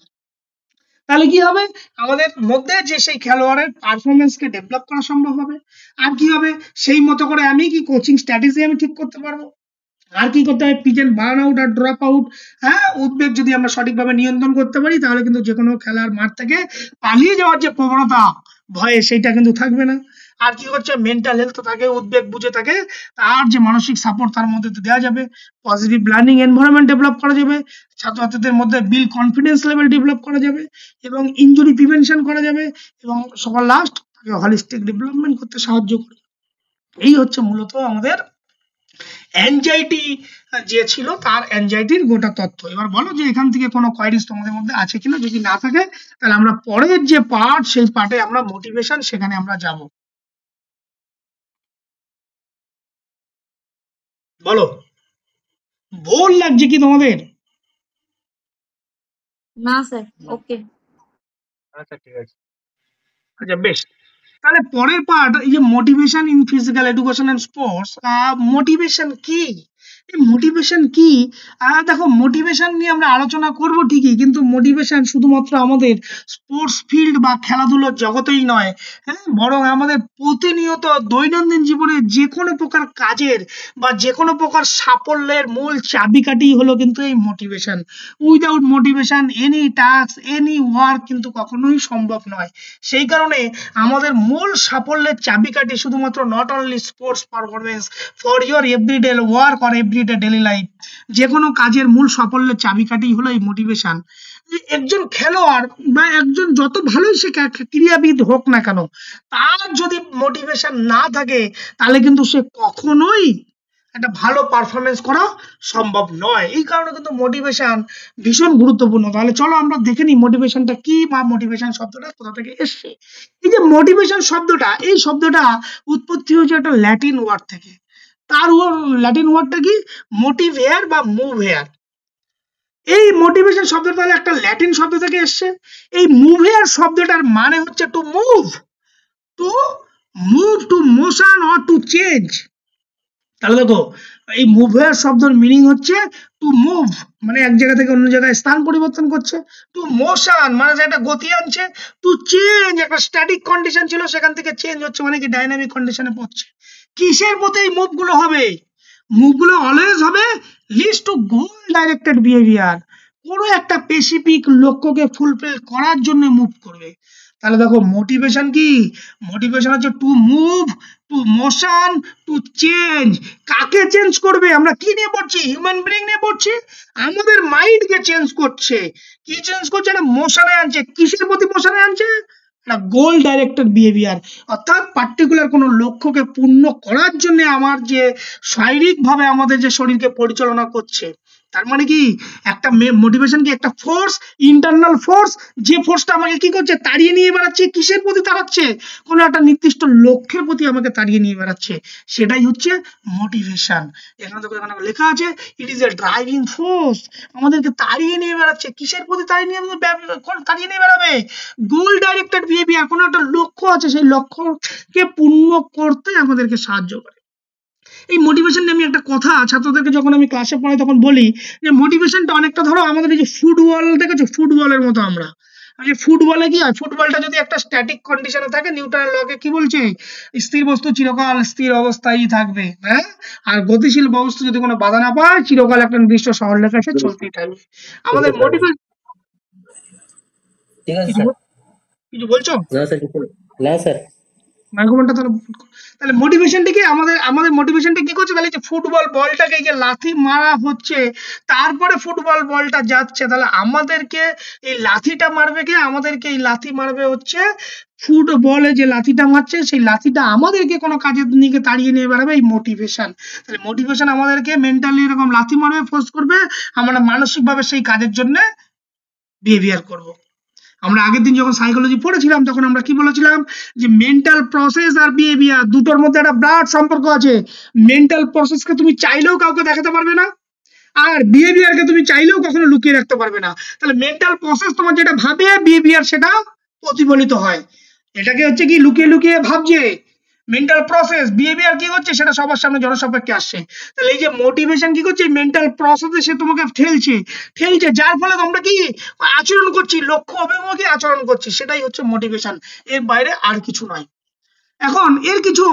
তাহলে কি হবে, আমাদের মধ্যে যে সেই খেলোয়াড়ের পারফরমেন্সকে ডেভেলপ করা সম্ভব হবে। আর কি হবে, সেই মতো করে আমি কি কোচিং স্ট্র্যাটেজি আমি ঠিক করতে পারবো। আর কি করতে হবে, পিক এন্ড বার্ন আউট আর ড্রপ আউট। উদ্বেগ যদি আমরা সঠিকভাবে নিয়ন্ত্রণ করতে পারি, তাহলে কিন্তু যে কোনো খেলার মাঠ থেকে পালিয়ে যাওয়ার যে প্রবণতা, ভয়ে, সেইটা কিন্তু থাকবে না। আর কি হচ্ছে, মেন্টাল হেলথ থাকে, উদ্বেগ বুঝে থাকে, তার যে মানসিক সাপোর্ট তার মধ্যে দেওয়া যাবে, পজিটিভ লার্নিং এনভায়রনমেন্ট ডেভেলপ করা যাবে, ছাত্রছাত্রীদের মধ্যে বিল কনফিডেন্স লেভেল ডেভেলপ করা যাবে, এবং ইনজুরি প্রিভেনশন করা যাবে, এবং সবার লাস্ট তাকে হলিস্টিক ডেভেলপমেন্ট করতে সাহায্য করে। এই হচ্ছে মূলত আমাদের অ্যাংজাইটি যে ছিল তার অ্যাংজাইটির গোটা তথ্য। এবার বলো যে এখান থেকে কোনো কোয়ারিজ তোমাদের মধ্যে আছে কিনা, যদি না থাকে তাহলে আমরা পরের যে পার্ট, সেই পার্টে আমরা মোটিভেশন, সেখানে আমরা যাব। বলো, বোর লাগছে কি তোমাদের? না স্যার, ওকে। আচ্ছা ঠিক আছে। আচ্ছা বেশ, তাহলে পরের পার্ট, এই যে motivation in physical education and sports. Motivation কি, মোটিভেশন কি, দেখো মোটিভেশন নিয়ে আমরা আলোচনা করব ঠিকই, কিন্তু মোটিভেশন শুধুমাত্র আমাদের স্পোর্টস ফিল্ড বা খেলাধুলোর জগতেই নয়, বরং আমাদের প্রতিনিয়ত দৈনন্দিন জীবনে যে কোনো প্রকার কাজের বা যে কোনো প্রকার সাফল্যের মূল চাবিকাঠি হলো কিন্তু এই motivation. Without motivation any task, any work কিন্তু কখনোই সম্ভব নয়। সেই কারণে আমাদের মূল সাফল্যের চাবিকাঠি শুধুমাত্র not only sports performance, for your everyday work or everyday daily life, যে কোনো কাজের মূল সাফল্যের চাবিকাঠি হলো এই মোটিভেশন। একজন খেলোয়াড় বা একজন যত ভালোই সে ক্রীড়াবিদ হোক না কেন, তার যদি মোটিভেশন না থাকে তাহলে কিন্তু সে কখনোই একটা ভালো পারফরমেন্স করা সম্ভব নয়। এই কারণে কিন্তু মোটিভেশন ভীষণ গুরুত্বপূর্ণ। তাহলে চলো আমরা দেখে নিই মোটিভেশনটা কি, বা মোটিভেশন শব্দটা কোথা থেকে এসছে। এই যে মোটিভেশন শব্দটা, এই শব্দটা উৎপত্তি হয়েছে একটা ল্যাটিন ওয়ার্ড থেকে। তার ল্যাটিন ওয়ার্ডটা কি, মোটিভ হেয়ার বা মুভ হেয়ার। এই মোটিভেশন শব্দটা তাহলে একটা ল্যাটিন শব্দ থেকে এসছে। এই মুভ হেয়ার শব্দটার মানে হচ্ছে to move, to move, to motion or to change. তাহলে দেখো, এই মুভ হেয়ার শব্দের মিনিং হচ্ছে টু মুভ, মানে এক জায়গা থেকে অন্য জায়গায় স্থান পরিবর্তন করছে, টু মোশন মানে একটা গতি আনছে, টু চেঞ্জ একটা স্ট্যাটিক কন্ডিশন ছিল সেখান থেকে চেঞ্জ হচ্ছে, মানে কি ডাইনামিক কন্ডিশনে পড়ছে। কিসের প্রতি এই মুভগুলো হবে, মুভগুলো অলওয়েজ হবে leads to goal directed behaviour, কোনো একটা স্পেসিফিক লক্ষ্যকে ফুলফিল করার জন্য মুভ করবে। তাহলে দেখো মোটিভেশন কি? মোটিভেশন হচ্ছে to move, to motion, to change. কাকে চেঞ্জ করবে? আমরা কি নিয়ে পড়ছি? হিউম্যান বিং নিয়ে পড়ছি। আমাদের মাইন্ডকে চেঞ্জ করছে। কি চেঞ্জ করছে? এটা মোশনে আনছে। কিসের প্রতি মোশনে আনছে? একটা গোল ডাইরেক্টেড বিহেভিয়ার, অর্থাৎ পার্টিকুলার কোনো লক্ষ্যকে পূর্ণ করার জন্য আমার যে শারীরিকভাবে আমাদের যে শরীরকে পরিচালনা করছে। তার মানে কি একটা মোটিভেশন কি একটা ফোর্স, ইন্টারনাল ফোর্স, যে ফোর্সটা আমাকে কি করছে? তাড়িয়ে নিয়ে বেড়াচ্ছে। কিসের প্রতি তাড়াচ্ছে? কোনো একটা নির্দিষ্ট লক্ষ্যের প্রতি আমাকে তাড়িয়ে নিয়ে বেড়াচ্ছে। সেটাই হচ্ছে মোটিভেশন। এখানে দেখো, এখানে লেখা আছে it is a driving force. আমাদেরকে তাড়িয়ে নিয়ে বেড়াচ্ছে। কিসের প্রতি তাড়িয়ে নিয়ে বেড়াবে? গোল ডাইরেক্টেড বিহেভিয়ার। কোনো একটা লক্ষ্য আছে, সেই লক্ষ্যকে পূর্ণ করতে আমাদেরকে সাহায্য করে। এই মোটিভেশন নিয়ে আমি একটা কথা ছাত্রদেরকে যখন আমি ক্লাসে পড়াই তখন বলি যে মোটিভেশনটা অনেকটা ধরো আমাদের এই যে ফুটবল দেখেছো, ফুটবলের মতো আমরা ফুটবলে কি হয়? ফুটবলটা যদি একটা স্ট্যাটিক কন্ডিশনে থাকে, নিউটনের লকে কি বলছে? স্থির বস্তু চিরকাল স্থির অবস্থায় থাকবে, হ্যাঁ? আর গতিশীল বস্তু যদি কোনো বাধা না পায়, চিরকাল একটা নির্দিষ্ট সরলরেখা এসে চলতেই থাকবে। আমাদের মোটিভেশন ঠিক আছে স্যার। কিছু বলছো? না স্যার, না স্যার। মাইক্রোফোনটা তাহলে মোটিভেশনটা কি? আমাদের মোটিভেশনটা কি করছে? তাহলে যে ফুটবল বলটাকে যে লাথি মারা হচ্ছে, তারপরে ফুটবল বলটা যাচ্ছে, তাহলে আমাদেরকে এই লাথিটা মারবে কে? আমাদেরকে এই লাথি মারবে হচ্ছে ফুটবলে যে লাথিটা মারছে, সেই লাথিটা আমাদেরকে কোনো কাজের দিকে তাড়িয়ে নিয়ে বেড়াবে, এই মোটিভেশন। তাহলে মোটিভেশন আমাদেরকে মেন্টালি এরকম লাথি মারবে, ফোর্স করবে, আমরা মানসিকভাবে সেই কাজের জন্য বিহেভিয়ার করব। আমরা আগের দিন যখন সাইকোলজি পড়েছিলাম তখন আমরা কি বলেছিলাম? যে মেন্টাল প্রসেস আর বিহেভিয়ার দুটোর মধ্যে একটা ব্রাড সম্পর্ক আছে। মেন্টাল প্রসেসকে তুমি চাইলেও কাউকে দেখাতে পারবে না, আর বিহেভিয়ারকে তুমি চাইলেও কখনো লুকিয়ে রাখতে পারবে না। তাহলে মেন্টাল প্রসেস তোমার যেটা ভাবে, বিহেভিয়ার সেটা প্রতিফলিত হয়। এটাকে হচ্ছে কি লুকিয়ে লুকিয়ে ভাবছে মেন্টাল প্রসেস, বিহেভিয়ার কি হচ্ছে সেটা সবার সামনে জনসাপেক্ষে আসছে। তাহলে এই যে মোটিভেশন কি করছে? মেন্টাল প্রসেসে সে তোমাকে ঠেলছে, যার ফলে তোমরা কি আচরণ করছি, লক্ষ্য অভিমুখী আচরণ করছি। সেটাই হচ্ছে মোটিভেশন, এর বাইরে আর কিছু নয়। এখন এর কিছু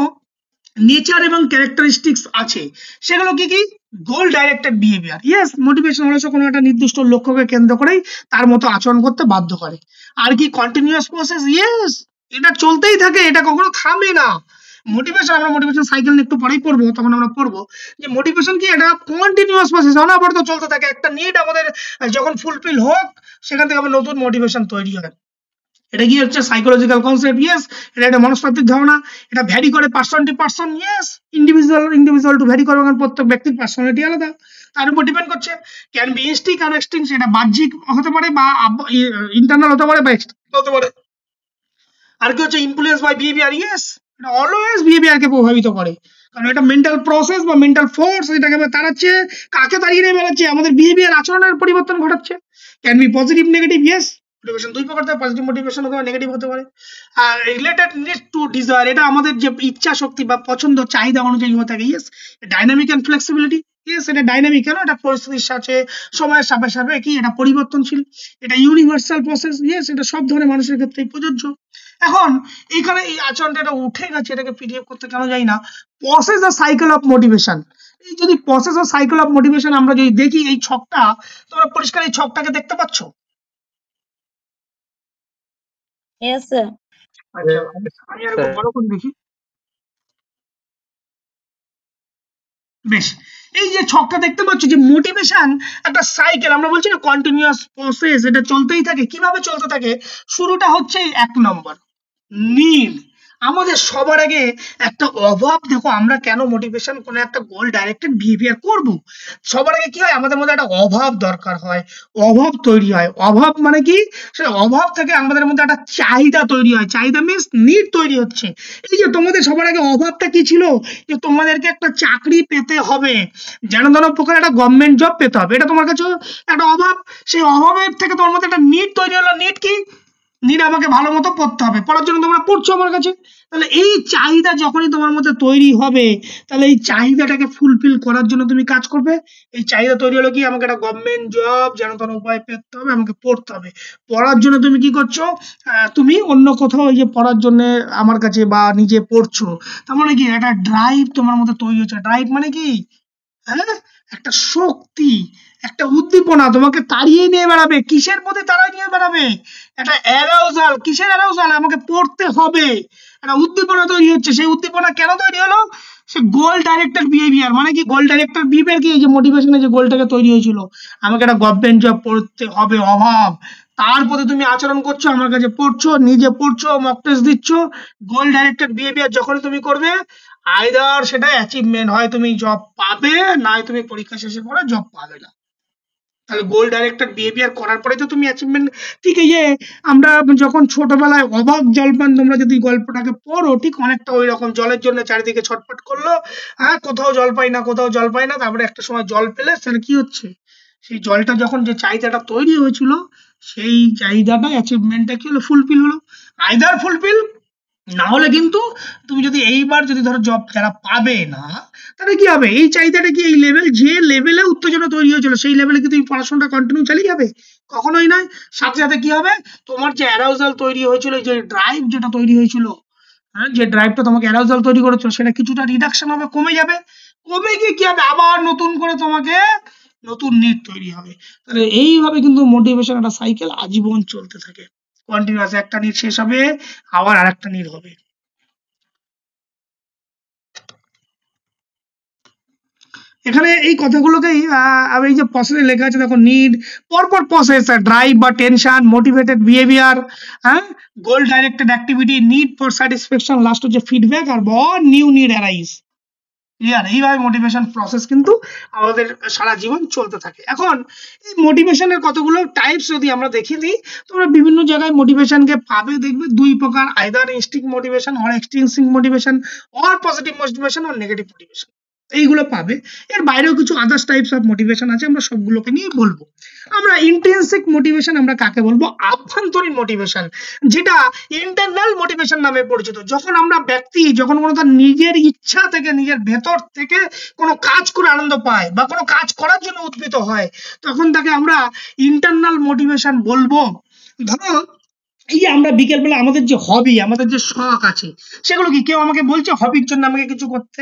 নেচার এবং ক্যারেক্টারিস্টিক্স আছে, সেগুলো কি কি? গোল ডাইরেক্টেড বিহেভিয়ার। ইয়েস, মোটিভেশন হলো কোনো একটা নির্দিষ্ট লক্ষ্যকে কেন্দ্র করেই তার মতো আচরণ করতে বাধ্য করে। আর কি? Continuous process. ইয়েস, এটা চলতেই থাকে, এটা কখনো থামে না। মোটিভেশন, আমরা মোটিভেশন সাইকেল একটু পরেই পড়বো, তখন আমরা পড়বো যে মোটিভেশন কি এটা কন্টিনিউয়াস প্রসেস, অনবরত চলতে থাকে। একটা নিড আমাদের যখন ফুলফিল হোক, সেখান থেকে আবার নতুন মোটিভেশন তৈরি হয়। এটা কি হচ্ছে? Psychological concept. ইয়েস, এটা একটা মনস্তাত্ত্বিক ধারণা। এটা ভ্যারি করে person to person. Yes, individual to vary করে, কারণ প্রত্যেক ব্যক্তির পার্সোনালিটি আলাদা, তার উপর ডিপেন্ড করছে। ক্যান বি ইনস্টিক আর এক্সটিং, সেটা বাহ্যিক হতে পারে বা ইন্টারনাল হতে পারে বা এক্সটার্নাল হতে পারে। আর কি হচ্ছে? Influence by behaviour. ইয়েস, এটা অলওয়েজ বিহেভিয়ারকে প্রভাবিত করে, কারণ এটা মেন্টাল প্রসেস বা মেন্টাল ফোর্স, এটাকে তাড়াচ্ছে। কাকে তাড়িয়ে নিয়ে বেড়াচ্ছে? আমাদের বিহেভিয়ার, আচরণের পরিবর্তন ঘটাচ্ছে। Can be positive, negative. Yes, motivation দুই প্রকার, পজিটিভ মোটিভেশন হতে পারে, নেগেটিভ হতে পারে। আর রিলেটেড নিড টু ডিজায়ার, এটা আমাদের যে ইচ্ছা শক্তি বা পছন্দ চাহিদা অনুযায়ী হয়ে থাকে। Yes, dynamic and flexibility. Yes, এটা ডাইনামিক, কেন? এটা পরিস্থিতির সাথে সময়ের সাপেক্ষে কি এটা পরিবর্তনশীল। এটা ইউনিভার্সাল প্রসেস। ইয়েস, এটা সব ধরনের মানুষের ক্ষেত্রেই প্রযোজ্য। এখন এখানে এই আচরণটা এটা উঠে গেছে, এটাকে পিডিএফ করতে কেন যাই না? প্রসেস আর সাইকেল অফ মোটিভেশন। এই যদি প্রসেস আর সাইকেল অফ মোটিভেশন আমরা যদি দেখি, এই ছকটা তোমরা পরিষ্কার এই ছকটাকে দেখতে পাচ্ছ? Yes, sir. আচ্ছা, আমি আরেকবার বড় করে দেখি। বেশ, এই যে ছকটা দেখতে পাচ্ছ, যে মোটিভেশন একটা সাইকেল, আমরা বলছি না কন্টিনিউয়াস প্রসেস, এটা চলতেই থাকে। কিভাবে চলতে থাকে? শুরুটা হচ্ছে 1 নম্বর নিড। আমাদের সবার আগে একটা অভাব। দেখো, আমরা কেন মোটিভেশন কোনো একটা গোল ডাইরেক্টেড বিহেভিয়ার করব? সবার আগে কি হয়? আমাদের মধ্যে একটা অভাব দরকার হয়, অভাব তৈরি হয়। অভাব মানে কি? সেই অভাব থেকে আমাদের মধ্যে একটা চাহিদা তৈরি হয়। চাহিদা মিন্স নিড তৈরি হচ্ছে। এই যে তোমাদের সবার আগে অভাবটা কি ছিল? যে তোমাদেরকে একটা চাকরি পেতে হবে, যেন ধরো প্রকার একটা গভর্নমেন্ট জব পেতে হবে, এটা তোমার কাছে একটা অভাব। সেই অভাবের থেকে তোমার মধ্যে একটা নিড তৈরি হলো। নিড কি? নিড আমাকে ভালো মতো পড়তে হবে, পড়ার জন্য তোমরা পড়ছো আমার কাছে। তাহলে এই চাহিদা যখনই তোমার মধ্যে তৈরি হবে, তাহলে এই চাহিদাটাকে ফুলফিল করার জন্য তুমি কাজ করবে। এই চাহিদা তৈরি হলো কি? আমাকে একটা গভর্নমেন্ট জব যেন তেন উপায় পেতে হবে, আমাকে পড়তে হবে। পড়ার জন্য তুমি কি করছো? তুমি অন্য কোথাও এই যে পড়ার জন্য আমার কাছে বা নিজে পড়ছো, তার মানে কি একটা ড্রাইভ তোমার মধ্যে তৈরি হচ্ছে। ড্রাইভ মানে কি? হ্যাঁ, একটা শক্তি, একটা উদ্দীপনা তোমাকে তাড়িয়ে নিয়ে বেড়াবে। কিসের মধ্যে তাড়িয়ে নিয়ে বেড়াবে? একটা অ্যারাউজাল। কিসের অ্যারাউজাল? আমাকে পড়তে হবে। একটা উদ্দীপনা তৈরি হচ্ছে। সেই উদ্দীপনা কেন তৈরি হলো? সে গোল ডাইরেক্টেড বিহেভিয়ার। মানে কি গোল ডাইরেক্টেড বিহেভিয়ার? কি এই যে মোটিভেশনে যে গোলটাকে তৈরি হয়েছিল, আমাকে একটা গভর্নমেন্ট জব পড়তে হবে, অভাব, তার প্রতি তুমি আচরণ করছো, আমার কাছে পড়ছো, নিজে পড়ছো, মক টেস্ট দিচ্ছ। গোল ডাইরেক্টেড বিহেভিয়ার যখনই তুমি করবে, আইদার সেটা অ্যাচিভমেন্ট, হয় তুমি জব পাবে, নয় তুমি পরীক্ষা শেষে পড়ে জব পাবে না। তাহলে গোল ডাইরেক্টেড বিহেভিয়ার করার পরে তো তুমি অ্যাচিভমেন্ট। ঠিক এই যে আমরা যখন ছোটবেলায় অবাক জলপান, তোমরা যদি গল্পটাকে পড়ো, ঠিক অনেকটা ওই রকম। জলের জন্য চারিদিকে ছটফট করলো, হ্যাঁ, কোথাও জল পাই না, কোথাও জল পাই না, তারপরে একটা সময় জল পেলে সেটা কি হচ্ছে, সেই জলটা যখন যে চাহিদাটা তৈরি হয়েছিল, সেই চাহিদাটা অ্যাচিভমেন্টটা কি হলো, ফুলফিল হলো। আইদার ফুলফিল, না হলে কিন্তু তুমি যদি এইবার যদি ধরো জব যারা পাবে না, তাহলে কি হবে, এই চাহিদাটা কি এই লেভেল, যে লেভেলে উত্তেজনা তৈরি হয়েছিল সেই লেভেলে কি তুমি পড়াশোনাটা কন্টিনিউ চালিয়ে যাবে? কখনোই নয়। সাথে সাথে কি হবে, তোমার যে অ্যারাউজাল তৈরি হয়েছিল, যে ড্রাইভ যেটা তৈরি হয়েছিল, হ্যাঁ, যে ড্রাইভটা তোমাকে অ্যারাউজাল তৈরি করেছিল, সেটা কিছুটা রিডাকশন হবে, কমে যাবে। কমে গিয়ে কি হবে, আবার নতুন করে তোমাকে নতুন নিড তৈরি হবে। তাহলে এইভাবে কিন্তু মোটিভেশন একটা সাইকেল আজীবন চলতে থাকে, কন্টিনিউয়াস। একটা নিড শেষ হবে, আবার আরেকটা নিড হবে। এখানে এই কথাগুলোকেই আমি এই যে প্রসেসে লেখা আছে দেখো, নিড, পরপর প্রসেস, ড্রাইভ বা টেনশন, মোটিভেটেড বিহেভিয়ার, হ্যাঁ, goal directed activity, need for satisfaction, last হচ্ছে ফিডব্যাক, আর নিউ নিড অ্যারাইজ। ক্লিয়ার? এইভাবে মোটিভেশন প্রসেস কিন্তু আমাদের সারা জীবন চলতে থাকে। এখন এই মোটিভেশনের কতগুলো টাইপস যদি আমরা দেখিয়ে দিই, তোমরা বিভিন্ন জায়গায় মোটিভেশনকে পাবে, দেখবে দুই প্রকার, either instinct motivation or extrinsic motivation, or positive motivation or negative motivation, এইগুলো পাবে। এর বাইরেও কিছু আদার্স টাইপস অফ মোটিভেশন আছে, আমরা সবগুলোকে নিয়ে বলবো। আমরা ইন্ট্রিনসিক মোটিভেশন আমরা কাকে বলবো? আভ্যন্তরীণ মোটিভেশন, যেটা ইন্টারনাল মোটিভেশন নামে পরিচিত। যখন আমরা ব্যক্তি যখন কোনো তার নিজের ইচ্ছা থেকে, নিজের ভেতর থেকে কোনো কাজ করে আনন্দ পায় বা কোনো কাজ করার জন্য উদ্ভূত হয়, তখন তাকে আমরা ইন্টারনাল মোটিভেশন বলবো। ধরো এই যে আমরা বিকেলবেলা আমাদের যে হবি, আমাদের যে শখ আছে, সেগুলো কি, কেউ আমাকে বলছে হবির জন্য আমাকে কিছু করতে?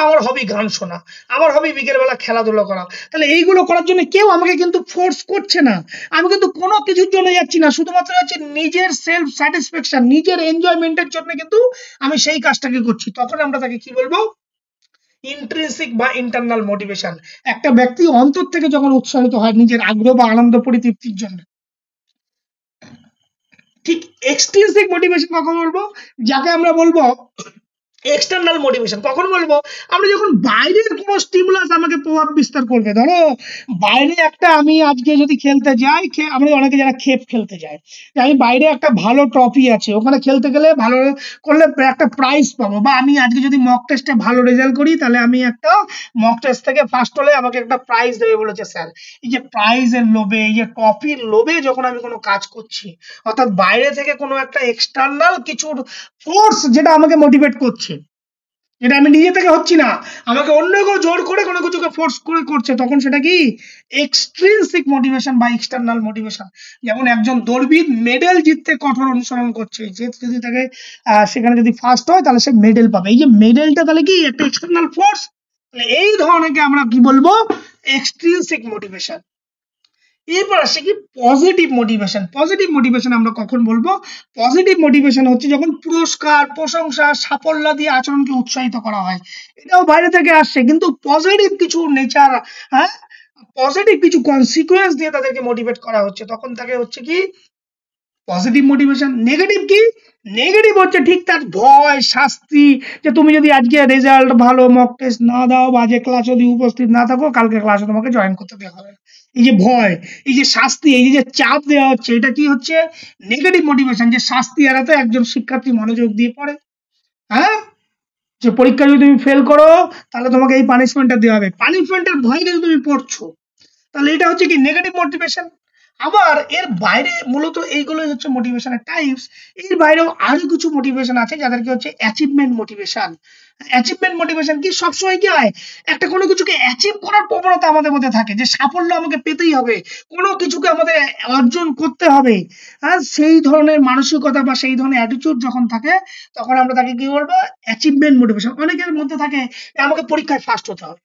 আমার হবি গান শোনা, আমার হবি বিকেলবেলা খেলাধুলা করা। তাহলে এইগুলো করার জন্য কেউ আমাকে কিন্তু ফোর্স করছে না, আমি কিন্তু কোনো কিছুর জন্য যাচ্ছি না, শুধুমাত্র যাচ্ছি নিজের সেলফ স্যাটিসফ্যাকশন, নিজের এনজয়মেন্টের জন্য কিন্তু আমি সেই কাজটাকে করছি। তখন আমরা তাকে কি বলবো? ইন্ট্রিনসিক বা ইন্টারনাল মোটিভেশন। একটা ব্যক্তি অন্তর থেকে যখন উৎসাহিত হয় নিজের আগ্রহ বা আনন্দ পরিতৃপ্তির জন্য। ঠিক এক্সট্রিনসিক মোটিভেশন কখন বলবো? যাকে আমরা বলবো এক্সটার্নাল মোটিভেশন। কখন বলবো? আমরা যখন বাইরের কোনো স্টিমুলাস আমাকে প্রভাব বিস্তার করবে। ধরো বাইরে একটা, আমি আজকে যদি খেলতে যাই, আমরা অনেকে যারা খেপ খেলতে যায়, আমি বাইরে একটা ভালো ট্রফি আছে, ওখানে খেলতে গেলে ভালো করলে একটা প্রাইজ পাবো, বা আমি আজকে যদি মক টেস্টে ভালো রেজাল্ট করি, তাহলে আমি একটা মক টেস্ট থেকে ফার্স্ট হলে আমাকে একটা প্রাইজ দেবে বলেছে স্যার। এই যে প্রাইজের লোভে, এই যে ট্রফির লোভে যখন আমি কোনো কাজ করছি, অর্থাৎ বাইরে থেকে কোনো একটা এক্সটার্নাল কিছুর ফোর্স যেটা আমাকে মোটিভেট করছে, যেটা আমি নিজে থেকে হচ্ছি না, আমাকে অন্য কেউ জোর করে কোনো কিছুকে ফোর্স করে করছে, তখন সেটা কি এক্সট্রিনসিক মোটিভেশন বা এক্সটার্নাল মোটিভেশন। যেমন একজন দৌড়বিদ মেডেল জিততে কঠোর অনুসরণ করছে, যে যদি তাকে সেখানে যদি ফার্স্ট হয় তাহলে সে মেডেল পাবে। এই যে মেডেলটা তাহলে কি একটা এক্সটার্নাল ফোর্স। তাহলে এই ধরনেরকে আমরা কি বলবো? Extrinsic motivation. এরপর আসে কি পজিটিভ মোটিভেশন। পজিটিভ মোটিভেশন আমরা কখন বলবো? পজিটিভ মোটিভেশন হচ্ছে যখন পুরস্কার, প্রশংসা, সাফল্য দিয়ে আচরণকে উৎসাহিত করা হয়। এটাও বাইরে থেকে আসছে, কিন্তু পজিটিভ কিছু নেচার, হ্যাঁ, পজিটিভ কিছু কনসিকুয়েন্স দিয়ে তাদেরকে মোটিভেট করা হচ্ছে, তখন তাকে হচ্ছে কি পজিটিভ মোটিভেশন। নেগেটিভ কি? নেগেটিভ হচ্ছে ঠিক তার ভয়, শাস্তি, যে তুমি যদি আজকে রেজাল্ট ভালো মক টেস্ট না দাও বা যে ক্লাস যদি উপস্থিত না থাকো, কালকে ক্লাসে তোমাকে জয়েন করতে দেওয়া হবে না। এই যে ভয়, এই যে শাস্তি, এই যে চাপ দেওয়া হচ্ছে, এটা কি হচ্ছে? Negative motivation. যে শাস্তি এড়াতে একজন শিক্ষার্থী মনোযোগ দিয়ে পড়ে, হ্যাঁ, যে পরীক্ষা যদি তুমি ফেল করো তাহলে তোমাকে এই পানিশমেন্টটা দেওয়া হবে, পানিশমেন্টের ভয় কিন্তু তুমি পড়ছো, তাহলে এটা হচ্ছে কি নেগেটিভ মোটিভেশন। আবার এর বাইরে মূলত এইগুলো হচ্ছে মোটিভেশনের টাইপস। এর বাইরেও আরো কিছু মোটিভেশন আছে যাদেরকে হচ্ছে অ্যাচিভমেন্ট মোটিভেশন। অ্যাচিভমেন্ট মোটিভেশন কি? সবসময় কি হয়, একটা কোনো কিছুকে অ্যাচিভ করার প্রবণতা আমাদের মধ্যে থাকে, যে সাফল্য আমাকে পেতেই হবে, কোনো কিছুকে আমাদের অর্জন করতে হবে, হ্যাঁ, সেই ধরনের মানসিকতা বা সেই ধরনের অ্যাটিটিউড যখন থাকে, তখন আমরা তাকে কি বলবো? Achievement motivation. অনেকের মধ্যে থাকে আমাকে পরীক্ষায় ফার্স্ট হতে হবে,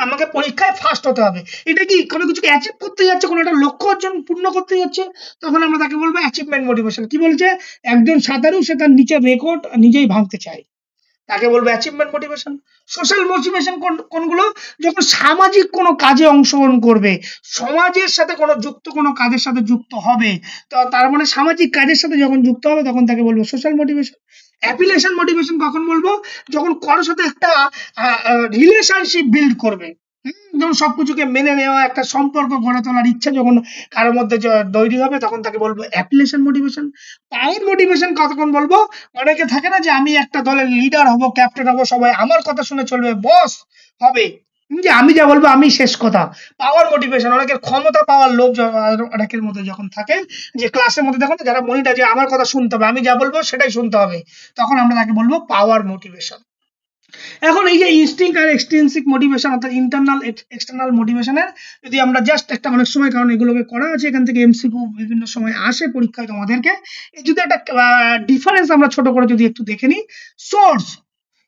আমাকে পরীক্ষায় ফার্স্ট হতে হবে। এটা কি কোনো কিছুকে অ্যাচিভ করতে যাচ্ছে, কোনো একটা লক্ষ্য অর্জন পূর্ণ করতে যাচ্ছে, তখন আমরা তাকে বলবো অ্যাচিভমেন্ট মোটিভেশন। কি বলছে, একজন সাঁতারু সে তার নিচের রেকর্ড নিজেই ভাঙতে চায়, তাকে বলবো অ্যাচিভমেন্ট মোটিভেশন। সোশ্যাল মোটিভেশন কোনগুলো, যখন সামাজিক কোনো কাজে অংশগ্রহণ করবে, সমাজের সাথে কোনো কাজের সাথে যুক্ত হবে, তো তার মানে সামাজিক কাজের সাথে যখন যুক্ত হবে তখন তাকে বলবো সোশ্যাল মোটিভেশন। অ্যাফিলিয়েশন মোটিভেশন কখন বলবো, যখন কারোর সাথে একটা রিলেশনশিপ বিল্ড করবে, যেমন সবকিছুকে মেনে নেওয়া, একটা সম্পর্ক গড়ে তোলার ইচ্ছা যখন কারোর মধ্যে তৈরি হবে, তখন তাকে বলবো অ্যাফিলিয়েশন মোটিভেশন। পাওয়ার মোটিভেশন কতক্ষণ বলবো, অনেকে থাকে না যে আমি একটা দলের লিডার হব, ক্যাপ্টেন হব, সবাই আমার কথা শুনে চলবে, বস হবে, যে আমি যা বলবো আমি শেষ কথা। পাওয়ার মোটিভেশন, অনেকের ক্ষমতা পাওয়ার লোভ অনেকের মধ্যে যখন থাকে, যে ক্লাসের মধ্যে দেখো না যারা মনিটর, যে আমার কথা শুনতে হবে, আমি যা বলবো সেটাই শুনতে হবে, তখন আমরা তাকে বলবো পাওয়ার মোটিভেশন। এখন এই যে ইনস্টিংক্ট আর এক্সট্রিনসিক মোটিভেশন, অর্থাৎ ইন্টারনাল এক্সটার্নাল মোটিভেশনের, যদি আমরা জাস্ট একটা, অনেক সময় কারণ এগুলোকে করা আছে, এখান থেকে এমসিকিউ বিভিন্ন সময় আসে পরীক্ষায় তোমাদেরকে, যদি একটা ডিফারেন্স আমরা ছোট করে যদি একটু দেখে নিই। সোর্স,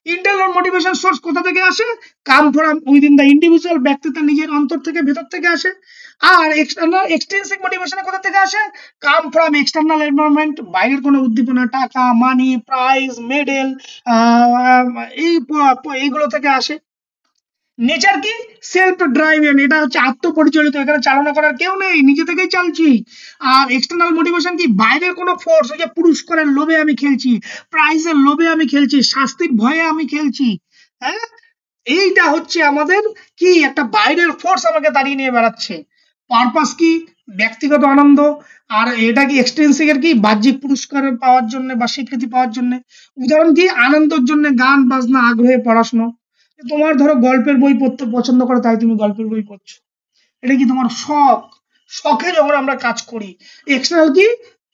ইন্টারনাল মোটিভেশন সোর্স কোথা থেকে আসে, come from within the individual, ব্যক্তি তার নিজের অন্তর থেকে, ভেতর থেকে আসে। আর এক্সটার্নাল এক্সট্রিনসিক মোটিভেশন কোথা থেকে আসে, কাম ফ্রম এক্সটার্নাল এনভায়রনমেন্ট, বাইরের কোনো উদ্দীপনা, টাকা, মানি, প্রাইজ, মেডেল, এইগুলো থেকে আসে। নেচার কি, সেলফ ড্রাইভেন, এটা হচ্ছে আত্মপরিচালিত, এখানে চালনা করার কেউ নেই, নিজে থেকেই চালছি। আর এক্সটার্নাল মোটিভেশন কি, বাইরের কোনো ফোর্স, ওই যে পুরস্কারের লোভে আমি খেলছি, প্রাইজের লোভে আমি খেলছি, শাস্তির ভয়ে আমি খেলছি, হ্যাঁ, এইটা হচ্ছে আমাদের কি, একটা বাইরের ফোর্স আমাকে দাঁড়িয়ে নিয়ে বেড়াচ্ছে। পারপাস কি, ব্যক্তিগত আনন্দ। আর এটা কি এক্সট্রিনসিক এর কি, বাহ্যিক পুরস্কার পাওয়ার জন্য বা স্বীকৃতি পাওয়ার জন্য। উদাহরণ কি, আনন্দের জন্য গান বাজনা, আগ্রহে পড়াশোনা। তোমার ধরো গল্পের বই পড়তে পছন্দ করো, তাই তুমি গল্পের বই পড়ছো, এটা কি তোমার শখ, শখে যখন আমরা কাজ করি। এক্সটার্নাল কি,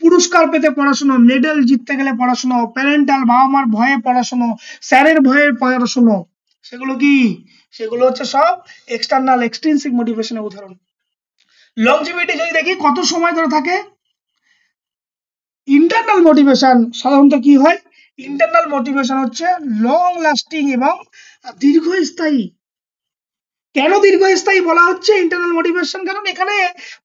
পুরস্কার পেতে পড়াশোনা, মেডেল জিততে গেলে পড়াশোনা, প্যারেন্টাল বাবা মার ভয়ে পড়াশোনা, স্যারের ভয়ে পড়াশোনা, সেগুলো কি, সেগুলো হচ্ছে সব এক্সটার্নাল এক্সট্রিনসিক মোটিভেশনের উদাহরণ। লংজিভিটি যদি দেখি, কত সময় ধরে থাকে। ইন্টারনাল মোটিভেশন সাধারণত কি হয়, ইন্টারনাল মোটিভেশন হচ্ছে লং লাস্টিং এবং দীর্ঘস্থায়ী। কেন দীর্ঘস্থায়ী বলা হচ্ছে ইন্টারনাল মোটিভেশন, কারণ এখানে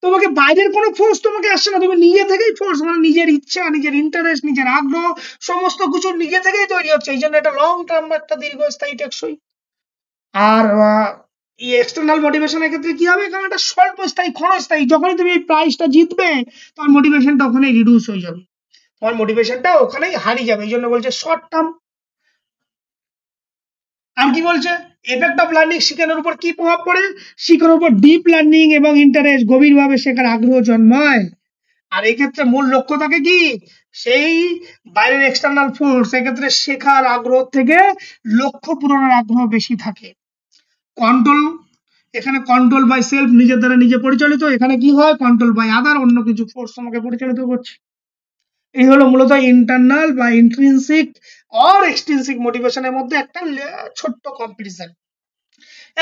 তোমাকে বাইরের কোনো ফোর্স তোমাকে আসছে না, তুমি নিজে থেকেই ফোর্স, মানে নিজের ইচ্ছা, নিজের ইন্টারেস্ট, নিজের আগ্রহ, সমস্ত কিছু নিজে থেকেই তৈরি হচ্ছে, এই জন্য এটা লং টার্ম, একটা দীর্ঘস্থায়ী, টেকসই। আর এক্সটার্নাল মোটিভেশনের ক্ষেত্রে কি হবে, কারণ এটা স্বল্পস্থায়ী, ক্ষণস্থায়ী, যখনই তুমি এই প্রাইজটা জিতবে তোমার মোটিভেশনটা ওখানেই রিডিউস হয়ে যাবে, তোমার মোটিভেশনটা ওখানেই হারিয়ে যাবে, এই জন্য বলছে শর্ট টার্ম। আর কি বলছে, এফেক্ট অফ লার্নিং, শিখানোর উপর কি প্রভাব পড়ে, শিখানোর উপর ডিপ লার্নিং এবং ইন্টারেস্ট, গভীরভাবে শেখার আগ্রহ জন্মায়। আর এক্ষেত্রে মূল লক্ষ্য থাকে কি, সেই বাইরের এক্সটার্নাল ফোর্স, এক্ষেত্রে শেখার আগ্রহ থেকে লক্ষ্য পূরণের আগ্রহ বেশি থাকে। কন্ট্রোল, এখানে কন্ট্রোল বাই সেলফ, নিজের দ্বারা নিজে পরিচালিত, এখানে কি হয়, কন্ট্রোল বাই আদার, অন্য কিছু ফোর্স আমাকে পরিচালিত করছে। এই হলো মূলত ইন্টারনাল বা ইন্ট্রিনসিক আর এক্সট্রিনসিক মোটিভেশনের মধ্যে একটা ছোট্ট কম্পারিজন।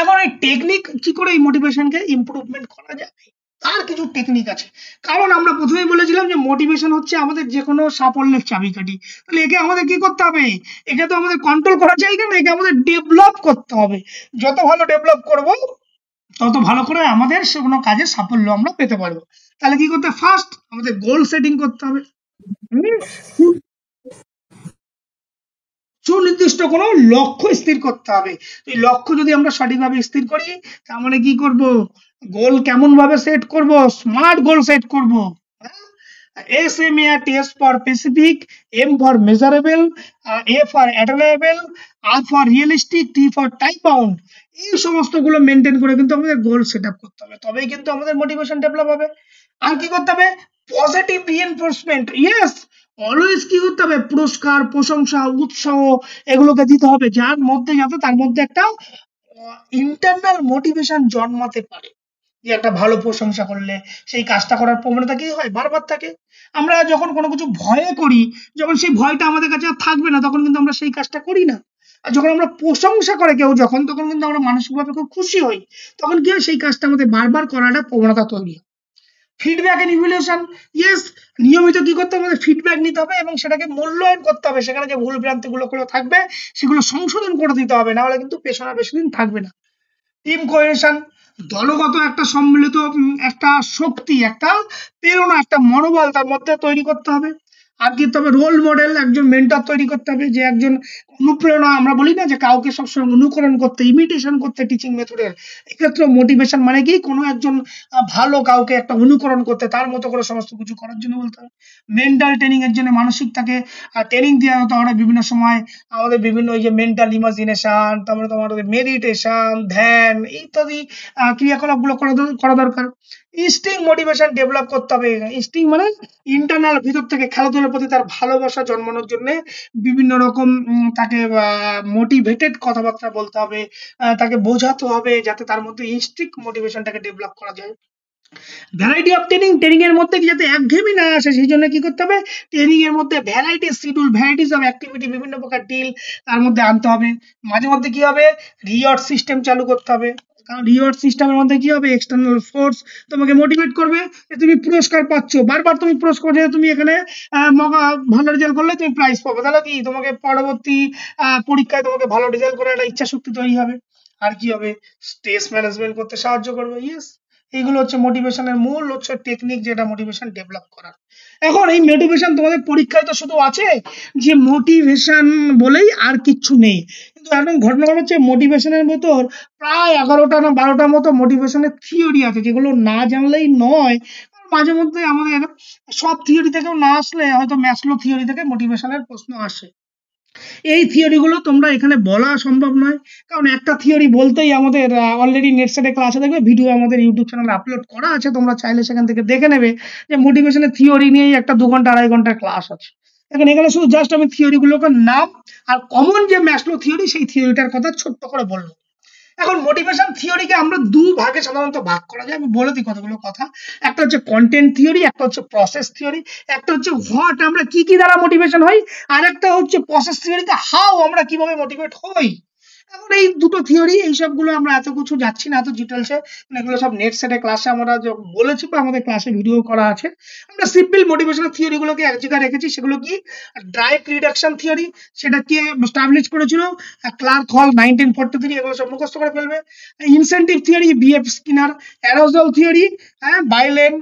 এখন এই টেকনিক কি করে এই মোটিভেশনকে ইমপ্রুভমেন্ট করা যাবে, তার কিছু টেকনিক আছে। কারণ আমরা প্রথমেই বলেছিলাম যে মোটিভেশন হচ্ছে আমাদের যে কোনো সাফল্যের চাবিকাঠি, তাহলে একে আমাদের কি করতে হবে, একে তো আমাদের কন্ট্রোল করা জায়গা না, একে আমাদের ডেভেলপ করতে হবে। যত ভালো ডেভেলপ করব তত ভালো করে আমাদের সে কোনো কাজে সাফল্য আমরা পেতে পারবো। তাহলে কি করতে, ফার্স্ট আমাদের গোল সেটিং করতে হবে, সুনির্দিষ্ট কোনো লক্ষ্য স্থির করতে হবে। এই লক্ষ্য যদি আমরা সঠিকভাবে স্থির করি, তার মানে কি করব, গোল কেমন ভাবে সেট করব, স্মার্ট গোল সেট করব। SMART, S for specific, M for measurable, A for attainable, R for realistic, T for time bound, এই সমস্ত গুলো মেনটেন করে কিন্তু আমাদের গোল সেট আপ করতে হবে, তবেই কিন্তু আমাদের মোটিভেশন ডেভেলপ হবে। আর কি করতে হবে, পজিটিভ রিইনফোর্সমেন্ট, ইয়েস, অলওয়েজ কি করতে হবে, পুরস্কার, প্রশংসা, উৎসাহ, এগুলোকে দিতে হবে, যার মধ্যে যাতে তার মধ্যে একটা ইন্টারনাল মোটিভেশন জন্মাতে পারে, যে একটা ভালো প্রশংসা করলে সেই কাজটা করার প্রবণতা কি হয়, বারবার থাকে। আমরা যখন কোনো কিছু ভয়ে করি, যখন সেই ভয়টা আমাদের কাছে আর থাকবে না, তখন কিন্তু আমরা সেই কাজটা করি না। আর যখন আমরা প্রশংসা করে কেউ যখন, তখন কিন্তু আমরা মানসিকভাবে খুব খুশি হই, তখন কি হয়, সেই কাজটা আমাদের বারবার করাটা প্রবণতা তৈরি হয়। ফিডব্যাক এন্ড ইভ্যালুয়েশন, ইয়েস, নিয়মিত কি করতে হবে, আমাদের ফিডব্যাক নিতে হবে এবং সেটাকে মূল্যায়ন করতে হবে, সেখানে যে ভুল ভ্রান্তি গুলো থাকবে সেগুলো সংশোধন করে দিতে হবে, না হলে কিন্তু পেছনে বেশি দিন থাকবে না। টিম কোহেশন, দলগত একটা সম্মিলিত একটা শক্তি, একটা প্রেরণা, একটা মনোবল তার মধ্যে তৈরি করতে হবে। আর কি তবে রোল মডেল, একজন মেন্টর তৈরি করতে হবে, যে একজন অনুপ্রেরণা। আমরা বলি না যে কাউকে সবসময় অনুকরণ করতে, ইমিটেশন করতে টিচিং মেথডের, এক্ষেত্রে মোটিভেশন মানে কি কোনো একজন ভালো কাউকে একটা অনুকরণ করতে, তার মতো করে সমস্ত কিছু করার জন্য বলতে হবে। মেন্টাল ট্রেনিং এর জন্য মানসিক তাকে ট্রেনিং দেওয়া হতে হবে বিভিন্ন সময়। আমাদের বিভিন্ন এই যে মেন্টাল ইমাজিনেশন, তারপরে তোমার মেডিটেশন, ধ্যান ইত্যাদি ক্রিয়াকলাপগুলো করা দরকার। ইনস্টিং মোটিভেশন ডেভেলপ করতে হবে। ইনস্টিং মানে ইন্টারনাল, ভিতর থেকে খেলাধুলার প্রতি তার ভালোবাসা জন্মানোর জন্য বিভিন্ন রকম তাকে মোটিভেটেড কথাবার্তা বলতে হবে, তাকে বোঝাতে হবে, যাতে তার মধ্যে ইনস্টিং মোটিভেশনটাকে ডেভেলপ করা যায়। ভ্যারাইটি অফ ট্রেনিং, ট্রেনিং এর মধ্যে কি যাতে একঘেয়েমি না আসে সেই জন্য কি করতে হবে, ট্রেনিং এর মধ্যে variety schedule, varieties of activity, বিভিন্ন প্রকার ডিল তার মধ্যে আনতে হবে। মাঝে মধ্যে কি হবে, রিওয়ার্ড সিস্টেম চালু করতে হবে। কারণ রিওয়ার্ড সিস্টেমের মধ্যে কি হবে, এক্সটার্নাল ফোর্স তোমাকে মোটিভেট করবে যে তুমি পুরস্কার পাচ্ছ, বারবার তুমি পুরস্কার যে তুমি এখানে ভালো রেজাল্ট করলে তুমি প্রাইজ পাবে, তাহলে কি তোমাকে পরবর্তী পরীক্ষায় তোমাকে ভালো রেজাল্ট করার একটা ইচ্ছা শক্তি তৈরি হবে। আর কি হবে, স্ট্রেস ম্যানেজমেন্ট করতে সাহায্য করবে। ইয়েস, এইগুলো হচ্ছে মোটিভেশনের মূল হচ্ছে টেকনিক, যেটা মোটিভেশন ডেভেলপ করার। এখন এই মোটিভেশন তোমাদের পরীক্ষায় তো শুধু আছে যে মোটিভেশন বলেই, আর কিচ্ছু নেই। কিন্তু এখন ঘটনা হচ্ছে মোটিভেশনের ভেতর প্রায় 11টা না 12টার মতো মোটিভেশনের থিওরি আছে, যেগুলো না জানলেই নয়। মাঝে মধ্যে আমাদের সব থিওরি থেকেও না আসলে হয়তো ম্যাসলো থিওরি থেকে মোটিভেশনের প্রশ্ন আসে। এই থিওরি গুলো তোমরা এখানে বলা সম্ভব নয়, কারণ একটা থিওরি বলতেই আমাদের অলরেডি নেট সেটে ক্লাসে দেখবে, ভিডিও আমাদের ইউটিউব চ্যানেলে আপলোড করা আছে, তোমরা চাইলে সেখান থেকে দেখে নেবে যে মোটিভেশনের থিওরি নিয়েই একটা 2 ঘন্টা 2.5 ঘন্টার ক্লাস আছে। এখানে শুধু জাস্ট আমি থিওরি গুলোকে নাম আর কমন যে ম্যাসলো থিওরি, সেই থিওরিটার কথা ছোট্ট করে বলবো। এখন মোটিভেশন থিওরিকে আমরা ভাগে সাধারণত ভাগ করা যায়, আমি বলে দিই কতগুলো কথা। একটা হচ্ছে কন্টেন্ট থিওরি, একটা হচ্ছে প্রসেস থিওরি, একটা হচ্ছে হোয়াট, আমরা কি কি দ্বারা মোটিভেশন হই, আর একটা হচ্ছে প্রসেস থিওরিতে হাউ, আমরা কিভাবে মোটিভেট হই। এখন এই দুটো থিওরি, এই সবগুলো আমরা এত কিছু যাচ্ছি না এত ডিটেলসে, এগুলো সব নেট সেটে ক্লাসে আমরা বলেছি বা আমাদের ক্লাসে ভিডিও করা আছে। আমরা সিম্পল মোটিভেশনাল থিওরি গুলোকে এক জায়গায় রেখেছি। সেগুলো কি, ডাইরেক্ট রিডাকশন থিওরি, সেটা কে এস্টাবলিশ করেছিল, ক্লার্ক হল 1943, এগুলো সব মুখস্থ করে ফেলবে। Incentive theory, B F Skinner. Arousal theory, Berlyne.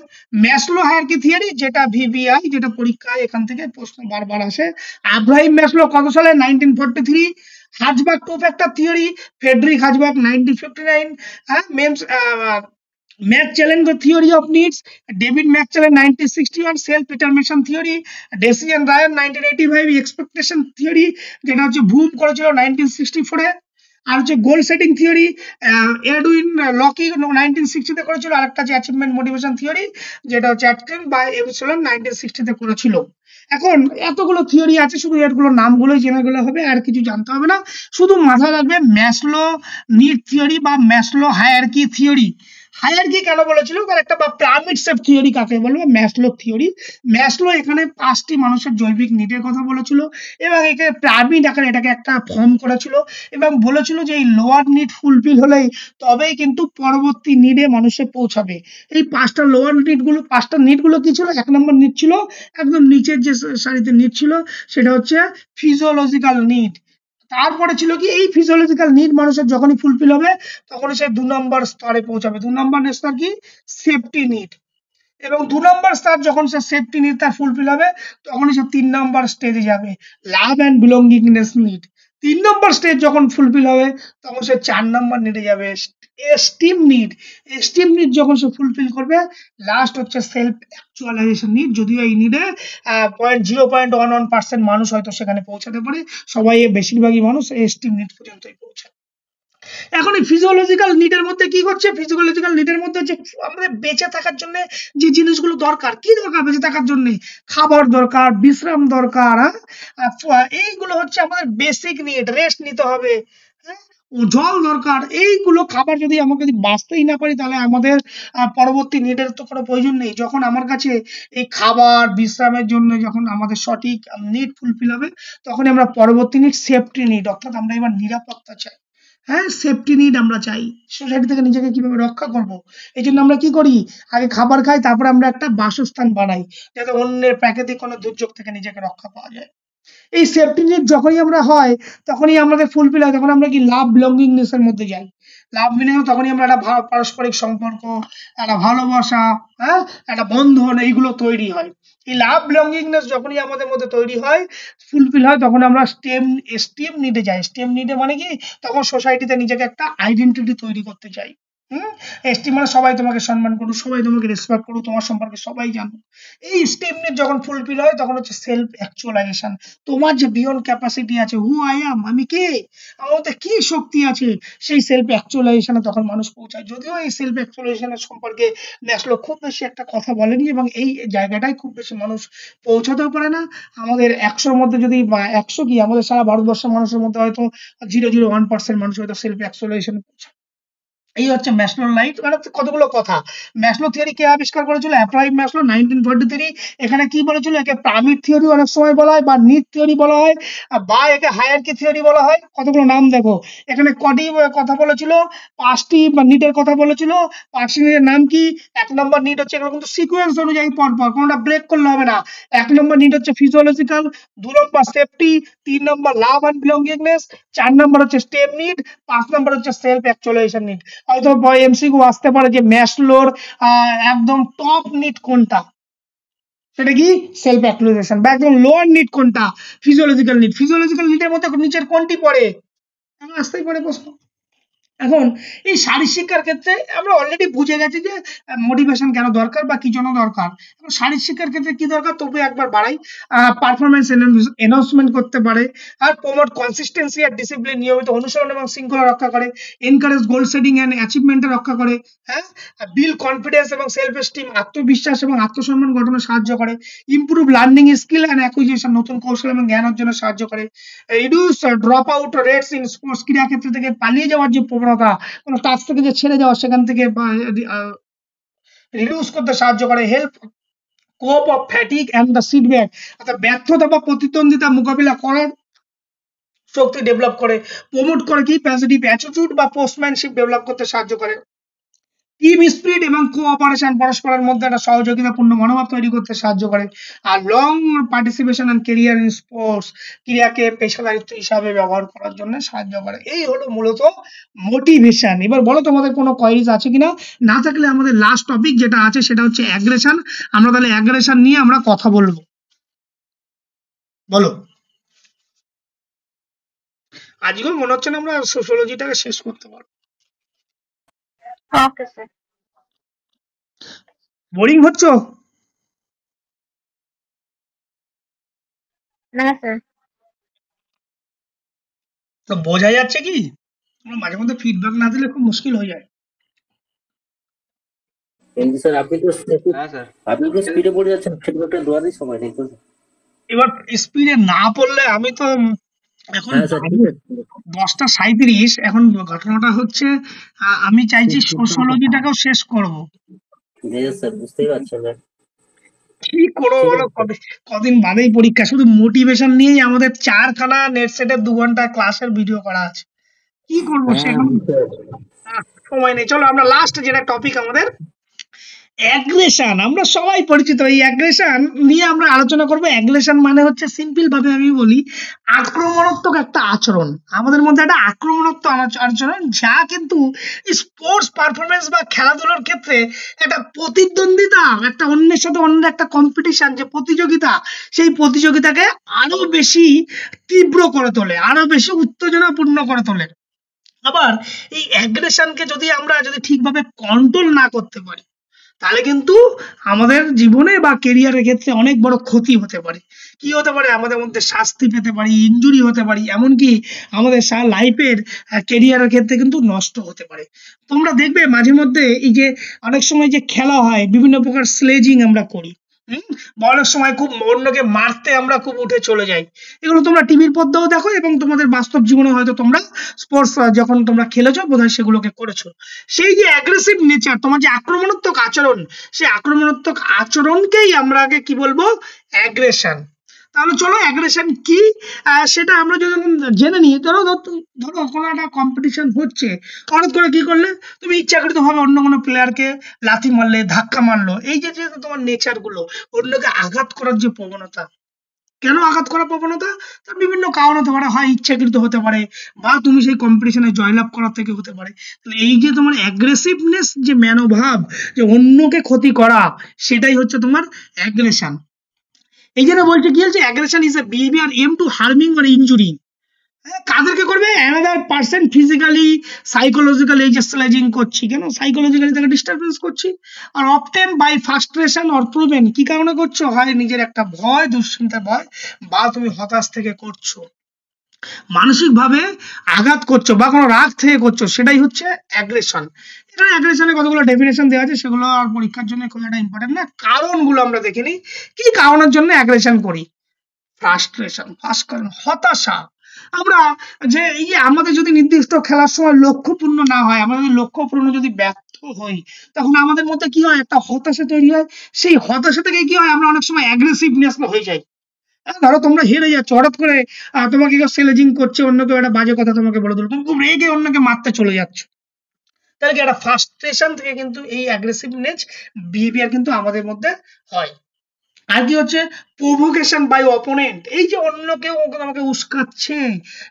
Maslow hierarchy theory, যেটা ভিভিআই, যেটা পরীক্ষায় এখান থেকে প্রশ্ন বারবার আসে। আব্রাহিম ম্যাসলো কত সালে, 1943। Herzberg two factor theory, Frederick Herzberg 1959। McClelland theory of needs, David McClelland 1961। Self determination theory, Deci and Ryan 1985। Expectation theory, যেটা হচ্ছে বুম করেছিল 1964-এ। আর হচ্ছে goal setting theory, Edwin Locke 1960-তে করেছিল। আর একটা যে অ্যাচিভমেন্ট মোটিভেশন থিওরি, যেটা হচ্ছে অ্যাটকিন বাই এভিসলন 1960-তে করেছিল। এখন এতগুলো থিওরি আছে, শুধু এগুলো নামগুলোই জেনে গেলে হবে, আর কিছু জানতে হবে না। শুধু মাথায় রাখবে ম্যাসলো নিড থিওরি বা ম্যাসলো হায়ারার্কি থিওরি। হায়ারার্কি কেন বলেছিল, তার একটা বা পিরামিড শেপ থিওরি কাকে বলবো, ম্যাসলো থিওরি। ম্যাসলো এখানে 5টি মানুষের জৈবিক নিডের কথা বলেছিল, এবং একে পিরামিড আকারে এটাকে একটা ফর্ম করেছিল, এবং বলেছিল যে এই লোয়ার নিড ফুলফিল হলেই তবেই কিন্তু পরবর্তী নিডে মানুষে পৌঁছাবে। এই 5টা লোয়ার নিড গুলো, 5টা নিড গুলো কি ছিল, 1 নম্বর নিড ছিল একদম নিচের যে সারিতে নিড ছিল, সেটা হচ্ছে ফিজিওলজিক্যাল নিড। তারপরে ছিল কি, এই ফিজিওলজিক্যাল নিড মানুষের যখনই ফুলফিল হবে তখনই সে 2 নম্বর স্তরে পৌঁছাবে। 2 নম্বর স্তর কি, সেফটি নিড। এবং 2 নম্বর স্তর যখন সে সেফটি নিড তার ফুলফিল হবে, তখনই সে 3 নম্বর স্টেজে যাবে, love and belongingness need. 3 number stage যখন ফুলফিল হবে, তখন সে 4 নম্বর নিডে যাবে, এস্টিম নিড। এস্টিম নিড যখন সে ফুলফিল করবে, লাস্ট হচ্ছে সেলফ অ্যাকচুয়ালাইজেশন নিড। যদিও এই নিডে 0.11% মানুষ হয়তো সেখানে পৌঁছাতে পারে, সবাই বেশিরভাগই মানুষ এস্টিম নিড পর্যন্তই পৌঁছায়। এখন এই ফিজিওলজিক্যাল নিডের মধ্যে কি করছে, ফিজিওলজিক্যাল নিডের মধ্যে যে আমাদের বেঁচে থাকার জন্য যে জিনিসগুলো দরকার, কি দরকার বেঁচে থাকার জন্য, খাবার দরকার, বিশ্রাম দরকার, এইগুলো হচ্ছে আমাদের বেসিক নিড। রেস্ট নিতে হবে, জল দরকার। এইগুলো খাবার যদি আমাকে বাঁচতেই না পারি, তাহলে আমাদের পরবর্তী নিডের তো কোনো প্রয়োজন নেই। যখন আমার কাছে এই খাবার বিশ্রামের জন্য যখন আমাদের সঠিক নিড ফুলফিল হবে, তখন আমরা পরবর্তী নিড সেফটি নিড, অর্থাৎ আমরা এবার নিরাপত্তা চাই। সেফটি নিড আমরা চাই, সোসাইটি থেকে নিজেকে কিভাবে রক্ষা করব। এই জন্য আমরা কি করি, আগে খাবার খাই, তারপরে আমরা একটা বাসস্থান বানাই, যাতে অন্যের প্রাকৃতিক কোনো দুর্যোগ থেকে নিজেকে রক্ষা পাওয়া যায়। এই সেফটি নেট যখনই আমরা হয় তখনই আমাদের ফুলফিল হয়, তখন আমরা কি লাভ বিলঙ্গিংনেস এর মধ্যে যাই। লাভ মিলিং তখনই আমরা একটা পারস্পরিক সম্পর্ক, একটা ভালোবাসা, হ্যাঁ, একটা বন্ধন এইগুলো তৈরি হয়। এই লাভ বিলঙ্গিংনেস যখনই আমাদের মধ্যে তৈরি হয়, ফুলফিল হয়, তখন আমরা স্টেম নিডে যাই। স্টেম নিডে মানে কি, তখন সোসাইটিতে নিজেকে একটা আইডেন্টিটি তৈরি করতে চাই। এসটিম মানে সবাই তোমাকে সম্মান করুক, সবাই তোমাকে রেসপেক্ট করুক, তোমার সম্পর্কে সবাই জানুক। এই স্টেম নিড যখন ফুলফিল হয় তখন হচ্ছে সেলফ অ্যাকচুয়ালাইজেশন। তোমার যে বিয়ন্ড ক্যাপাসিটি আছে, হু আই অ্যাম, আমি কে, আমার মধ্যে কি শক্তি আছে, সেই সেলফ অ্যাকচুয়ালাইজেশনে তখন মানুষ পৌঁছায়। যদিও এই সেলফ অ্যাকচুয়ালাইজেশনের সম্পর্কে ম্যাসলো খুব বেশি একটা কথা বলেনি, এবং এই জায়গাটায় খুব বেশি মানুষ পৌঁছাতেও পারে না। আমাদের 100-র মধ্যে যদি 100 কি, আমাদের সারা ভারতবর্ষের মানুষের মধ্যে হয়তো 0.01% মানুষ হয়তো সেলফ অ্যাকচুয়ালাইজেশনে পৌঁছায়। এই হচ্ছে ম্যাসলোর লাইট, মানে কতগুলো কথা। ম্যাসলো থিওরি কে আবিষ্কার করেছিল? Applied Maslow 1943। এখানে কি বলেছিল? একে পিরামিড থিওরি অনেক সময় বলা হয়, বা নিট থিওরি বলা হয়, বা একে হায়ারকি থিওরি বলা হয়। কতগুলো নাম দেখো এখানে। কটি কথা বলেছিল? 5টি বা নিটের কথা বলেছিল। 5টি নিটের নাম কি? 1 নম্বর নিট হচ্ছে, এগুলো কিন্তু সিকোয়েন্স অনুযায়ী পরপর, কোনটা ব্রেক করলে হবে না। 1 নম্বর নিট হচ্ছে ফিজিওলজিক্যাল, 2 নম্বর সেফটি, 3 নম্বর লাভ এন্ড বিলঙ্গিংনেস, 4 নম্বর হচ্ছে স্টেম নিড, 5 নম্বর হচ্ছে সেলফ অ্যাকচুয়ালাইজেশন নিড। হয়তো এমসিকিউ আসতে পারে যে ম্যাসলোর একদম টপ নিড কোনটা, সেটা কি সেলফ অ্যাকচুয়ালাইজেশন, বা একদম লোয়ার নিড কোনটা, ফিজিওলজিক্যাল নিড। ফিজিওলজিক্যাল নিডের মধ্যে নিচের কোনটি পড়ে? আসতেই পারে প্রশ্ন। এখন এই শারীর শিক্ষার ক্ষেত্রে আমরা অলরেডি বুঝে গেছি যে মোটিভেশন কেন দরকার বা কি জন্য দরকার। এখন শারীর শিক্ষার ক্ষেত্রে কি দরকার, তবু একবার বাড়াই। পারফরমেন্স এনহান্সমেন্ট করতে পারে, আর প্রমোট কনসিস্টেন্সি আর ডিসিপ্লিন, নিয়মিত অনুসরণ এবং শৃঙ্খলা রক্ষা করে, এনকারেজ গোল সেটিং এন্ড অ্যাচিভমেন্টে রক্ষা করে, হ্যাঁ, বিল্ড কনফিডেন্স এবং সেলফ এস্টিম, আত্মবিশ্বাস এবং আত্মসম্মান গঠনে সাহায্য করে, improve learning skill and acquisition, নতুন কৌশল এবং জ্ঞান অর্জনে সাহায্য করে, reduce drop out rates in sports, ক্রীড়া ক্ষেত্র থেকে পালিয়ে যাওয়ার যে প্রবণতা, কোনো টাস্ক থেকে যে ছেড়ে যাওয়া, সেখান থেকে রিডিউস করতে সাহায্য করে, হেল্প কোপ অফ ফ্যাটিক অ্যান্ড দ্য সিটব্যাক, অর্থাৎ ব্যর্থতা বা প্রতিদ্বন্দ্বিতা মোকাবিলা করার শক্তি ডেভেলপ করে, প্রমোট করে কি পজিটিভ অ্যাটিটিউড বা পোস্টম্যানশিপ ডেভেলপ করতে সাহায্য করে, টিম স্পিরিট এবং কোঅপারেশন, পরস্পরের মধ্যে একটা সহযোগিতাপূর্ণ মনোভাব তৈরি করতে সাহায্য করে, আর long participation and career in sports, ক্রীড়াকে পেশাদারিত্ব হিসাবে ব্যবহার করার জন্য সাহায্য করে। এই হলো মূলত মোটিভেশন। এবার বলো তোমাদের কোনো কোয়েরিজ আছে কিনা, না থাকলে আমাদের লাস্ট টপিক যেটা আছে সেটা হচ্ছে অ্যাগ্রেশন। আমরা তাহলে অ্যাগ্রেশন নিয়ে আমরা কথা বলবো, বলো। আজকেও মনে হচ্ছে না আমরা সোশিওলজিটাকে শেষ করতে পারবো। Okay sir. বোরিং হচ্ছে? না স্যার। তো বোঝা যাচ্ছে কি? তোমরা মাঝে মধ্যে ফিডব্যাক না দিলে খুব মুশকিল হয়ে যায়। কিন্তু স্যার আপনি হ্যাঁ স্যার। তো স্পিডে পড়ে যাচ্ছেন, ফিডব্যাকটা দেওয়ারই সময় নেই তো। এবার স্পিডে না পড়লে আমি তো এখন হ্যাঁ স্যার, ঠিক আছে। 10টা 37। এখন ঘটনাটা হচ্ছে আমি চাইছি সোশিওলজিটাকেও শেষ করব। জি স্যার, বুঝতেই পারছেন না। কি করবো বলো, কদিন বাদেই পরীক্ষা, শুধু মোটিভেশন নিয়েই আমাদের 4খানা নেট সেটের 2 ঘন্টা ক্লাসের ভিডিও করা আছে। কি করবো সেখানে সময় নেই। চলো আমরা লাস্ট যেটা টপিক আমাদের অ্যাগ্রেশন, আমরা সবাই পরিচিত এই অ্যাগ্রেশন নিয়ে আমরা আলোচনা করব। অ্যাগ্রেশন মানে হচ্ছে সিম্পল ভাবে আমি বলি, আক্রমণাত্মক একটা আচরণ। আমাদের মধ্যে একটা আক্রমণাত্মক আচরণ, যা কিন্তু স্পোর্টস পারফরমেন্স বা খেলাধুলার ক্ষেত্রে একটা প্রতিদ্বন্দ্বিতা, একটা অন্যের সাথে অন্য একটা কম্পিটিশন, যে প্রতিযোগিতা, সেই প্রতিযোগিতাকে আরো বেশি তীব্র করে তোলে, আরো বেশি উত্তেজনাপূর্ণ করে তোলে। আবার এই অ্যাগ্রেশনকে আমরা যদি ঠিকভাবে কন্ট্রোল না করতে পারি, তাহলে কিন্তু আমাদের জীবনে বা কেরিয়ারের ক্ষেত্রে অনেক বড় ক্ষতি হতে পারে। কি হতে পারে? আমাদের মধ্যে শাস্তি পেতে পারি, ইনজুরি হতে পারি, এমনকি আমাদের লাইফের কেরিয়ারের ক্ষেত্রে কিন্তু নষ্ট হতে পারে। তোমরা দেখবে মাঝে মধ্যে এই যে অনেক সময় যে খেলা হয়, বিভিন্ন প্রকার স্লেজিং আমরা করি, বলার সময় খুব অন্যকে মারতে আমরা খুব উঠে চলে যাই। এগুলো তোমরা টিভির পর্দাও দেখো, এবং তোমাদের বাস্তব জীবনে হয়তো তোমরা স্পোর্টস যখন তোমরা খেলেছো বোধহয় সেগুলোকে করেছো। সেই যে অ্যাগ্রেসিভ নেচার, তোমার যে আক্রমণাত্মক আচরণ, সেই আক্রমণাত্মক আচরণকেই আমরা আগে কি বলবো? অ্যাগ্রেশন। তাহলে চলো অ্যাগ্রেশন কি সেটা আমরা যদি জেনে নিই। ধরো কোনো একটা কম্পিটিশন হচ্ছে, হঠাৎ করে কি করলে তুমি ইচ্ছাকৃত ভাবে অন্য কোনো প্লেয়ারকে লাথি মারলে, ধাক্কা মারলো, এই যে তোমার নেচার গুলো, অন্যকে আঘাত করার যে প্রবণতা, কেন আঘাত করার প্রবণতা? তার বিভিন্ন কারণ হতে পারে, হয় ইচ্ছাকৃত হতে পারে, বা তুমি সেই কম্পিটিশনে জয়লাভ করার থেকে হতে পারে। তাহলে এই যে তোমার অ্যাগ্রেসিভনেস, যে মনোভাব, যে অন্যকে ক্ষতি করা, সেটাই হচ্ছে তোমার অ্যাগ্রেশন। এই জন্য বলছে কি হচ্ছে, aggression is a behaviour aimed to harming or injury. কাদেরকে করবে? Another person physically, psychologically. এই যে স্লেজিং করছি, কেন? সাইকোলজিক্যালি তাকে ডিস্টারবেন্স করছি। আর often by frustration or proven, কি কারণে করছো? হয় নিজের একটা ভয়, দুশ্চিন্তা ভয়, বা তুমি হতাশ থেকে করছো, মানসিকভাবে আঘাত করছো, বা কোনো রাগ থেকে করছো, সেটাই হচ্ছে অ্যাগ্রেশন। এখানে অ্যাগ্রেশনের কতগুলো ডেফিনেশন দেওয়া আছে, সেগুলো আর পরীক্ষার জন্য খুব একটা ইম্পর্টেন্ট না। কারণগুলো আমরা দেখে নিই, কি কারণের জন্য অ্যাগ্রেশন করি। ফ্রাস্ট্রেশন, ফার্স্ট কারণ হতাশা। আমরা যে এই যে আমাদের যদি নির্দিষ্ট খেলার সময় লক্ষ্যপূর্ণ না হয়, আমরা যদি লক্ষ্যপূর্ণ যদি ব্যর্থ হই, তখন আমাদের মধ্যে কি হয়? একটা হতাশা তৈরি হয়। সেই হতাশা থেকে কি হয়? আমরা অনেক সময় অ্যাগ্রেসিভনেস হয়ে যাই। ধরো তোমরা হেরে যাচ্ছ, হঠাৎ করে তোমাকে কেউ স্লেজিং করছে, অন্য কেউ একটা বাজে কথা তোমাকে বলে দিল, তুমি খুব রেগে অন্যকে মারতে চলে যাচ্ছ। তাহলে কি একটা ফ্রাস্ট্রেশন থেকে কিন্তু এই অ্যাগ্রেসিভনেস বিহেভিয়ার কিন্তু আমাদের মধ্যে হয়। আর কি হচ্ছে? Provocation by opponent. এই যে অন্য কেউ তোমাকে উস্কাচ্ছে,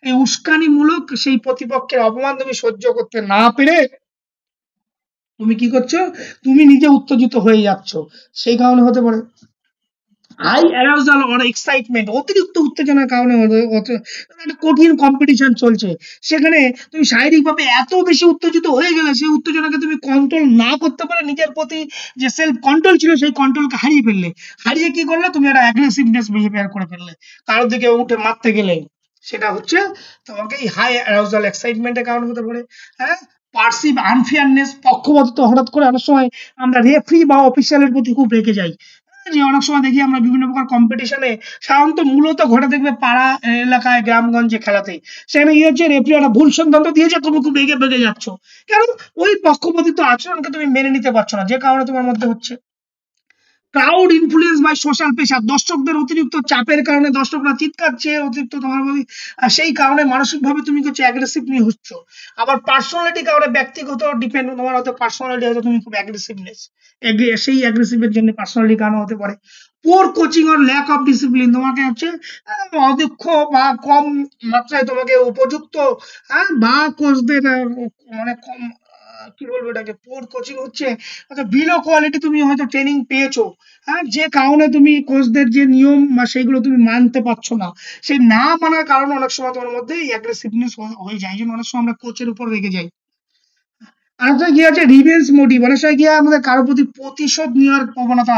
এই উস্কানিমূলক সেই প্রতিপক্ষের অপমান তুমি সহ্য করতে না পেরে তুমি কি করছো? তুমি নিজে উত্তেজিত হয়ে যাচ্ছ, সেই কারণে হতে পারে। হাই অ্যারাউজাল অর এক্সাইটমেন্ট, অতিরিক্ত উত্তেজনার কারণে একটা কঠিন কম্পিটিশন চলছে, সেখানে তুমি শারীরিকভাবে এত বেশি উত্তেজিত হয়ে গেলে, সেই উত্তেজনাকে তুমি কন্ট্রোল না করতে পারে, নিজের প্রতি যে সেলফ কন্ট্রোল ছিল সেই কন্ট্রোলকে হারিয়ে ফেললে। হারিয়ে কি করলে? তুমি একটা অ্যাগ্রেসিভনেস বিহেভিয়ার করে ফেললে, কারোর দিকে উঠে মারতে গেলে। সেটা হচ্ছে তোমাকে এই হাই অ্যারাউজাল এক্সাইটমেন্টের কারণে হতে পারে। হ্যাঁ, পারসিভ আনফেয়ারনেস, পক্ষপাতিত্ব। হঠাৎ করে অনেক সময় আমরা রেফারি বা অফিসিয়ালের প্রতি খুব রেগে যাই। যে অনেক সময় দেখি আমরা বিভিন্ন প্রকার কম্পিটিশনে, সাধারণত মূলত ঘটে দেখবে পাড়া এলাকায়, গ্রামগঞ্জে খেলাতে, সেখানে কি হচ্ছে? রেফারি একটা ভুল সিদ্ধান্ত দিয়েছে, তুমি খুব রেগে বেগে যাচ্ছ, কেন? ওই পক্ষপাতিত্ব আচরণকে তুমি মেনে নিতে পারছো না, যে কারণে তোমার মধ্যে হচ্ছে। Crowd influence by social pressure, দর্শকদের অতিরিক্ত চাপের কারণে, দর্শকরা চিৎকারছে অতিরিক্ত তোমার প্রতি, সেই কারণে মানসিকভাবে তুমি হচ্ছে অ্যাগ্রেসিভলি হচ্ছ। আবার পার্সোনালিটি কারণে, ব্যক্তিগত ডিপেন্ড, তোমার হয়তো পার্সোনালিটি হয়তো তুমি খুব অ্যাগ্রেসিভনেস, সেই অ্যাগ্রেসিভের জন্য পার্সোনালিটি কারণ হতে পারে। Poor coaching or lack of discipline, তোমাকে হচ্ছে অদক্ষ বা কম মাত্রায় তোমাকে উপযুক্ত, বা কোচদের মানে কম, কি বলবো এটাকে, পোর কোচিং হচ্ছে বিলো কোয়ালিটি, তুমি হয়তো ট্রেনিং পেয়েছো, যে কারণে তুমি কোচদের যে নিয়ম বা সেইগুলো তুমি মানতে পারছো না, সেই না মানার কারণে অনেক সময় তোমার মধ্যে এই অ্যাগ্রেসিভনেস হয়ে যায়। এই জন্য অনেক সময় আমরা কোচের উপর রেগে যাই। আরেকটা কি আছে? Revenge motive. অনেক সময় কি আমাদের কারোর প্রতি প্রতিশোধ নেওয়ার প্রবণতা,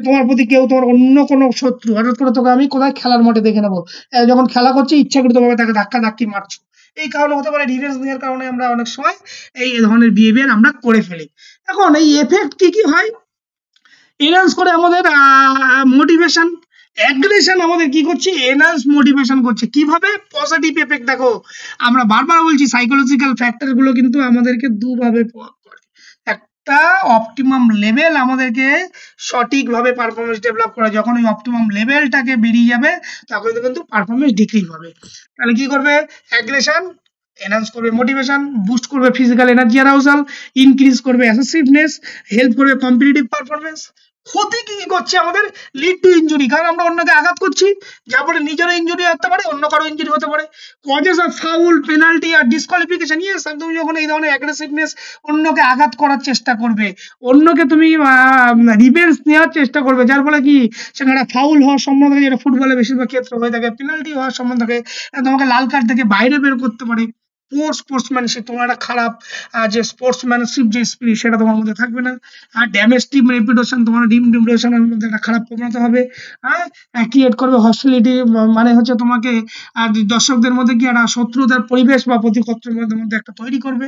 তোমার প্রতি কেউ, তোমার অন্য কোনো শত্রু, হঠাৎ করে তোকে আমি কোথায় খেলার মাঠে দেখে নেবো, যখন খেলা করছে ইচ্ছাকৃত ভাবে তাকে ধাক্কা ধাক্কি মারছো, এই কারণে হতে পারে। রিভেঞ্জ নেওয়ার কারণে আমরা অনেক সময় এই ধরনের বিহেভিয়ার আমরা করে ফেলি। এখন এই এফেক্ট কি কি হয়? এনহান্স করে আমাদের মোটিভেশন। অ্যাগ্রেশন আমাদের কি করছে? এনহান্স মোটিভেশন করছে। কিভাবে? Positive effect. দেখো, আমরা বারবার বলছি সাইকোলজিক্যাল ফ্যাক্টর গুলো কিন্তু আমাদেরকে দুভাবে প্রভাব করে। একটা অপটিমাম লেভেল আমাদেরকে সঠিকভাবে পারফরমেন্স ডেভেলপ করে, যখন ওই অপটিমাম লেভেলটাকে বেরিয়ে যাবে তখন কিন্তু পারফরমেন্স ডিক্রিজ হবে। তাহলে কি করবে? অ্যাগ্রেশন এনহান্স করবে মোটিভেশন, বুস্ট করবে ফিজিক্যাল এনার্জি অ্যারাউজাল, ইনক্রিজ করবে অ্যাসেসিভনেস, হেল্প করবে কম্পিটিটিভ পারফরমেন্স। ক্ষতি কি করছে আমাদের? লিড টু ইনজুরি, কারণ আমরা অন্যকে আঘাত করছি, যার ফলে নিজেরও ইনজুরি হতে পারে, অন্য কারো ইনজুরি হতে পারে। কজেস অফ ফাউল, পেনাল্টি আর ডিসকোয়ালিফিকেশন। ইয়েস, তুমি যখন এই ধরনের অ্যাগ্রেসিভনেস, অন্যকে আঘাত করার চেষ্টা করবে, অন্যকে তুমি রিভেঞ্জ নেওয়ার চেষ্টা করবে, যার ফলে কি সেখানে ফাউল হওয়ার সম্ভাবনা থাকে, যেটা ফুটবলে বেশিরভাগ ক্ষেত্রে হয়ে থাকে, পেনাল্টি হওয়ার সম্ভাবনা থাকে, তোমাকে লাল কার্ড থেকে বাইরে বের করতে পারে। পোর স্পোর্টসম্যানশিপ, তোমার একটা খারাপ যে স্পোর্টসম্যানশিপ যে স্পিরিট, সেটা তোমার মধ্যে থাকবে না। আর ড্যামেজ টিম রেপুটেশন, তোমার টিম রেপুটেশনের মধ্যে একটা খারাপ প্রবণতা হবে। ক্রিয়েট করবে হস্টিলিটি, মানে হচ্ছে তোমাকে দর্শকদের মধ্যে কি একটা শত্রুতার পরিবেশ বা প্রতিপক্ষের মধ্যে একটা তৈরি করবে।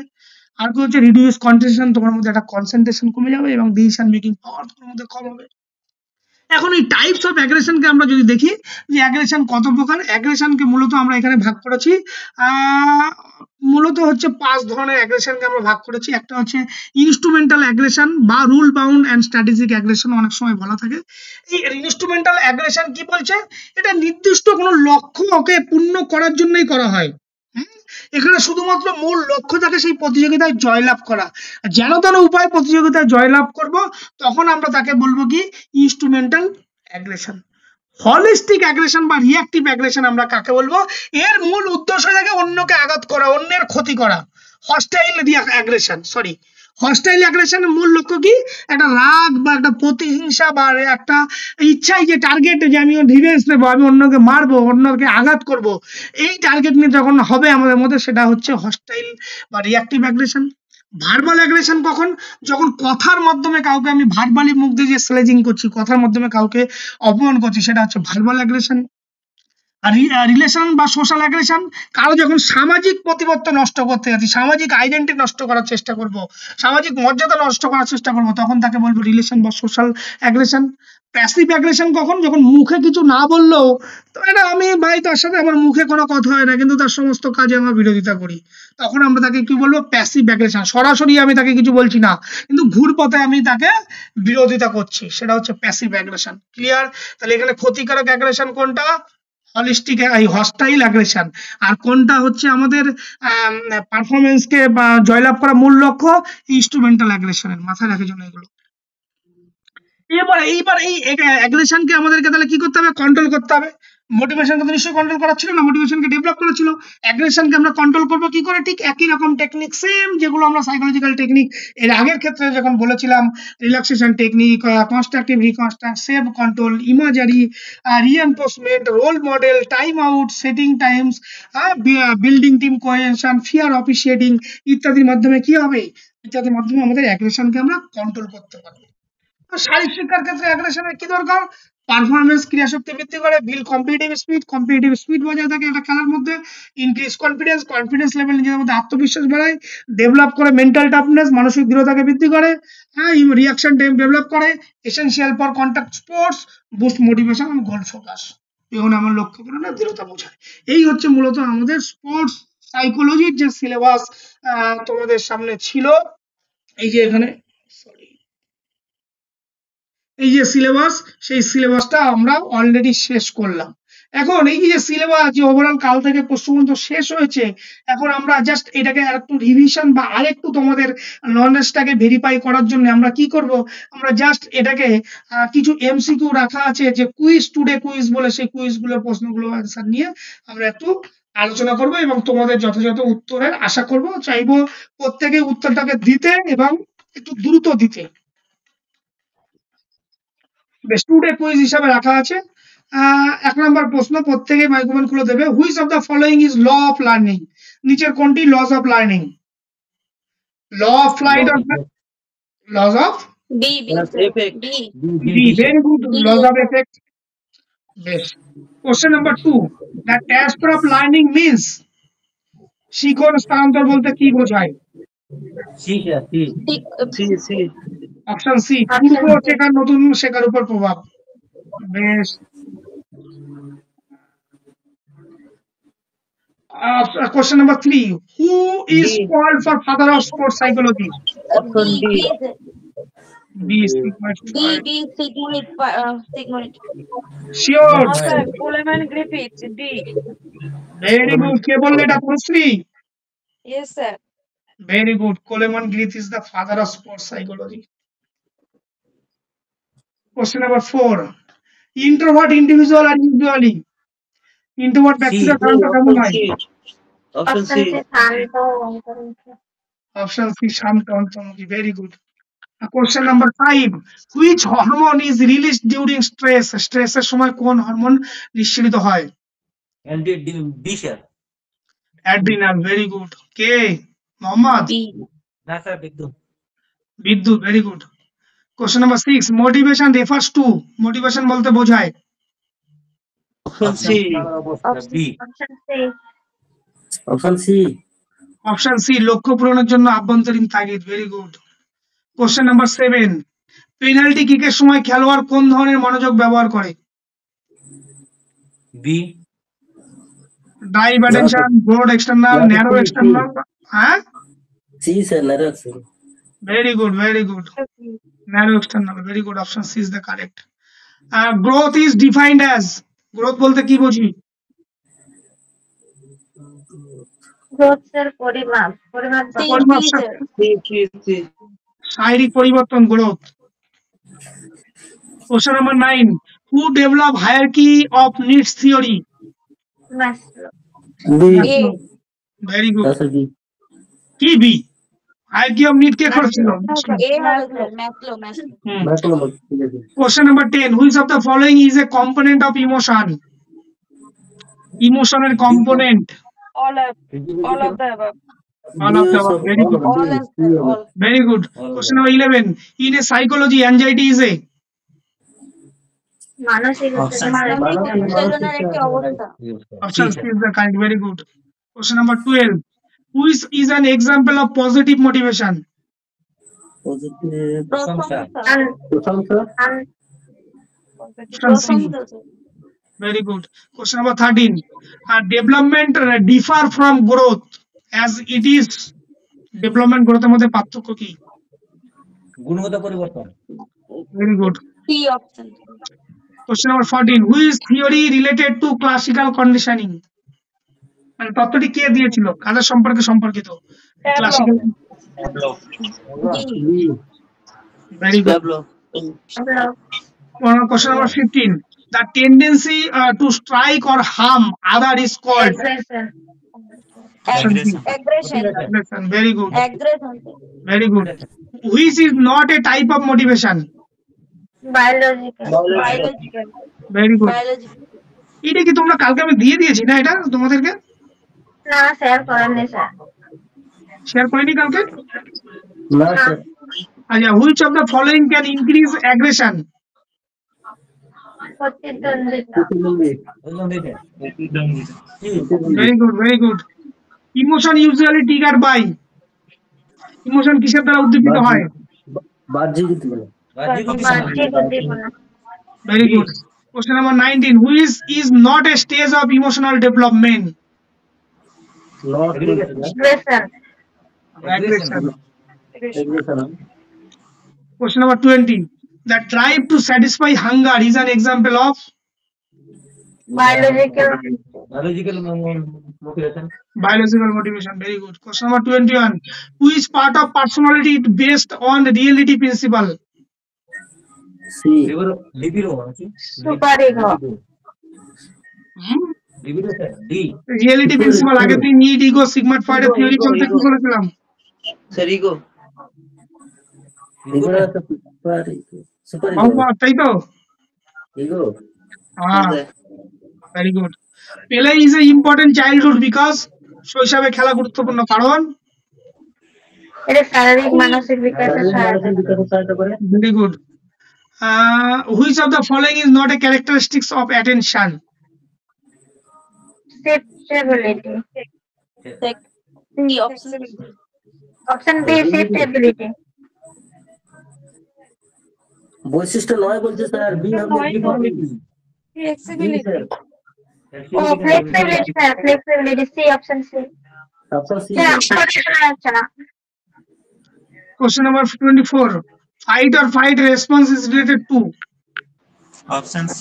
আর কি হচ্ছে? রিডিউস কনসেন্ট্রেশন, তোমার মধ্যে একটা কনসেন্ট্রেশন কমে যাবে এবং ডিসিশন মেকিং পাওয়ার তোমার মধ্যে কম হবে। এখন এই টাইপস অফ অ্যাগ্রেশনকে আমরা যদি দেখি, যে অ্যাগ্রেশন কত প্রকার, অ্যাগ্রেশনকে মূলত আমরা এখানে ভাগ করেছি, মূলত হচ্ছে 5 ধরনের অ্যাগ্রেশনকে আমরা ভাগ করেছি। একটা হচ্ছে ইনস্ট্রুমেন্টাল অ্যাগ্রেশন বা rule bound and strategic aggression অনেক সময় বলা থাকে। এই ইনস্ট্রুমেন্টাল অ্যাগ্রেশন কি বলছে? এটা নির্দিষ্ট কোনো লক্ষ্যকে পূর্ণ করার জন্যই করা হয়। এখানে শুধুমাত্র মূল লক্ষ্য থাকে সেই প্রতিযোগিতায় জয়লাভ করা। যেন তেন উপায় প্রতিযোগিতায় জয়লাভ করব, তখন আমরা তাকে বলবো কি? Instrumental aggression. হলিস্টিক অ্যাগ্রেশন বা রিঅ্যাক্টিভ অ্যাগ্রেশন আমরা কাকে বলবো? এর মূল উদ্দেশ্য থাকে অন্যকে আঘাত করা, অন্যের ক্ষতি করা। হস্টাইল অ্যাগ্রেশন, সরি, হস্টাইল অ্যাগ্রেশনের মূল লক্ষ্য কি? একটা রাগ বা একটা প্রতিহিংসা বা একটা ইচ্ছাই যে টার্গেট, যে আমি রিভেঞ্জ নেবো, আমি অন্যকে মারবো, অন্যকে আঘাত করব, এই টার্গেট নিয়ে যখন হবে আমাদের মধ্যে, সেটা হচ্ছে হস্টাইল বা রিঅ্যাক্টিভ অ্যাগ্রেশন। ভার্বাল অ্যাগ্রেশন কখন? যখন কথার মাধ্যমে কাউকে আমি ভার্বালি মুখ দিয়ে যে স্লেজিং করছি, কথার মাধ্যমে কাউকে অপমান করছি, সেটা হচ্ছে ভার্বাল অ্যাগ্রেশন। আর রিলেশন বা সোশ্যাল অ্যাগ্রেশন, কারো যখন সামাজিক প্রতিপত্ত নষ্ট করতে যাচ্ছি, সামাজিক আইডেন্টিটি নষ্ট করার চেষ্টা করব, সামাজিক মর্যাদা নষ্ট করার চেষ্টা করব, তখন তাকে বলবো রিলেশন বা সোশ্যাল অ্যাগ্রেশন। প্যাসিভ অ্যাগ্রেশন কখন? যখন মুখে কিছু না বললেও, তো এটা আমি ভাই তার সাথে আমার মুখে কোনো কথা হয় না, কিন্তু তার সমস্ত কাজে আমার বিরোধিতা করি, তখন আমরা তাকে কি বলবো? Passive aggression. সরাসরি আমি তাকে কিছু বলছি না, কিন্তু ঘুর পথে আমি তাকে বিরোধিতা করছি, সেটা হচ্ছে প্যাসিভ অ্যাগ্রেশন। ক্লিয়ার? তাহলে এখানে ক্ষতিকারক অ্যাগ্রেশন কোনটা? Holistic hostile aggression. আর কোনটা হচ্ছে আমাদের পারফরমেন্সকে বা জয়লাভ করা মূল লক্ষ্য? ইনস্ট্রুমেন্টাল অ্যাগ্রেশনের। মাথায় রাখার জন্য এগুলো। এইবার এই অ্যাগ্রেশনকে আমাদেরকে তাহলে কি করতে হবে? কন্ট্রোল করতে হবে। মোটিভেশনকে তো নিশ্চয়ই কন্ট্রোল করা ছিল না, মোটিভেশনকে ডেভেলপ করা ছিল। অ্যাগ্রেশনকে আমরা কন্ট্রোল করবো কি করে? ঠিক একই রকম টেকনিক, সেম যেগুলো আমরা সাইকোলজিক্যাল টেকনিক এর আগের ক্ষেত্রে যখন বলেছিলাম, relaxation technique, constructive reconstruct, self control, imagery, reinforcement, role model, time out, setting times, building team cohesion, fair officiating ইত্যাদির মাধ্যমে কি হবে? ইত্যাদির মাধ্যমে আমাদের অ্যাগ্রেশনকে আমরা কন্ট্রোল করতে পারবো। শারীরিক শিক্ষার ক্ষেত্রে অ্যাগ্রেশনের কি দরকার? পারফরমেন্স, ক্রিয়াশক্তি বৃদ্ধি করে, বিল কম্পিটিটিভ স্পিড বজায় থাকে একটা খেলার মধ্যে, ইনক্রিজ কনফিডেন্স লেভেল, নিজেদের মধ্যে আত্মবিশ্বাস বাড়ায়, ডেভেলপ করে মেন্টাল টাফনেস, মানসিক দৃঢ়তাকে বৃদ্ধি করে, হ্যাঁ, রিয়াকশন টাইম ডেভেলপ করে, essential for contact sports, boost motivation এবং গোল ফোকাস। এগুলো আমার লক্ষ্য করে না দৃঢ়তা বোঝায়। এই হচ্ছে মূলত আমাদের স্পোর্টস সাইকোলজির যে সিলেবাস তোমাদের সামনে ছিল, এই যে এখানে, সরি, এই যে সিলেবাস, সেই সিলেবাসটা আমরা অলরেডি শেষ করলাম। এখন এই যে সিলেবাস, যে ওভারঅল কাল থেকে পরশু পর্যন্ত শেষ হয়েছে, এখন আমরা জাস্ট এটাকে আরেকটু রিভিশন বা আরেকটু তোমাদের নলেজটাকে ভেরিফাই করার জন্য আমরা কি করব? আমরা জাস্ট এটাকে কিছু এমসিকিউ রাখা আছে, যে কুইজ টুডে কুইজ বলে, সেই কুইজগুলোর প্রশ্নগুলো অ্যান্সার নিয়ে আমরা একটু আলোচনা করব এবং তোমাদের যথাযথ উত্তরের আশা করব। চাইবো প্রত্যেকে উত্তরটাকে দিতে এবং একটু দ্রুত দিতে। বেশ, টুডে কুইজ হিসাবে রাখা আছে। 1 নম্বর প্রশ্ন, প্রত্যেকে মাইক্রোফোন খুলে দেবে। Which of the following is law of learning? নিচের কোনটি laws of learning? Law of flight of laws of B, Effect. B. D, very good, D, laws of effect. বেশ, question number 2, the transfer of learning means? শিখন স্থানান্তর বলতে কি বোঝায়? C. Option C, পূর্ব শেখার নতুন শেখার উপর প্রভাব। বেশ, question number 3, who is D. called for father of sports psychology? Option D. B, Sigmund Freud. Sigmund. Sure, No, sir. Coleman Griffith. D. very good. কে বললে এটা? প্রশ্রী? Yes, sir. Very good. Coleman Griffith is the father of sports psychology. Question number 4, introvert individual R usually introvert ব্যক্তিরা সাধারণত কেমন হয়? Option C. Option C, শান্ত অন্তর্মুখী। Very good. Question number 5, which hormone is released during stress? স্ট্রেসের সময় কোন hormone নিঃসৃত হয়? D, sir. Adrenal. Very good. কে? মোহাম্মদ B. না sir Bidyut. Bidyut. Very good. Question number 6, motivation refers to? Motivation বলতে বোঝায়? Option C. B. Option C. Option C, লক্ষ্য পূরণের জন্য আভ্যন্তরীণ তাগিদ। Very good. Question number 7, penalty কিকের সময় খেলোয়াড় কোন ধরনের মনোযোগ ব্যবহার করে? B. Dive attention, broad external, narrow external? হ্যাঁ, C sir, Narayan. Very good, very good. Narrow external. Very good. Option C is the correct. Growth is defined as? Growth বলতে কি বুঝি? পরিমাপ। শারীরিক পরিবর্তন, growth. Question number 9, Who develop hierarchy of needs theory? Maslow. B. A. Very good. Answer B. কি B? hierarchy of need কে করেছিল? A হবে sir Maslow হুম। Back number. ঠিক আছে। Question number 10. Which of the following is a component of emotion? Emotional component. all of the above. All of the above. Very good. All. Very good. Question number 11. In a psychology, anxiety is a মানসিক উত্তেজনার একটি অবস্থা। option C is the kind. Very good. Question number 12. Which is an example of positive motivation? Positive. প্রশংসা। প্রশংসা। Option C. Very good. Question number 13. Development differ from growth as it is. Development growth এর মধ্যে পার্থক্য কি? গুণগত পরিবর্তন। Very good. C option. Question number 14. Who is theory related to classical conditioning? মানে তত্ত্বটি কে দিয়েছিল? কাদের সম্পর্কে সম্পর্কিত? Classical. B. Very good. Question number 15. The tendency to strike or harm other is called. Aggression. Aggression. Very good. Aggression. Very good. Which is not a type of motivation? Biological. Very good. Biological. এটা কি তোমরা কালকে আমি দিয়ে দিয়েছি না এটা তোমাদেরকে? না স্যার করেননি স্যার। শেয়ার করিনি কালকে? না স্যার। আচ্ছা, which of the following can increase aggression? Very good, very good. Emotion usually triggered by. Emotion কিসের দ্বারা উদ্দীপিত হয়? বাহ্যিক উদ্দীপনা। Very good. Question number 19. Which is not a stage of emotional development? Not Aggression. aggression. Question number 20. The drive to satisfy hunger is an example of Biological. motivation. biological motivation. Very good. Question number 21. Which part of personality is based on reality principle? C. libido Superego. libido sir D Reality principle আগে তুই need ego sigma Freud এর theory চলতে কি করেছিলাম? Sir ego. Ego না super ego. Super ego. তাই তো? Ego. হ্যাঁ। Very good. Play is a important childhood because শৈশবে খেলা গুরুত্বপূর্ণ কারণ এটা শারীরিক মানসিক বিকাশে সহায়তা করে। Very good. Which of the following is not a characteristics of attention? Shiftability. Option B shiftability. বৈশিষ্ট্য নয় বলছে স্যার। বি হবে Flexibility. Oh, flexibility, sir. Flexibility. C option C. Option C. আচ্ছা। Question number 24. Fight or flight response is related to Option C.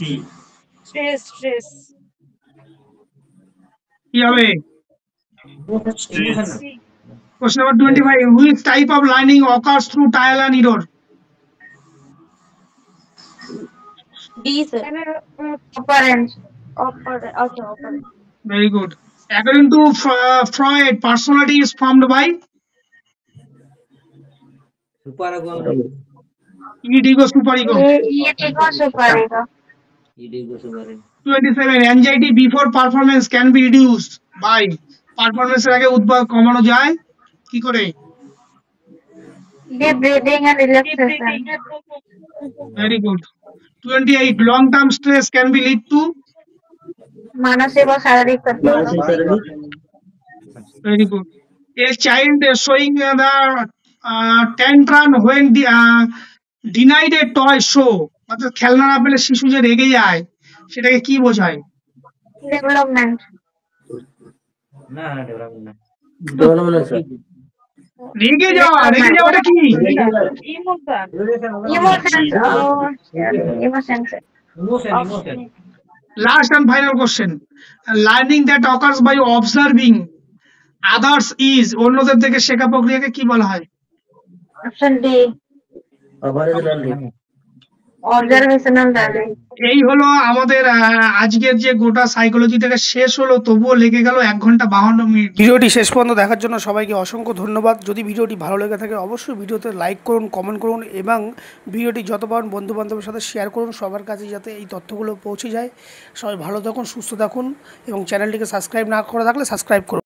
Stress. কি হবে? Stress. Question number 25. Which type of learning occurs through trial and error? D sir. Operant. Very good. According to Freud, personality is formed by superago id, ego, superego. Ego superego. ego superago 27. Anxiety before performance can be reduced by. Performance এর আগে উদ্বেগ কমানো যায় কি করে? Deep breathing and relaxation. Very good. 28. Long term stress can be lead to মানসিক ও শারীরিক ক্ষতি। Very good. A child showing the tantrum when denied a toy show. অর্থাৎ খেলনা না পেলে শিশু যে রেগে যায় সেটাকে কি বোঝায়? ডেভেলপমেন্ট। না ডেভেলপমেন্ট না ডেভেলপমেন্ট স্যার। রেগে যাওয়াটা কি? Emotion. Last and final question. Learning that occurs by observing others is অন্যদের থেকে শেখা প্রক্রিয়াকে কি বলা হয়? Option D. Operation learning. Observational diagram. এই হলো আমাদের আজকের যে গোটা সাইকোলজি থেকে শেষ হলো, তবুও লেগে গেল 1 ঘন্টা 52 মিনিট। ভিডিওটি শেষ পর্যন্ত দেখার জন্য সবাইকে অসংখ্য ধন্যবাদ। যদি ভিডিওটি ভালো লেগে থাকে অবশ্যই ভিডিওতে লাইক করুন, কমেন্ট করুন এবং ভিডিওটি যত পারেন বন্ধু বান্ধবের সাথে শেয়ার করুন, সবার কাছে যাতে এই তথ্যগুলো পৌঁছে যায়। সবাই ভালো থাকুন, সুস্থ থাকুন এবং চ্যানেলটিকে সাবস্ক্রাইব না করে থাকলে সাবস্ক্রাইব করুন।